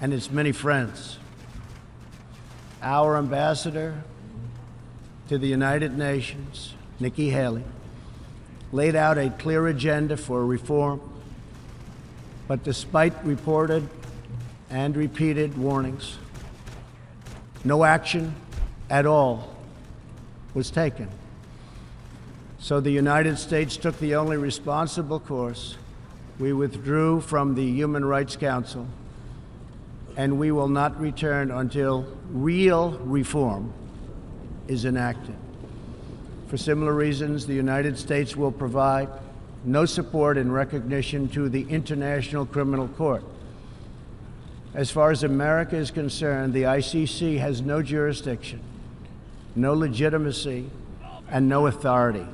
and its many friends. Our ambassador to the United Nations, Nikki Haley, laid out a clear agenda for reform, but despite reported and repeated warnings, no action at all was taken. So the United States took the only responsible course. We withdrew from the Human Rights Council, and we will not return until real reform is enacted. For similar reasons, the United States will provide no support in recognition to the International Criminal Court. As far as America is concerned, the ICC has no jurisdiction, no legitimacy, and no authority.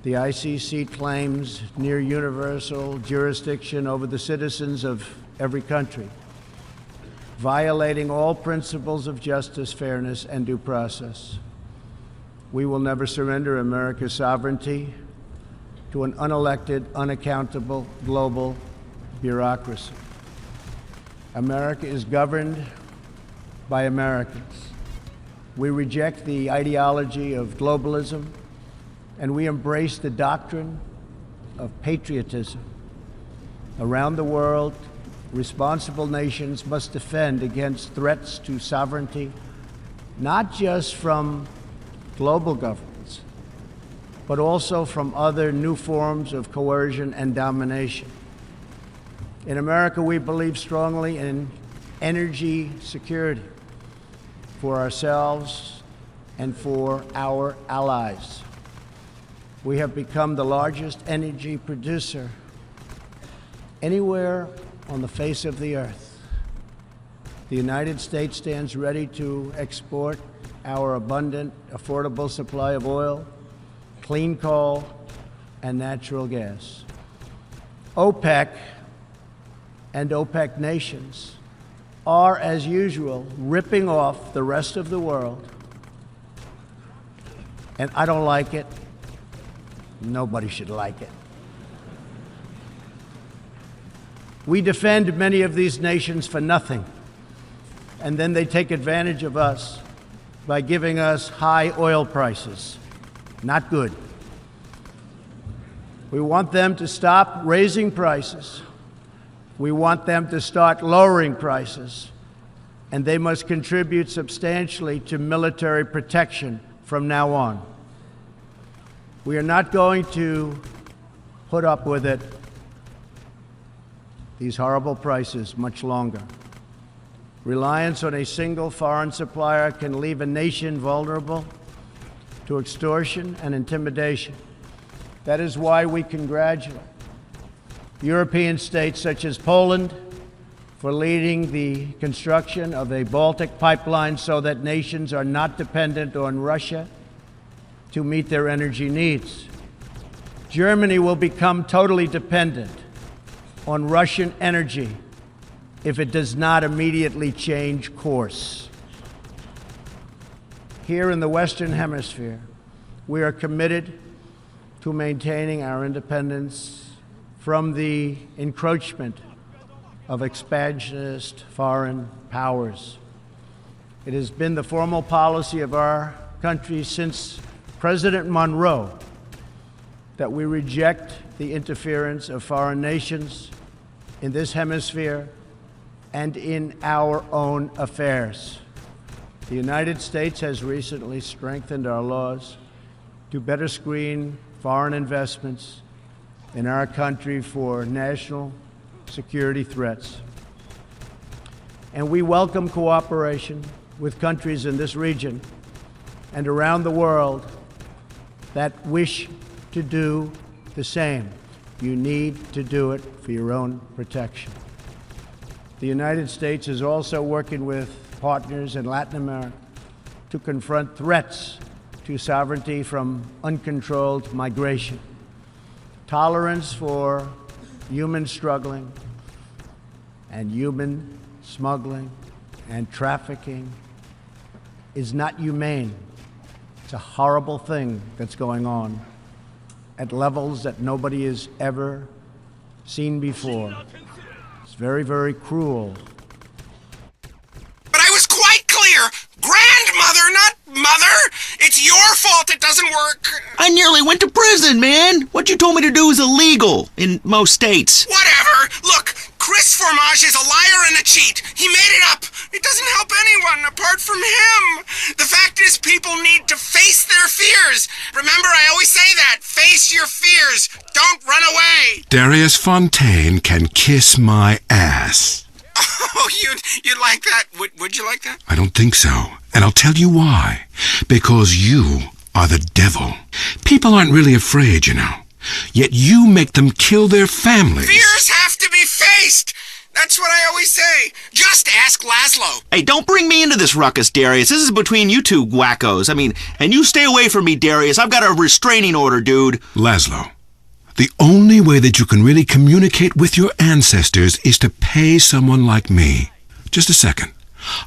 The ICC claims near universal jurisdiction over the citizens of every country, violating all principles of justice, fairness, and due process. We will never surrender America's sovereignty to an unelected, unaccountable global bureaucracy. America is governed by Americans. We reject the ideology of globalism, and we embrace the doctrine of patriotism. Around the world, responsible nations must defend against threats to sovereignty, not just from global governments, but also from other new forms of coercion and domination. In America, we believe strongly in energy security for ourselves and for our allies. We have become the largest energy producer anywhere on the face of the earth. The United States stands ready to export our abundant, affordable supply of oil, clean coal, and natural gas. OPEC and OPEC nations are, as usual, ripping off the rest of the world. And I don't like it. Nobody should like it. We defend many of these nations for nothing, and then they take advantage of us by giving us high oil prices. Not good. We want them to stop raising prices. We want them to start lowering prices, and they must contribute substantially to military protection from now on. We are not going to put up with it, these horrible prices, much longer. Reliance on a single foreign supplier can leave a nation vulnerable to extortion and intimidation. That is why we congratulate European states such as Poland for leading the construction of a Baltic pipeline so that nations are not dependent on Russia to meet their energy needs. Germany will become totally dependent on Russian energy if it does not immediately change course. Here in the Western Hemisphere, we are committed to maintaining our independence from the encroachment of expansionist foreign powers. It has been the formal policy of our country since President Monroe that we reject the interference of foreign nations in this hemisphere and in our own affairs. The United States has recently strengthened our laws to better screen foreign investments in our country for national security threats. And we welcome cooperation with countries in this region and around the world that wish to do the same. You need to do it for your own protection. The United States is also working with partners in Latin America to confront threats to sovereignty from uncontrolled migration. Tolerance for human struggling and human smuggling and trafficking is not humane. It's a horrible thing that's going on at levels that nobody has ever seen before. It's very, very cruel. But I was quite clear. Grandmother, not mother. It's your fault it doesn't work. I nearly went to prison, man. What you told me to do is illegal in most states. Whatever. Look, Chris Formage is a liar and a cheat. He made it up. It doesn't help anyone apart from him. The fact is, people need to face their fears. Remember, I always say that. Face your fears. Don't run away. Darius Fontaine can kiss my ass. Oh, you'd like that? Would you like that? I don't think so. And I'll tell you why. Because you are the devil. People aren't really afraid, you know. Yet you make them kill their families. Fears have to be faced. That's what I always say. Just ask Laszlo. Hey, don't bring me into this ruckus, Darius. This is between you two wackos. And you stay away from me, Darius. I've got a restraining order, dude. Laszlo, the only way that you can really communicate with your ancestors is to pay someone like me. Just a second.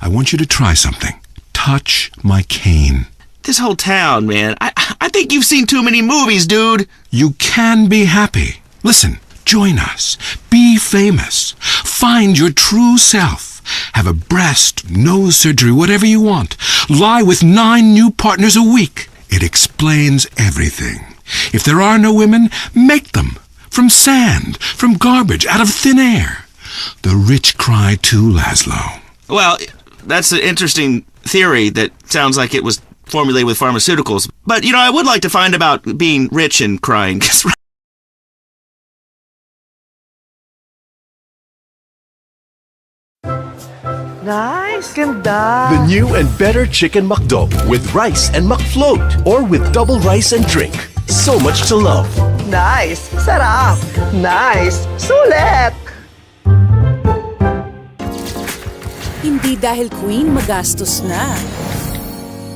I want you to try something. Touch my cane. This whole town, man. I think you've seen too many movies, dude. You can be happy. Listen. Join us. Be famous. Find your true self. Have a breast, nose surgery, whatever you want. Lie with 9 new partners a week. It explains everything. If there are no women, make them. From sand, from garbage, out of thin air. The rich cry too, Laszlo. Well, that's an interesting theory that sounds like it was formulated with pharmaceuticals. But, I would like to find about being rich and crying. Nice! Ganda! The new and better Chicken McDo with rice and McFloat or with double rice and drink. So much to love. Nice! Sarap! Nice! Sulit! Hindi dahil queen magastos na.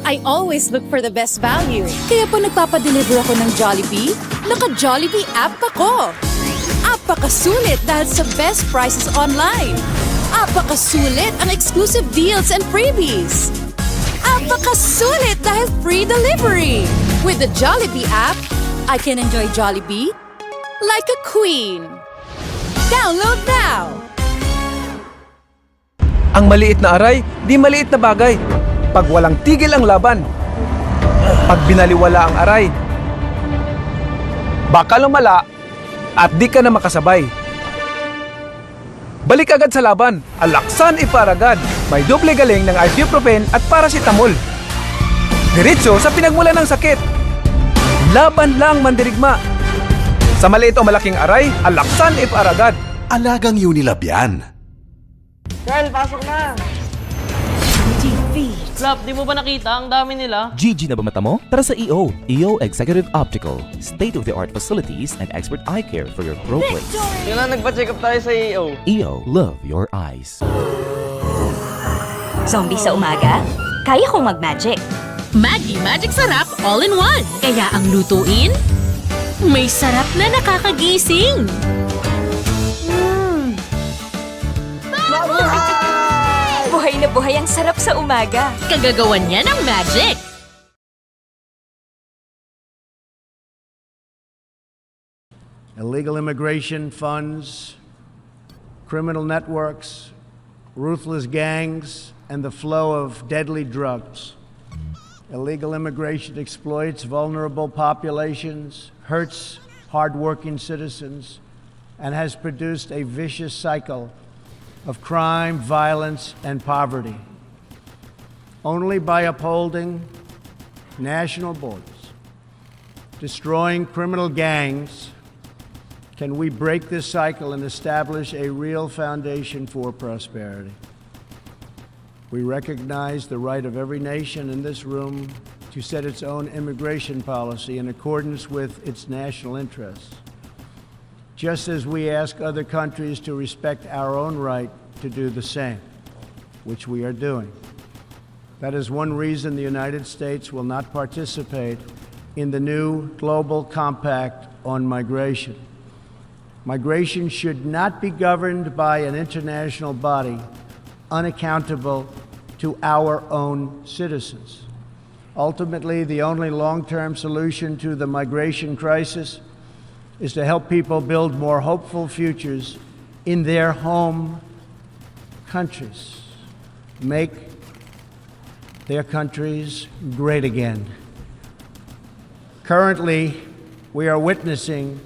I always look for the best value. Kaya po nagpapadeliver ako ng Jollibee, naka-Jollibee app ako. Apakasulit dahil sa best prices online. Apakasulit ang exclusive deals and freebies. Apakasulit dahil free delivery. With the Jollibee app, I can enjoy Jollibee like a queen. Download now! Ang maliit na aray, di maliit na bagay. Pag walang tigil ang laban. Pag binaliwala ang aray, baka lumala at di ka na makasabay. Balik agad sa laban. Alaksan iparagad. May doble galing ng ibuprofen at paracetamol. Diretso sa pinagmulan ng sakit. Laban lang mandirigma. Sa maliit o malaking aray, alaksan iparagad. Alagang Unilab yan. Carl, pasok na! Flap, di mo ba nakita? Ang dami nila. GG na ba mata mo? Tara sa EO. EO Executive Optical. State-of-the-art facilities and expert eye care for your pro plays. Yun na, nagpa-check up tayo sa EO. EO, love your eyes. Zombie sa umaga? Kaya kong mag-magic. Maggi Magic Sarap All-in-One. Kaya ang lutuin, may sarap na nakakagising. Buhay na buhay ang sarap sa umaga. Kagagawan niya ng magic. Illegal immigration funds, criminal networks, ruthless gangs, and the flow of deadly drugs. Illegal immigration exploits vulnerable populations, hurts hardworking citizens, and has produced a vicious cycle of crime, violence, and poverty. Only by upholding national borders, destroying criminal gangs, can we break this cycle and establish a real foundation for prosperity. We recognize the right of every nation in this room to set its own immigration policy in accordance with its national interests, just as we ask other countries to respect our own right to do the same, which we are doing. That is one reason the United States will not participate in the new Global Compact on Migration. Migration should not be governed by an international body unaccountable to our own citizens. Ultimately, the only long-term solution to the migration crisis is to help people build more hopeful futures in their home countries. Make their countries great again. Currently, we are witnessing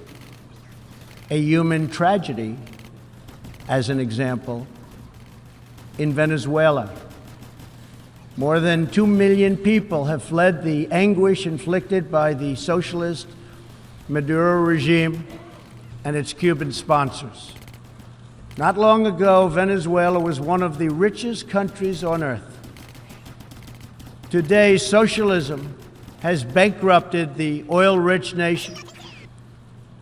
a human tragedy, as an example, in Venezuela. More than 2 million people have fled the anguish inflicted by the socialist Maduro regime and its Cuban sponsors. Not long ago, Venezuela was one of the richest countries on earth. Today, socialism has bankrupted the oil-rich nation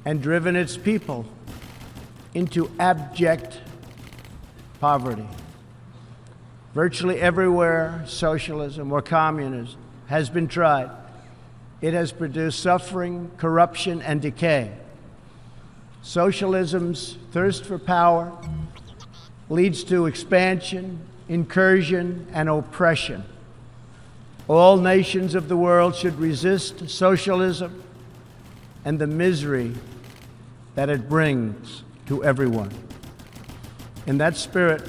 and driven its people into abject poverty. Virtually everywhere socialism or communism has been tried, it has produced suffering, corruption, and decay. Socialism's thirst for power leads to expansion, incursion, and oppression. All nations of the world should resist socialism and the misery that it brings to everyone. In that spirit,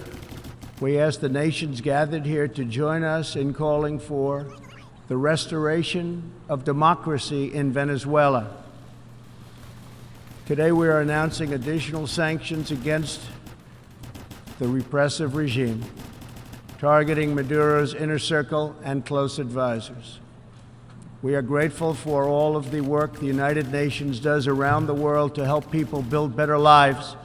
we ask the nations gathered here to join us in calling for the restoration of democracy in Venezuela. Today we are announcing additional sanctions against the repressive regime, targeting Maduro's inner circle and close advisors. We are grateful for all of the work the United Nations does around the world to help people build better lives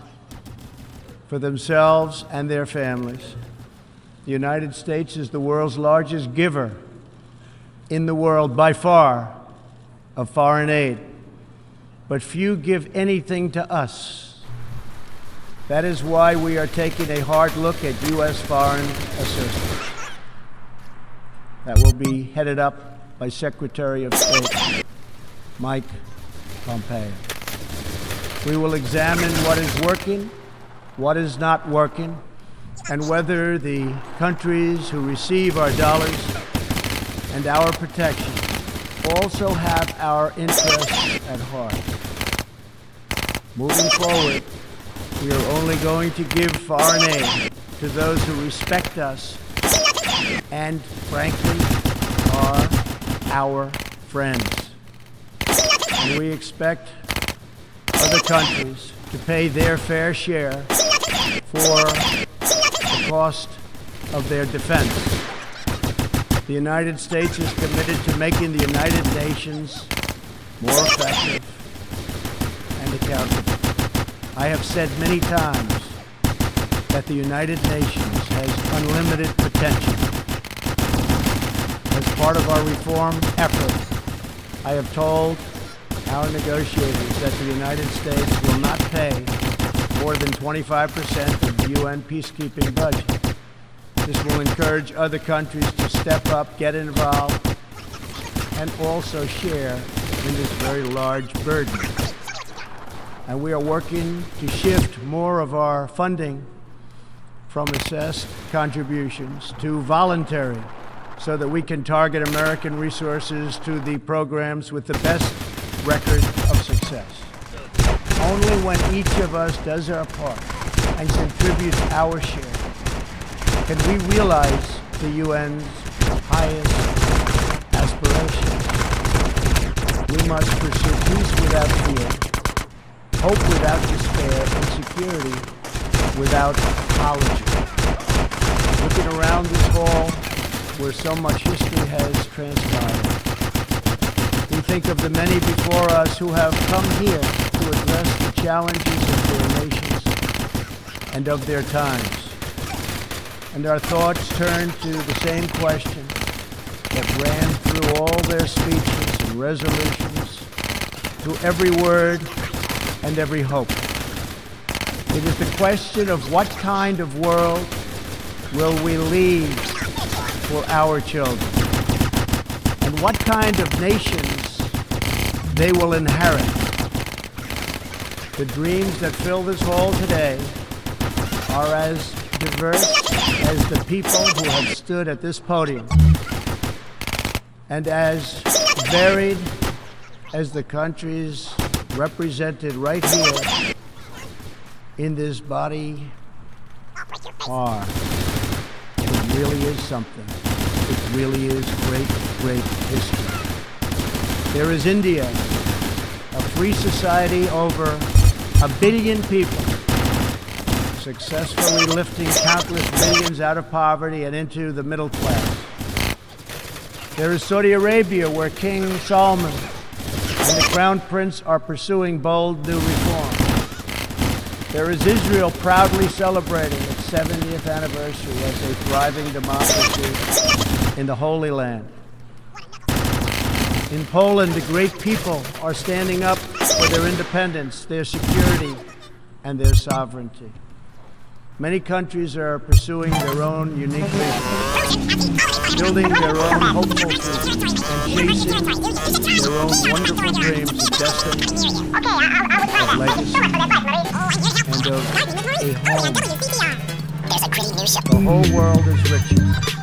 for themselves and their families. The United States is the world's largest giver in the world by far of foreign aid, but few give anything to us. That is why we are taking a hard look at U.S. foreign assistance. That will be headed up by Secretary of State Mike Pompeo. We will examine what is working, what is not working, and whether the countries who receive our dollars and our protection also have our interests at heart. Moving forward, we are only going to give foreign aid to those who respect us and, frankly, are our friends. And we expect other countries to pay their fair share for the cost of their defense. The United States is committed to making the United Nations more effective and accountable. I have said many times that the United Nations has unlimited potential. As part of our reform effort, I have told our negotiators that the United States will not pay more than 25% of the UN peacekeeping budget. This will encourage other countries to step up, get involved, and also share in this very large burden. And we are working to shift more of our funding from assessed contributions to voluntary, so that we can target American resources to the programs with the best record of success. Only when each of us does our part and contributes our share can we realize the UN's highest aspirations. We must pursue peace without fear, hope without despair, and security without apology. Looking around this hall, where so much history has transpired, we think of the many before us who have come here to address the challenges of their nations and of their times. And our thoughts turn to the same question that ran through all their speeches and resolutions, through every word and every hope. It is the question of what kind of world will we leave for our children, and what kind of nations they will inherit. The dreams that fill this hall today are as diverse as the people who have stood at this podium, and as varied as the countries represented right here in this body are. It really is something. It really is great, great history. There is India, a free society over 1 billion people, successfully lifting countless millions out of poverty and into the middle class. There is Saudi Arabia, where King Salman and the Crown Prince are pursuing bold new reforms. There is Israel, proudly celebrating its 70th anniversary as a thriving democracy in the Holy Land. In Poland, the great people are standing up for their independence, their security, and their sovereignty. Many countries are pursuing their own unique vision, building their own hopeful futures, and chasing their own wonderful dreams of destiny, of legacy, and of a home. The whole world is richer